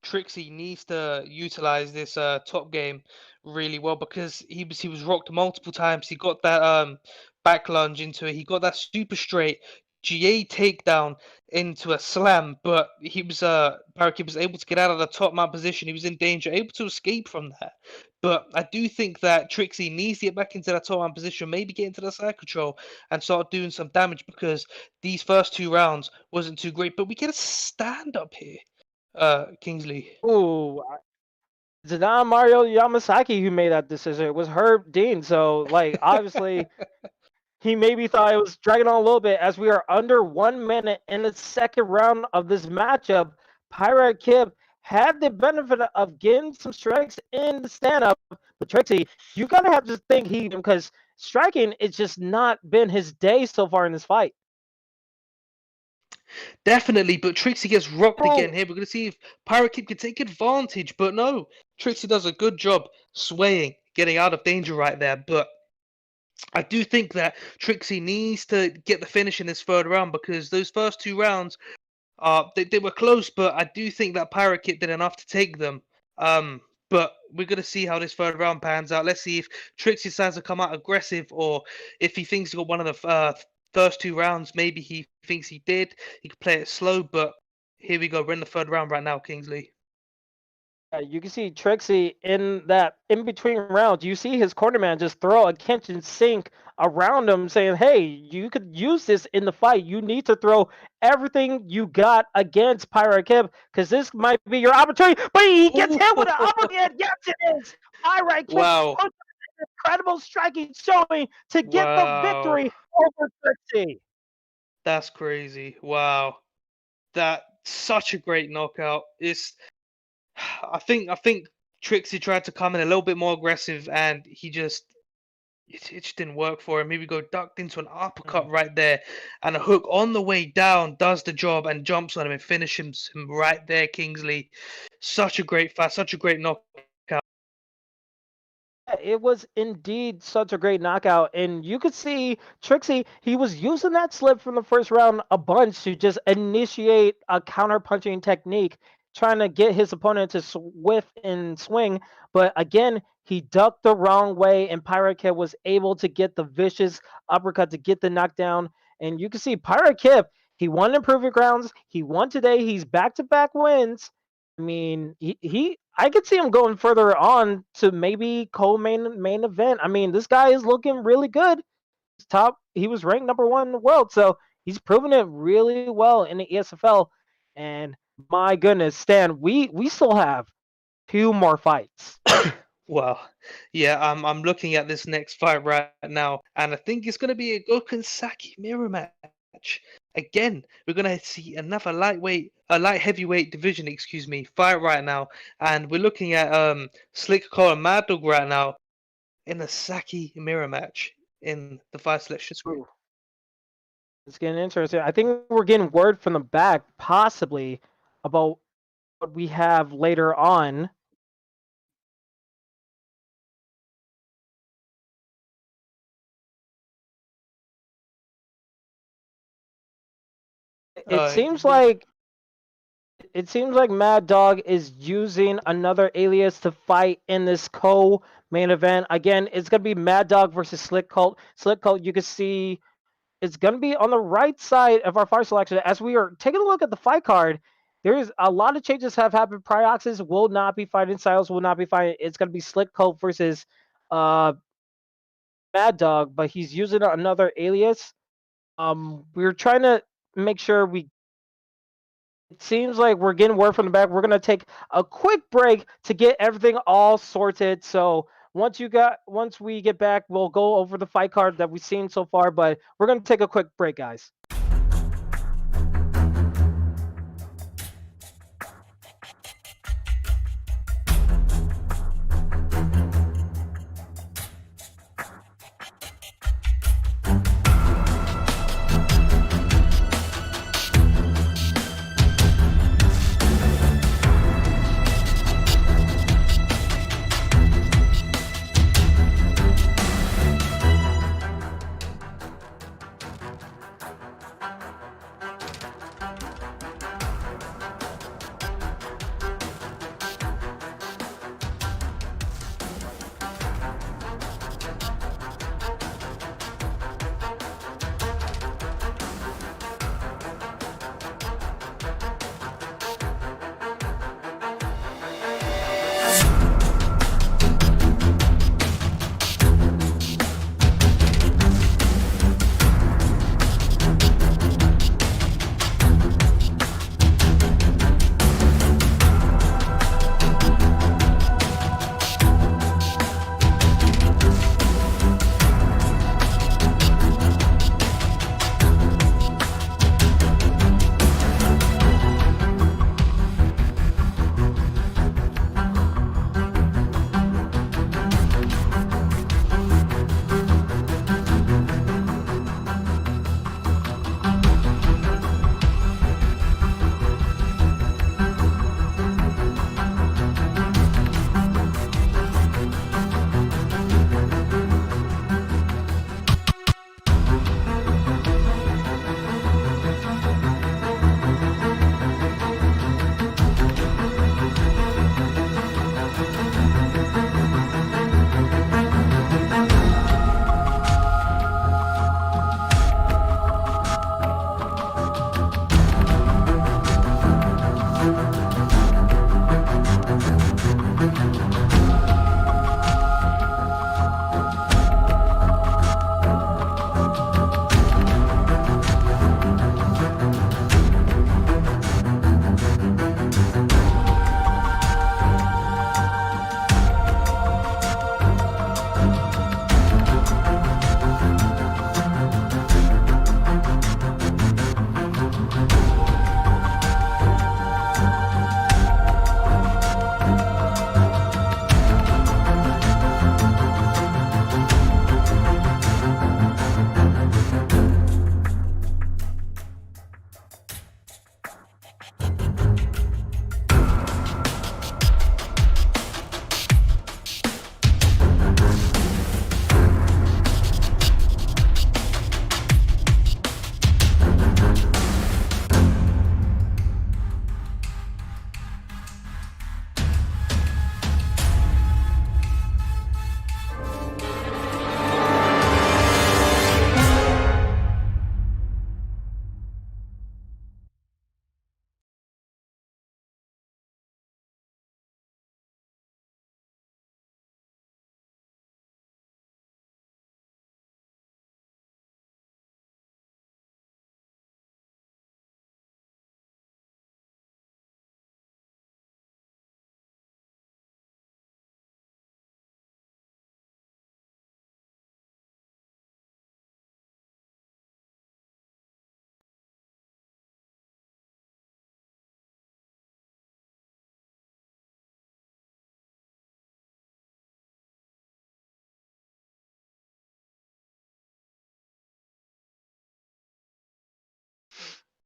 Trixie needs to utilize this top game really well, because he was rocked multiple times. He got that back lunge into it. He got that super straight GA takedown into a slam, but he was Parakeet was able to get out of the top mount position. He was in danger, able to escape from that. But I do think that Trixie needs to get back into that top mount position, maybe get into the side control and start doing some damage, because these first 2 rounds wasn't too great. But we get a stand up here. Kingsley. Ooh, it's not Mario Yamasaki who made that decision. It was Herb Dean. So, like, obviously, he maybe thought it was dragging on a little bit as we are under 1 minute in the second round of this matchup. Pirate Kip had the benefit of getting some strikes in the stand-up, but Trixie, you gotta have to think because striking it's just not been his day so far in this fight. Definitely, but Trixie gets rocked again here. We're going to see if Pirate Kid can take advantage, but no. Trixie does a good job swaying, getting out of danger right there, but I do think that Trixie needs to get the finish in this third round, because those first 2 rounds, they were close, but I do think that Pirate Kid did enough to take them. But we're going to see how this third round pans out. Let's see if Trixie decides to come out aggressive, or if he thinks he got one of the first 2 rounds. Maybe he thinks he did. He could play it slow, but here we go. We're in the third round right now, Kingsley. You can see Trixie in that in between rounds. You see his cornerman just throw a kitchen sink around him, saying, "Hey, you could use this in the fight. You need to throw everything you got against Pirate Kip, because this might be your opportunity." But he gets hit with an uppercut. Yes, it is. Pirate Kip. Wow. Incredible striking showing to get the victory over Trixie. That's crazy. Wow. That's such a great knockout. I think Trixie tried to come in a little bit more aggressive, and it just didn't work for him. Here we go, ducked into an uppercut right there, and a hook on the way down does the job and jumps on him and finishes him right there, Kingsley. Such a great fight, such a great knockout. It was indeed such a great knockout, and you could see Trixie, he was using that slip from the first round a bunch to just initiate a counter punching technique, trying to get his opponent to whiff and swing. But again, he ducked the wrong way, and Pirate Kip was able to get the vicious uppercut to get the knockdown. And you can see Pirate Kip, he won in Proving Grounds, he won today, he's back-to-back wins. I mean, I could see him going further on to maybe main event. I mean, this guy is looking really good. He was ranked #1 in the world, so he's proven it really well in the ESFL. And my goodness, Stan, we still have 2 more fights. Well, yeah, I'm looking at this next fight right now, and I think it's going to be a Gokansaki mirror match. Again, we're going to see another light heavyweight division, fight right now, and we're looking at Slick Cole and Mad Dog right now in a Saki mirror match in the fight selection screen. It's getting interesting. I think we're getting word from the back, possibly, about what we have later on. It seems like Mad Dog is using another alias to fight in this co-main event. Again, it's gonna be Mad Dog versus Slick Cult. Slick Cult, you can see it's gonna be on the right side of our fight selection. As we are taking a look at the fight card, there is a lot of changes have happened. Prioxis will not be fighting. Siles will not be fighting. It's gonna be Slick Cult versus Mad Dog, but he's using another alias. We're trying to make sure we. It seems like we're getting word from the back. We're gonna take a quick break to get everything all sorted. So once we get back, we'll go over the fight card that we've seen so far. But we're gonna take a quick break, guys.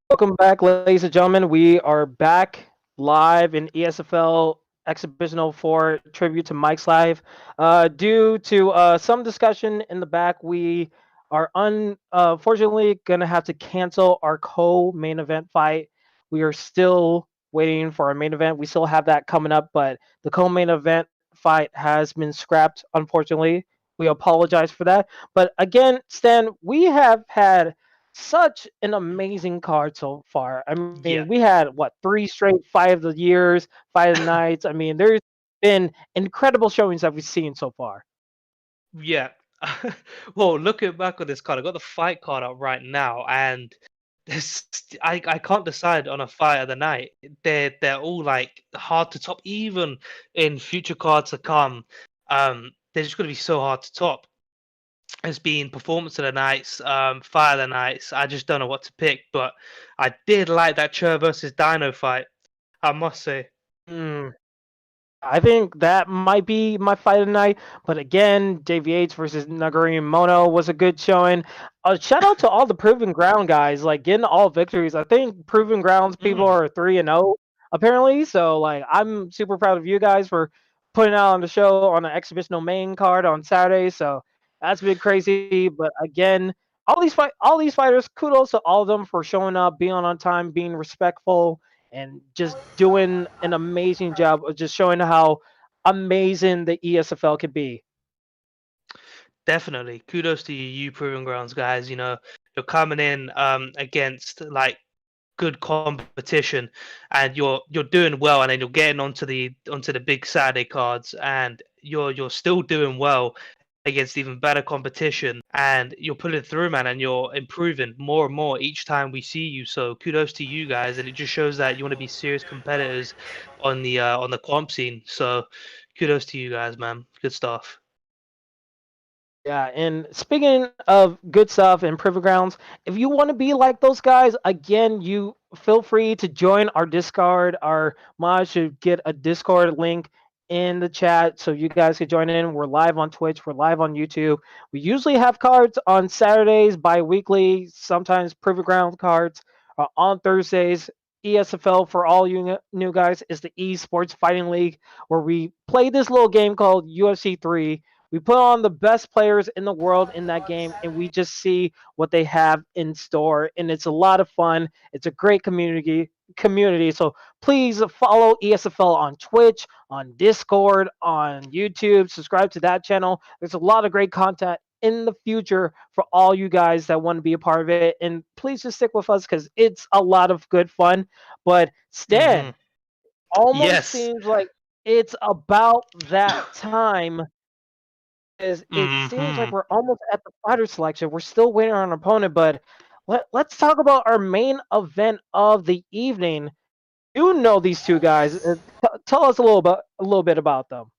Welcome back, ladies and gentlemen. We are back live in ESFL Exhibition 04 tribute to Mike's Live. Due to some discussion in the back, we are unfortunately gonna have to cancel our co-main event fight. We are still waiting for our main event. We still have that coming up, but the co-main event fight has been scrapped, unfortunately. We apologize for that. But again, Stan, we have had such an amazing card so far. I mean, Yeah, we had what, three straight fight of the years, fight of the nights. I mean, there's been incredible showings that we've seen so far. yeah. Well, looking back on this card, I got the fight card up right now, and there's, I can't decide on a fight of the night. They're all like hard to top, even in future cards to come. They're just gonna be so hard to top. As being performance of the nights, fight of the nights. I just don't know what to pick, but I did like that Chur versus Dino fight. I must say. Hmm. I think that might be my fight of the night. But again, Davey H versus Nagorimono was a good showing. Shout out to all the Proven Ground guys, like getting all victories. I think Proven Grounds people Mm, are 3-0 apparently. So like I'm super proud of you guys for putting out on the show on an exhibitional main card on Saturday. So that's been crazy. But again, all these fighters, kudos to all of them for showing up, being on time, being respectful, and just doing an amazing job of just showing how amazing the ESFL could be. definitely. Kudos to you, you Proving Grounds guys. You're coming in against like good competition, and you're doing well, and then you're getting onto the big Saturday cards, and you're still doing well against even better competition, and you're pulling through, man, and you're improving more and more each time we see you. So kudos to you guys, and it just shows that you want to be serious competitors on the comp scene. So kudos to you guys, man. Good stuff. Yeah, and speaking of good stuff and Privy Grounds, if you want to be like those guys, again, you feel free to join our Discord. Our mods should get a Discord link in the chat so you guys can join in. We're live on Twitch, we're live on YouTube. We usually have cards on Saturdays, bi-weekly, sometimes Privy Ground cards on Thursdays. ESFL for all you new guys is the Esports Fighting League, where we play this little game called UFC 3. We put on the best players in the world in that game, and we just see what they have in store. And it's a lot of fun. It's a great community. So please follow ESFL on Twitch, on Discord, on YouTube. Subscribe to that channel. There's a lot of great content in the future for all you guys that want to be a part of it. And please just stick with us because it's a lot of good fun. But Hmm. Stan, almost Yes. seems like it's about that time, is it seems like Hmm. we're almost at the fighter selection. We're still waiting on an opponent, but let's talk about our main event of the evening. You know these two guys. Tell us a little bit about them.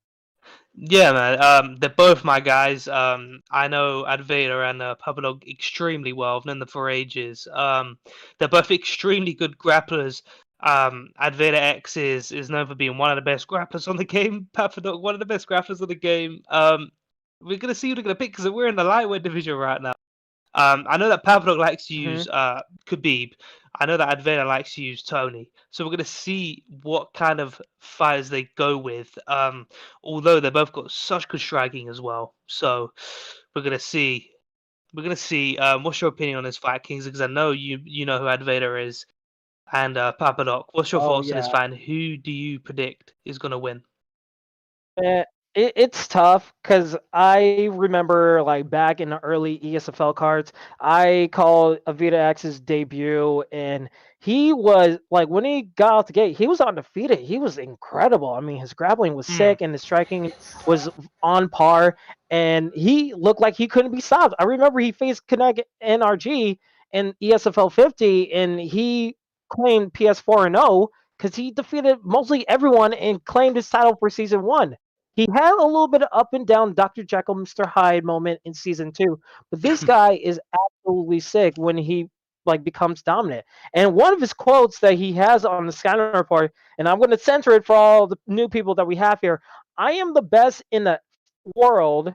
Yeah, man. They're both my guys. I know Advaita and Papadog extremely well. I've known them for ages. They're both extremely good grapplers. Advaita X is known for being one of the best grapplers on the game. Papadog, one of the best grapplers on the game. We're gonna see who they're gonna pick because we're in the lightweight division right now. I know that Pavlok likes to Hmm. use Khabib. I know that Advena likes to use Tony. So we're going to see what kind of fighters they go with. Although they both got such good striking as well. So we're going to see. We're going to see. What's your opinion on this fight, Kings? Because I know you know who Advena is. And Papadok, what's your Oh thoughts on this yeah. fight? And who do you predict is going to win? Eh, it's tough because I remember like back in the early ESFL cards, I called Avita X's debut, and he was like when he got out the gate, he was undefeated. He was incredible. I mean, his grappling was Hmm. sick, and his striking was on par, and he looked like he couldn't be stopped. I remember he faced Connect NRG in ESFL 50, and he claimed PS4 and 0 because he defeated mostly everyone and claimed his title for season one. He had a little bit of up and down Dr. Jekyll, Mr. Hyde moment in season two, but this guy is absolutely sick when he like becomes dominant. And one of his quotes that he has on the Scanner report, and I'm going to censor it for all the new people that we have here. I am the best in the world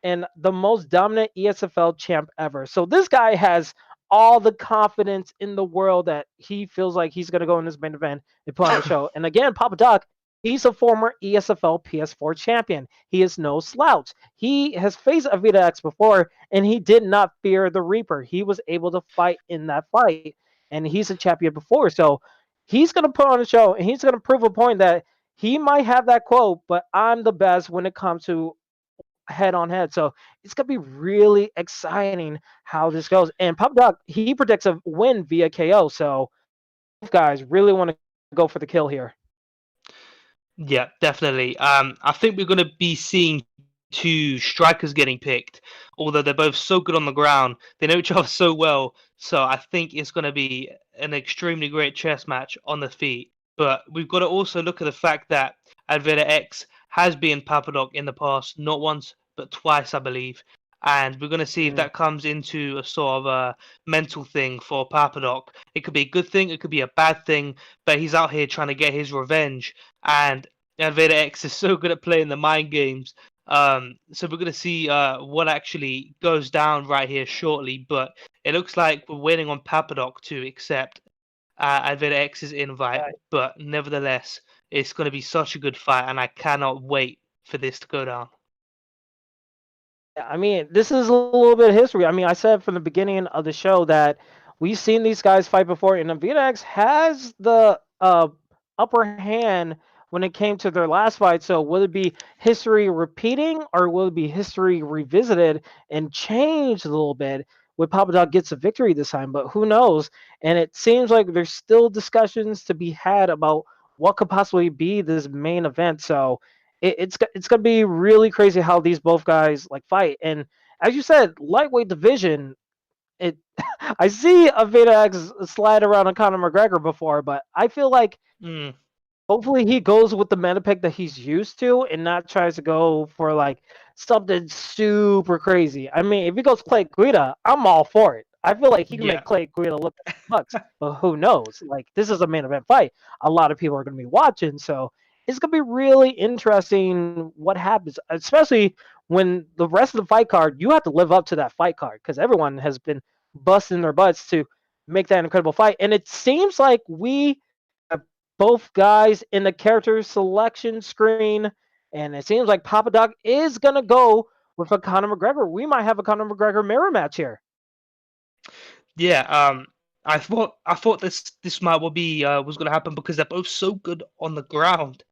and the most dominant ESFL champ ever. So this guy has all the confidence in the world that he feels like he's going to go in this main event and put on a show. And again, Papa Doc, He's a former ESFL PS4 champion. He is no slouch. He has faced Avita X before, and he did not fear the Reaper. He was able to fight in that fight, and he's a champion before. So he's going to put on a show, and he's going to prove a point that he might have that quote, but I'm the best when it comes to head on head. So it's going to be really exciting how this goes. And Pop Doc, he predicts a win via KO. So guys really want to go for the kill here. Yeah, definitely. I think we're going to be seeing two strikers getting picked, although they're both so good on the ground. They know each other so well. So I think it's going to be an extremely great chess match on the feet. But we've got to also look at the fact that Advera X has been Papadoc in the past, not once, but twice, I believe. And we're going to see if that comes into a sort of a mental thing for Papadoc. It could be a good thing, it could be a bad thing, but he's out here trying to get his revenge. And Vader X is so good at playing the mind games. So we're going to see what actually goes down right here shortly. But it looks like we're waiting on Papadoc to accept Vader X's invite. Right. But nevertheless, it's going to be such a good fight, and I cannot wait for this to go down. I mean, this is a little bit of history. I mean, I said from the beginning of the show that we've seen these guys fight before, and Avita X has the upper hand when it came to their last fight. So will it be history repeating, or will it be history revisited and changed a little bit when Papa Dog gets a victory this time? But who knows? And it seems like there's still discussions to be had about what could possibly be this main event. So it's gonna be really crazy how these both guys like fight. And as you said, lightweight division. It I see Avita X slide around on Conor McGregor before, but I feel like hopefully he goes with the meta pick that he's used to and not tries to go for like something super crazy. I mean, if he goes Clay Guida, I'm all for it. I feel like he can make Clay Guida look like bucks, but who knows? Like, this is a main event fight. A lot of people are going to be watching, so it's going to be really interesting what happens, especially when the rest of the fight card, you have to live up to that fight card because everyone has been busting their butts to make that incredible fight. And it seems like we have both guys in the character selection screen, and it seems like Papa Doc is going to go with a Conor McGregor. We might have a Conor McGregor mirror match here. Yeah, I thought this might will be was going to happen because they're both so good on the ground.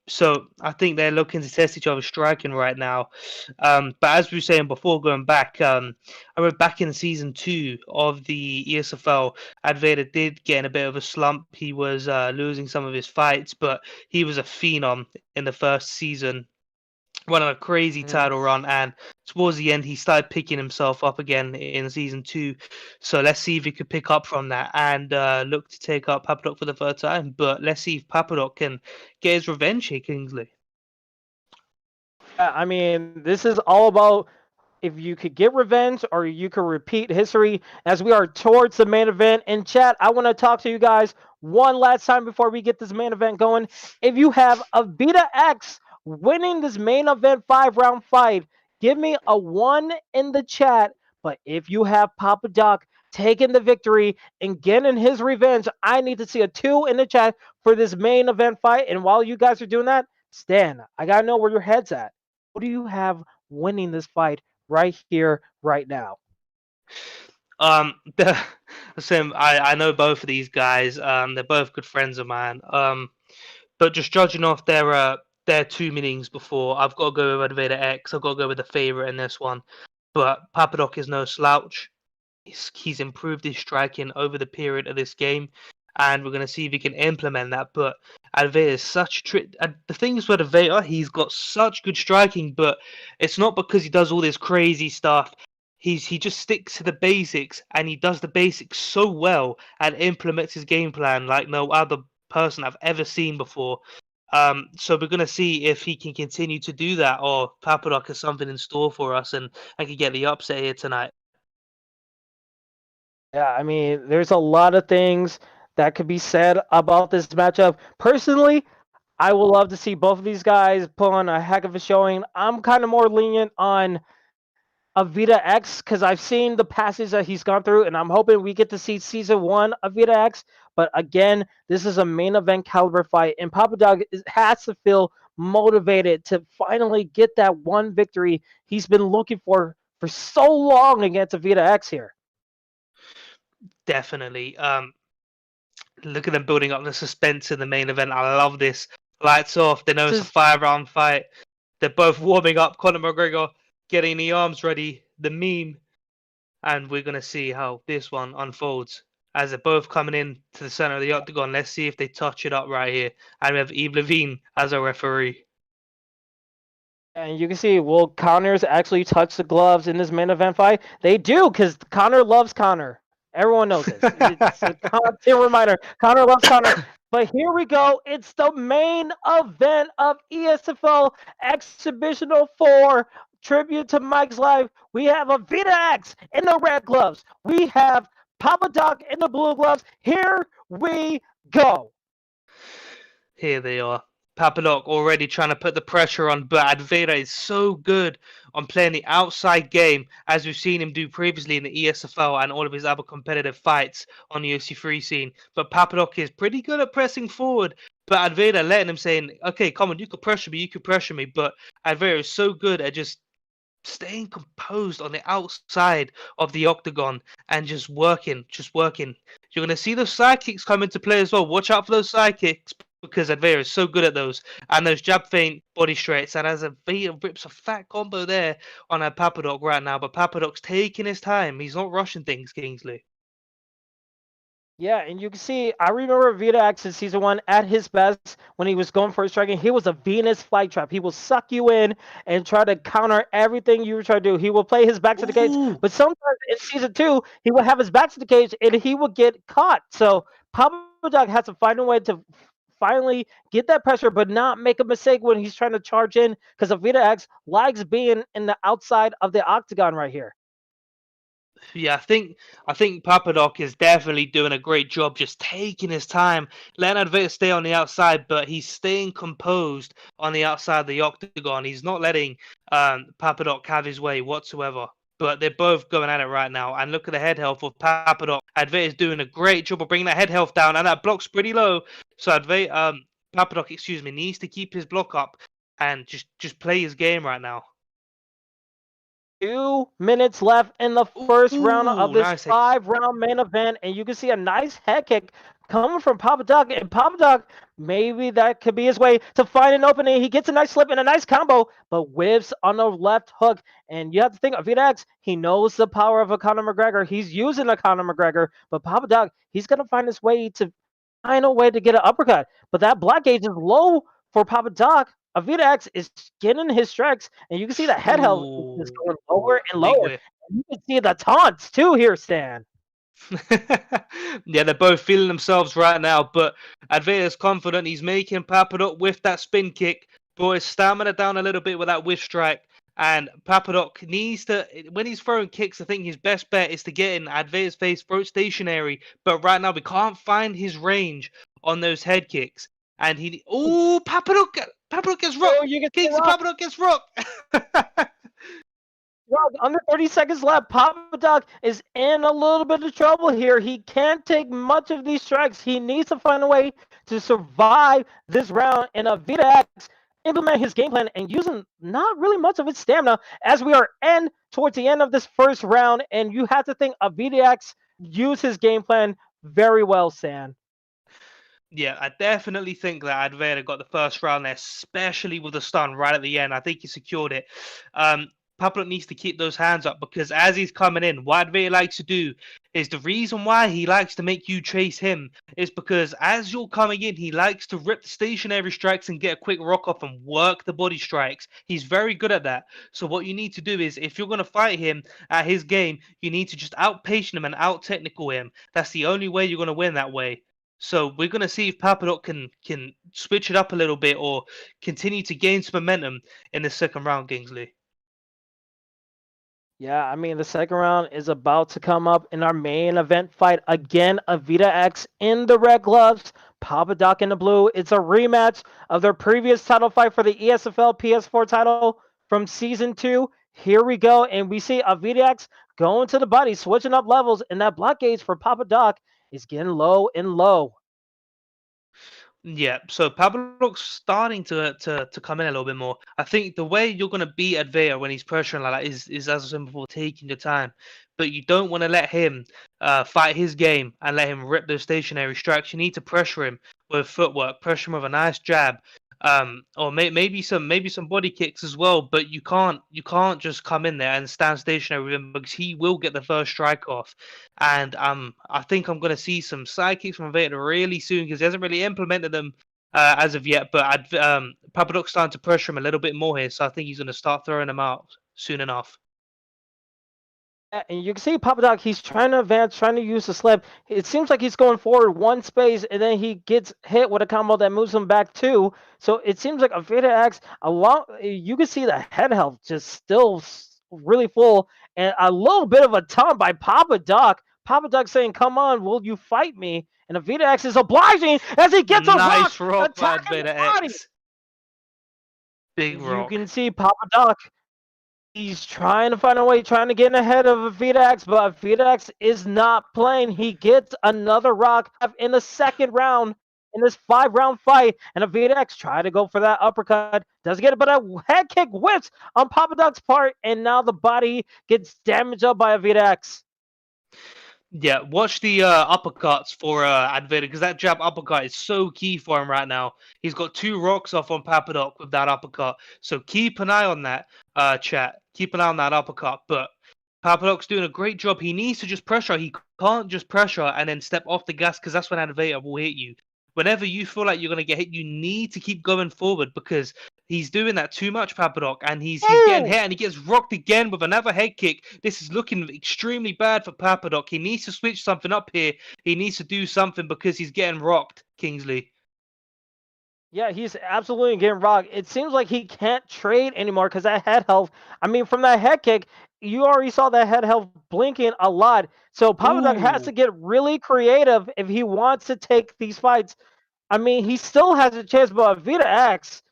So I think they're looking to test each other's striking right now. But as we were saying before, going back, I remember back in season 2 of the ESFL, Advaita did get in a bit of a slump. He was losing some of his fights, but he was a phenom in the first season, running a crazy title run, and towards the end he started picking himself up again in season 2. So let's see if he could pick up from that and look to take up Papadoc for the third time. But let's see if Papadoc can get his revenge here, Kingsley. I mean, this is all about if you could get revenge or you could repeat history as we are towards the main event. In chat, I want to talk to you guys one last time before we get this main event going. If you have Avita X winning this main event 5-round fight, give me a 1 in the chat. But if you have Papa Doc taking the victory and getting his revenge, I need to see a 2 in the chat for this main event fight. And while you guys are doing that, Stan, I gotta know where your head's at. Who do you have winning this fight right here, right now? Same. I know both of these guys. They're both good friends of mine. But just judging off their 2 meetings before, I've got to go with Advaita X. I've got to go with the favorite in this one. But Papadoc is no slouch. He's improved his striking over the period of this game, and we're going to see if he can implement that. But Advaita is such the thing is with Advaita, he's got such good striking, but it's not because he does all this crazy stuff. He just sticks to the basics, and he does the basics so well and implements his game plan like no other person I've ever seen before. So we're going to see if he can continue to do that, or Papadoc has something in store for us and can get the upset here tonight. Yeah, I mean, there's a lot of things that could be said about this matchup. Personally, I would love to see both of these guys put on a heck of a showing. I'm kind of more lenient on Avita X because I've seen the passage that he's gone through, and I'm hoping we get to see season 1 of Avita X. But again, this is a main event caliber fight, and Papa Dog has to feel motivated to finally get that one victory he's been looking for so long against Avita X here. Definitely. Look at them building up the suspense in the main event. I love this. Lights off. They know it's a 5-round fight. They're both warming up. Conor McGregor getting the arms ready. The meme. And we're going to see how this one unfolds. As they're both coming in to the center of the octagon. Let's see if they touch it up right here. And we have Yves Levine as a referee. And you can see, will Connors actually touch the gloves in this main event fight? They do, because Connor loves Connor. Everyone knows this. It's a constant reminder. Connor loves Connor. But here we go. It's the main event of ESFL Exhibitional 4. Tribute to Mike's Life. We have Avita X in the red gloves. We have Papa Doc in the blue gloves. Here we go. Here they are. Papadok already trying to put the pressure on, but Advera is so good on playing the outside game, as we've seen him do previously in the ESFL and all of his other competitive fights on the UFC3 scene. But Papadok is pretty good at pressing forward, but Advera letting him saying, okay, come on, you could pressure me, but Advera is so good at just staying composed on the outside of the octagon and just working. You're going to see those side kicks come into play as well. Watch out for those side kicks, because Advera is so good at those. And those jab feint body straights. And as Advera rips a fat combo there on a Papadok right now. But Papadok's taking his time. He's not rushing things, Kingsley. Yeah, and you can see, I remember Vita X in season 1 at his best when he was going for his striking. He was a Venus flytrap. He will suck you in and try to counter everything you were trying to do. He will play his back to the cage, but sometimes in season 2, he will have his back to the cage and he will get caught. So Papa Dog has to find a way to finally get that pressure, but not make a mistake when he's trying to charge in, because Avita X likes being in the outside of the octagon right here. Yeah, I think Papadok is definitely doing a great job, just taking his time, letting Advita stay on the outside, but he's staying composed on the outside of the octagon. He's not letting Papadok have his way whatsoever. But they're both going at it right now. And look at the head health of Papadok. Advita is doing a great job of bringing that head health down, and that block's pretty low. So Papadok, needs to keep his block up and just play his game right now. 2 minutes left in the first round of this nice 5-round main event, and you can see a nice head kick coming from Papa Dog, and Papa Dog, maybe that could be his way to find an opening. He gets a nice slip and a nice combo, but whiffs on the left hook. And you have to think of Avita X, he knows the power of a Conor McGregor. He's using a Conor McGregor, but Papa Dog, he's going to find his way to find a way to get an uppercut. But that block gauge is low for Papa Dog. Avita X is getting his strikes, and you can see the head health is going lower and lower. And you can see the taunts too here, Stan. Yeah, they're both feeling themselves right now, but Advita's confident. He's making Papadok with that spin kick, brought his stamina down a little bit with that whiff strike. And Papadok needs to, when he's throwing kicks, I think his best bet is to get in Advita's face, throw it stationary. But right now, we can't find his range on those head kicks. And Papadok gets rocked. Papadok gets rocked. Well, under 30 seconds left. Papa Dog is in a little bit of trouble here. He can't take much of these strikes. He needs to find a way to survive this round. And Avita X implement his game plan and using not really much of his stamina as we are towards the end of this first round. And you have to think Avita X used his game plan very well, Stan. Yeah, I definitely think that Advera got the first round there, especially with the stun right at the end. I think he secured it. Papadok needs to keep those hands up, because as he's coming in, what Advera likes to do is, the reason why he likes to make you chase him is because as you're coming in, he likes to rip the stationary strikes and get a quick rock off and work the body strikes. He's very good at that. So what you need to do is, if you're going to fight him at his game, you need to just outpace him and out-technical him. That's the only way you're going to win that way. So we're going to see if Papadok can switch it up a little bit or continue to gain some momentum in the second round, Kingsley. Yeah, I mean, the second round is about to come up in our main event fight. Again, Avita X in the red gloves, Papa Doc in the blue. It's a rematch of their previous title fight for the ESFL PS4 title from Season 2. Here we go, and we see Avita X going to the body, switching up levels, and that block gauge for Papa Doc is getting low and low. Yeah, so Pablo's starting to come in a little bit more. I think the way you're gonna beat Advea when he's pressuring like that is as I said before, taking your time. But you don't want to let him fight his game and let him rip those stationary strikes. You need to pressure him with footwork, pressure him with a nice jab, or maybe some body kicks as well. But you can't just come in there and stand stationary with him because he will get the first strike off. And I think I'm going to see some side kicks from Vader really soon because he hasn't really implemented them as of yet. But Papadoc's starting to pressure him a little bit more here, so I think he's going to start throwing them out soon enough. And you can see Papadoc, he's trying to advance, trying to use the slip. It seems like he's going forward one space, and then he gets hit with a combo that moves him back two. So it seems like Aveda X, you can see the head health just still really full, and a little bit of a taunt by Papadoc. Papadoc saying, "Come on, will you fight me?" And Aveda X is obliging as he gets a Nice rock by attacking the Vader body. X. Big You rock. can see Papadoc. He's trying to find a way, trying to get ahead of Aveda X, but Aveda X is not playing. He gets another rock in the second round in this 5-round fight, and Aveda X tried to go for that uppercut. Doesn't get it, but a head kick whips on Papadoc's part, and now the body gets damaged up by Aveda X. Yeah, watch the uppercuts for Advader because that jab uppercut is so key for him right now. He's got 2 rocks off on Papadoc with that uppercut, so keep an eye on that, chat. Keep an eye on that uppercut. But Papadoc's doing a great job. He needs to just pressure. He can't just pressure and then step off the gas because that's when Advader will hit you. Whenever you feel like you're gonna get hit, you need to keep going forward because he's doing that too much, Papadoc, and he's getting hit and he gets rocked again with another head kick. This is looking extremely bad for Papadoc. He needs to switch something up here. He needs to do something because he's getting rocked, Kingsley. Yeah, he's absolutely getting rocked. It seems like he can't trade anymore because that head health, I mean, from that head kick, you already saw that head health blinking a lot. So Papadoc has to get really creative if he wants to take these fights. I mean, he still has a chance, but Aveda X,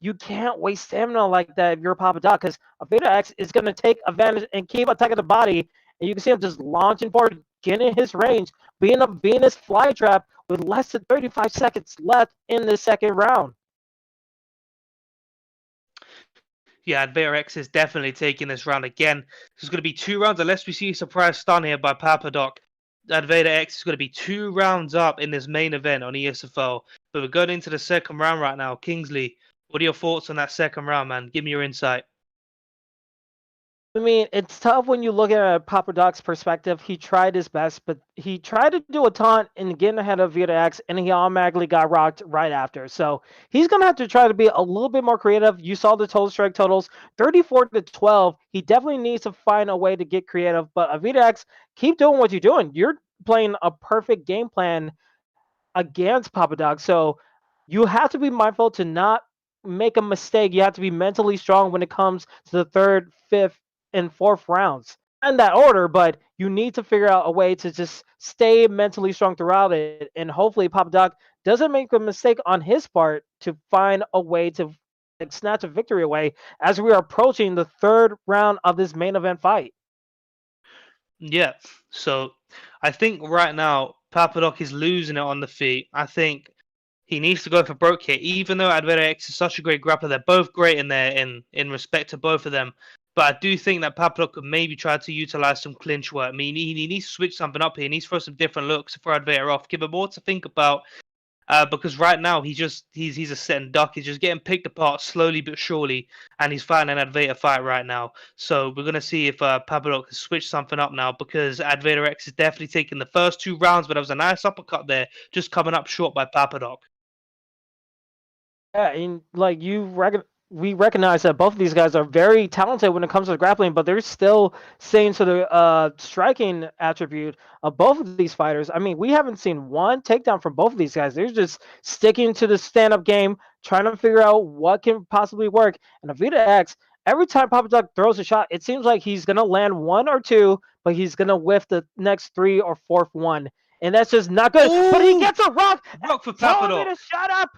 you can't waste stamina like that if you're Papadoc because Aveda X is going to take advantage and keep attacking the body. And you can see him just launching forward, getting his range, being a Venus flytrap with less than 35 seconds left in the second round. Yeah, Advader X is definitely taking this round again. There's going to be 2 rounds unless we see a surprise stun here by Papadoc. Advader X is going to be 2 rounds up in this main event on ESFL. But we're going into the second round right now. Kingsley, what are your thoughts on that second round, man? Give me your insight. I mean, it's tough when you look at Papadoc's perspective. He tried his best, but he tried to do a taunt and get ahead of Vita X, and he automatically got rocked right after. So he's going to have to try to be a little bit more creative. You saw the total strike totals, 34-12. He definitely needs to find a way to get creative. But Avita X, keep doing what you're doing. You're playing a perfect game plan against Papadoc. So you have to be mindful to not make a mistake. You have to be mentally strong when it comes to the third, fifth, and fourth rounds. Not in that order, but you need to figure out a way to just stay mentally strong throughout it. And hopefully Papadoc doesn't make a mistake on his part to find a way to snatch a victory away as we are approaching the third round of this main event fight. Yeah, so I think right now Papadoc is losing it on the feet. I think he needs to go for broke here, even though Advader X is such a great grappler. They're both great in there in respect to both of them. But I do think that Papadoc could maybe try to utilize some clinch work. I mean, he needs to switch something up here. He needs to throw some different looks for Advader off. Give him more to think about. Because right now he's a sitting duck. He's just getting picked apart slowly but surely, and he's fighting an Advader fight right now. So we're gonna see if Papadoc can switch something up now because Advader X is definitely taking the first 2 rounds, but there was a nice uppercut there, just coming up short by Papadoc. Yeah, and like we recognize that both of these guys are very talented when it comes to grappling, but they're still staying to the striking attribute of both of these fighters. I mean, we haven't seen one takedown from both of these guys. They're just sticking to the stand-up game, trying to figure out what can possibly work. And Avita X, every time Papadoc throws a shot, it seems like he's gonna land 1 or 2, but he's gonna whiff the next 3 or 4th one. And that's just not good. Ooh! But he gets a rock! Rock for Telling me Papadoc. to shut up!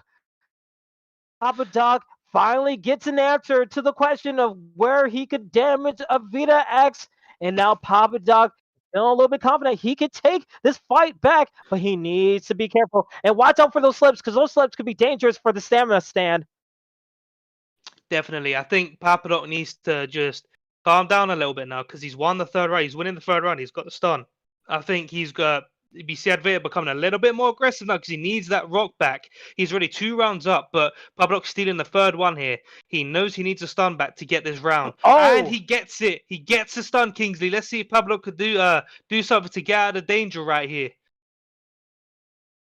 Papadoc finally gets an answer to the question of where he could damage Avita X, and now Papadoc feeling a little bit confident he could take this fight back, but he needs to be careful and watch out for those slips because those slips could be dangerous for the stamina stand. Definitely. I think Papadok needs to just calm down a little bit now because he's won the third round. He's winning the third round. He's got the stun. I think he's got BC Advaita becoming a little bit more aggressive now because he needs that rock back. He's already 2 rounds up, but Papadok's stealing the third one here. He knows he needs a stun back to get this round. And he gets it. He gets the stun, Kingsley. Let's see if Papadok could do something to get out of danger right here.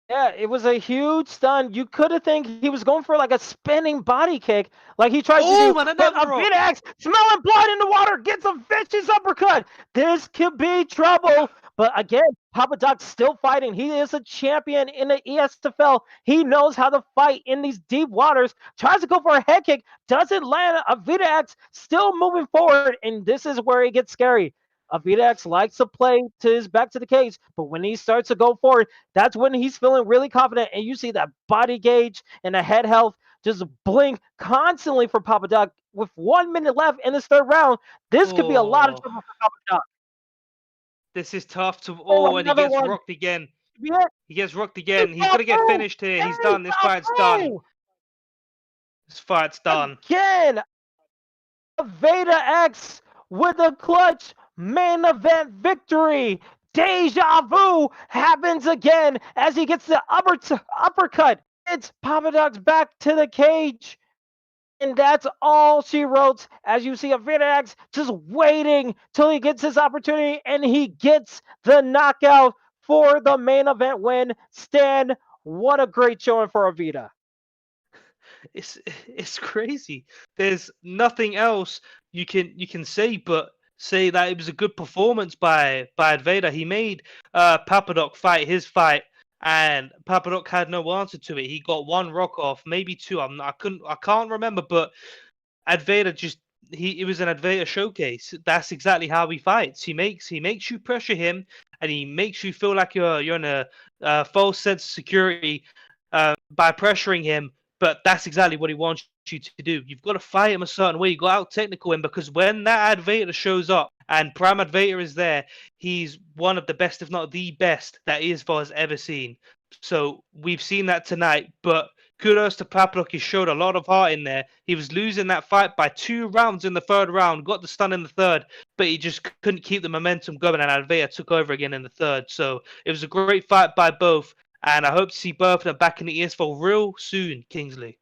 Yeah, it was a huge stun. You could have think he was going for like a spinning body kick, like he tried to do. And But another a Vidax smelling blood in the water gets a vicious uppercut. This could be trouble. But again, Papadok's still fighting. He is a champion in the ESFL. He knows how to fight in these deep waters. Tries to go for a head kick, doesn't land. A Vidax still moving forward, and this is where it gets scary. Vidax likes to play to his back to the cage, but when he starts to go forward, that's when he's feeling really confident. And you see that body gauge and the head health just blink constantly for Papadok. With 1 minute left in this third round, this could be a lot of trouble for Papadok. This is tough to. And he gets rocked again. Yeah. He gets rocked again. He's going to get finished here. He's done. This fight's done. This fight's done. Again, Veda X with a clutch main event victory. Deja vu happens again as he gets the uppercut. It's Papadok's back to the cage. And that's all she wrote. As you see, Vidax just waiting till he gets his opportunity, and he gets the knockout for the main event win. Stan, what a great showing for Avita. It's crazy. There's nothing else you can say but say that it was a good performance by Advaita. He made Papadok fight his fight, and Papadok had no answer to it. He got 1 rock off, maybe 2. I can't remember, but Advaita it was an Advaita showcase. That's exactly how he fights. He makes you pressure him, and he makes you feel like you're in a false sense of security by pressuring him. But that's exactly what he wants you to do. You've got to fight him a certain way. You've got to out-technical him, because when that Advaita shows up and Prime Advaita is there, he's one of the best, if not the best, that ESFL has ever seen. So we've seen that tonight, but kudos to Papadok. He showed a lot of heart in there. He was losing that fight by 2 rounds in the third round, got the stun in the third, but he just couldn't keep the momentum going, and Advaita took over again in the third. So it was a great fight by both. And I hope to see both of them back in the ESFL real soon, Kingsley.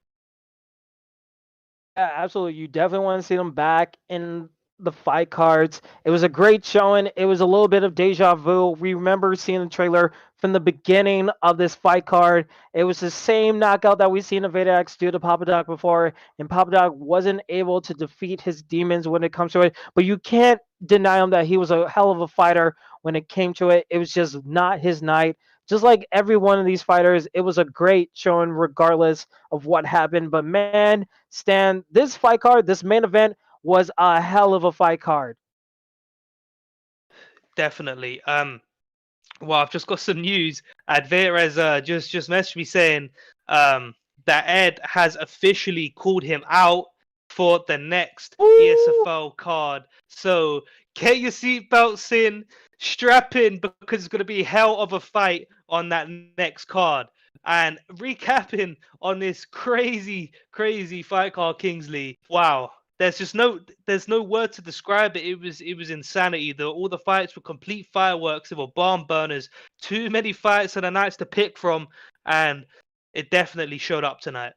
Yeah, absolutely. You definitely want to see them back in the fight cards. It was a great showing. It was a little bit of deja vu. We remember seeing the trailer from the beginning of this fight card. It was the same knockout that we've seen Aveda X do to Papadok before, and Papadok wasn't able to defeat his demons when it comes to it. But you can't deny him that he was a hell of a fighter when it came to it. It was just not his night. Just like every one of these fighters, it was a great showing regardless of what happened. But man, Stan, this fight card, this main event was a hell of a fight card. Definitely. Well, I've just got some news. Advaita has just messaged me saying that Ed has officially called him out for the next ESFL card. So get your seatbelts in, strap in, because it's going to be hell of a fight on that next card. And recapping on this crazy fight card, Kingsley. Wow. There's no word to describe it. It was insanity. All the fights were complete fireworks. They were barn burners. Too many fights and nights to pick from, and it definitely showed up tonight.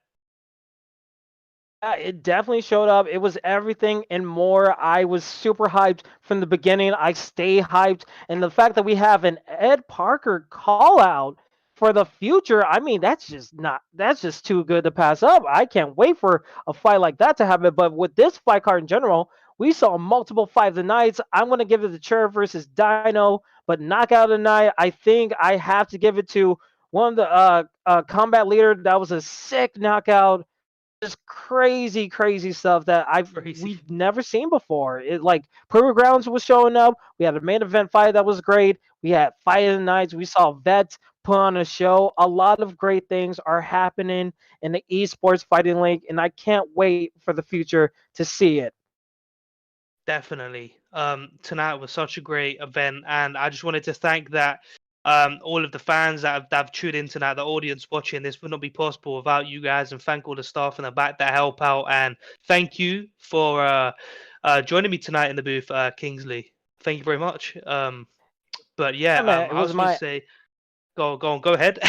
Yeah, it definitely showed up. It was everything and more. I was super hyped from the beginning. I stay hyped, and the fact that we have an Ed Parker call out for the future, I mean, that's just too good to pass up. I can't wait for a fight like that to happen. But with this fight card in general, we saw multiple fight of the nights. I'm gonna give it to Cher versus Dino, but knockout of the night, I think I have to give it to one of the combat leader. That was a sick knockout. Just crazy stuff that we've never seen before. It like Purple Grounds was showing up. We had a main event fight that was great. We had fight of the nights. We saw vets put on a show. A lot of great things are happening in the esports fighting league, and I can't wait for the future to see it. Definitely. Tonight was such a great event, and I just wanted to thank that all of the fans that have tuned in tonight, the audience watching. This would not be possible without you guys, and thank all the staff in the back that help out. And thank you for joining me tonight in the booth, Kingsley. Thank you very much. But yeah, Yeah, man, it I was was going to my say, go ahead.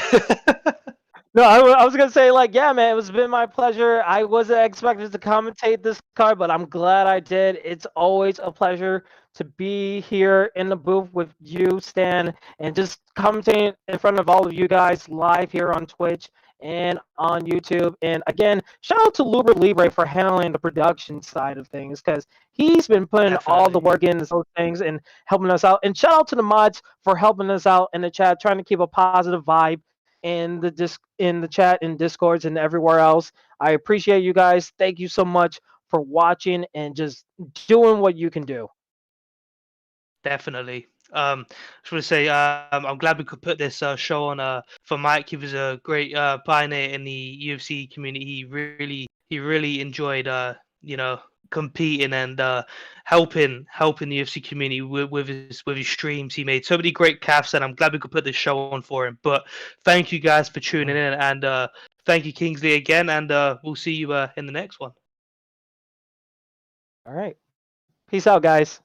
No, I was gonna say like, yeah, man, it's been my pleasure. I wasn't expected to commentate this card, but I'm glad I did. It's always a pleasure to be here in the booth with you, Stan, and just commentating in front of all of you guys live here on Twitch and on YouTube. And again, shout out to Luber Libre for handling the production side of things because he's been putting all the Definitely. work into those things and helping us out. And shout out to the mods for helping us out in the chat, trying to keep a positive vibe in the chat and discords and everywhere else. I appreciate you guys. Thank you so much for watching and just doing what you can do. Definitely. Just want to say, I'm glad we could put this show on for Mike. He was a great pioneer in the UFC community. He really enjoyed, competing and helping the UFC community with his streams. He made so many great calves, and I'm glad we could put this show on for him. But thank you guys for tuning in, and thank you, Kingsley, again. And we'll see you in the next one. All right. Peace out, guys.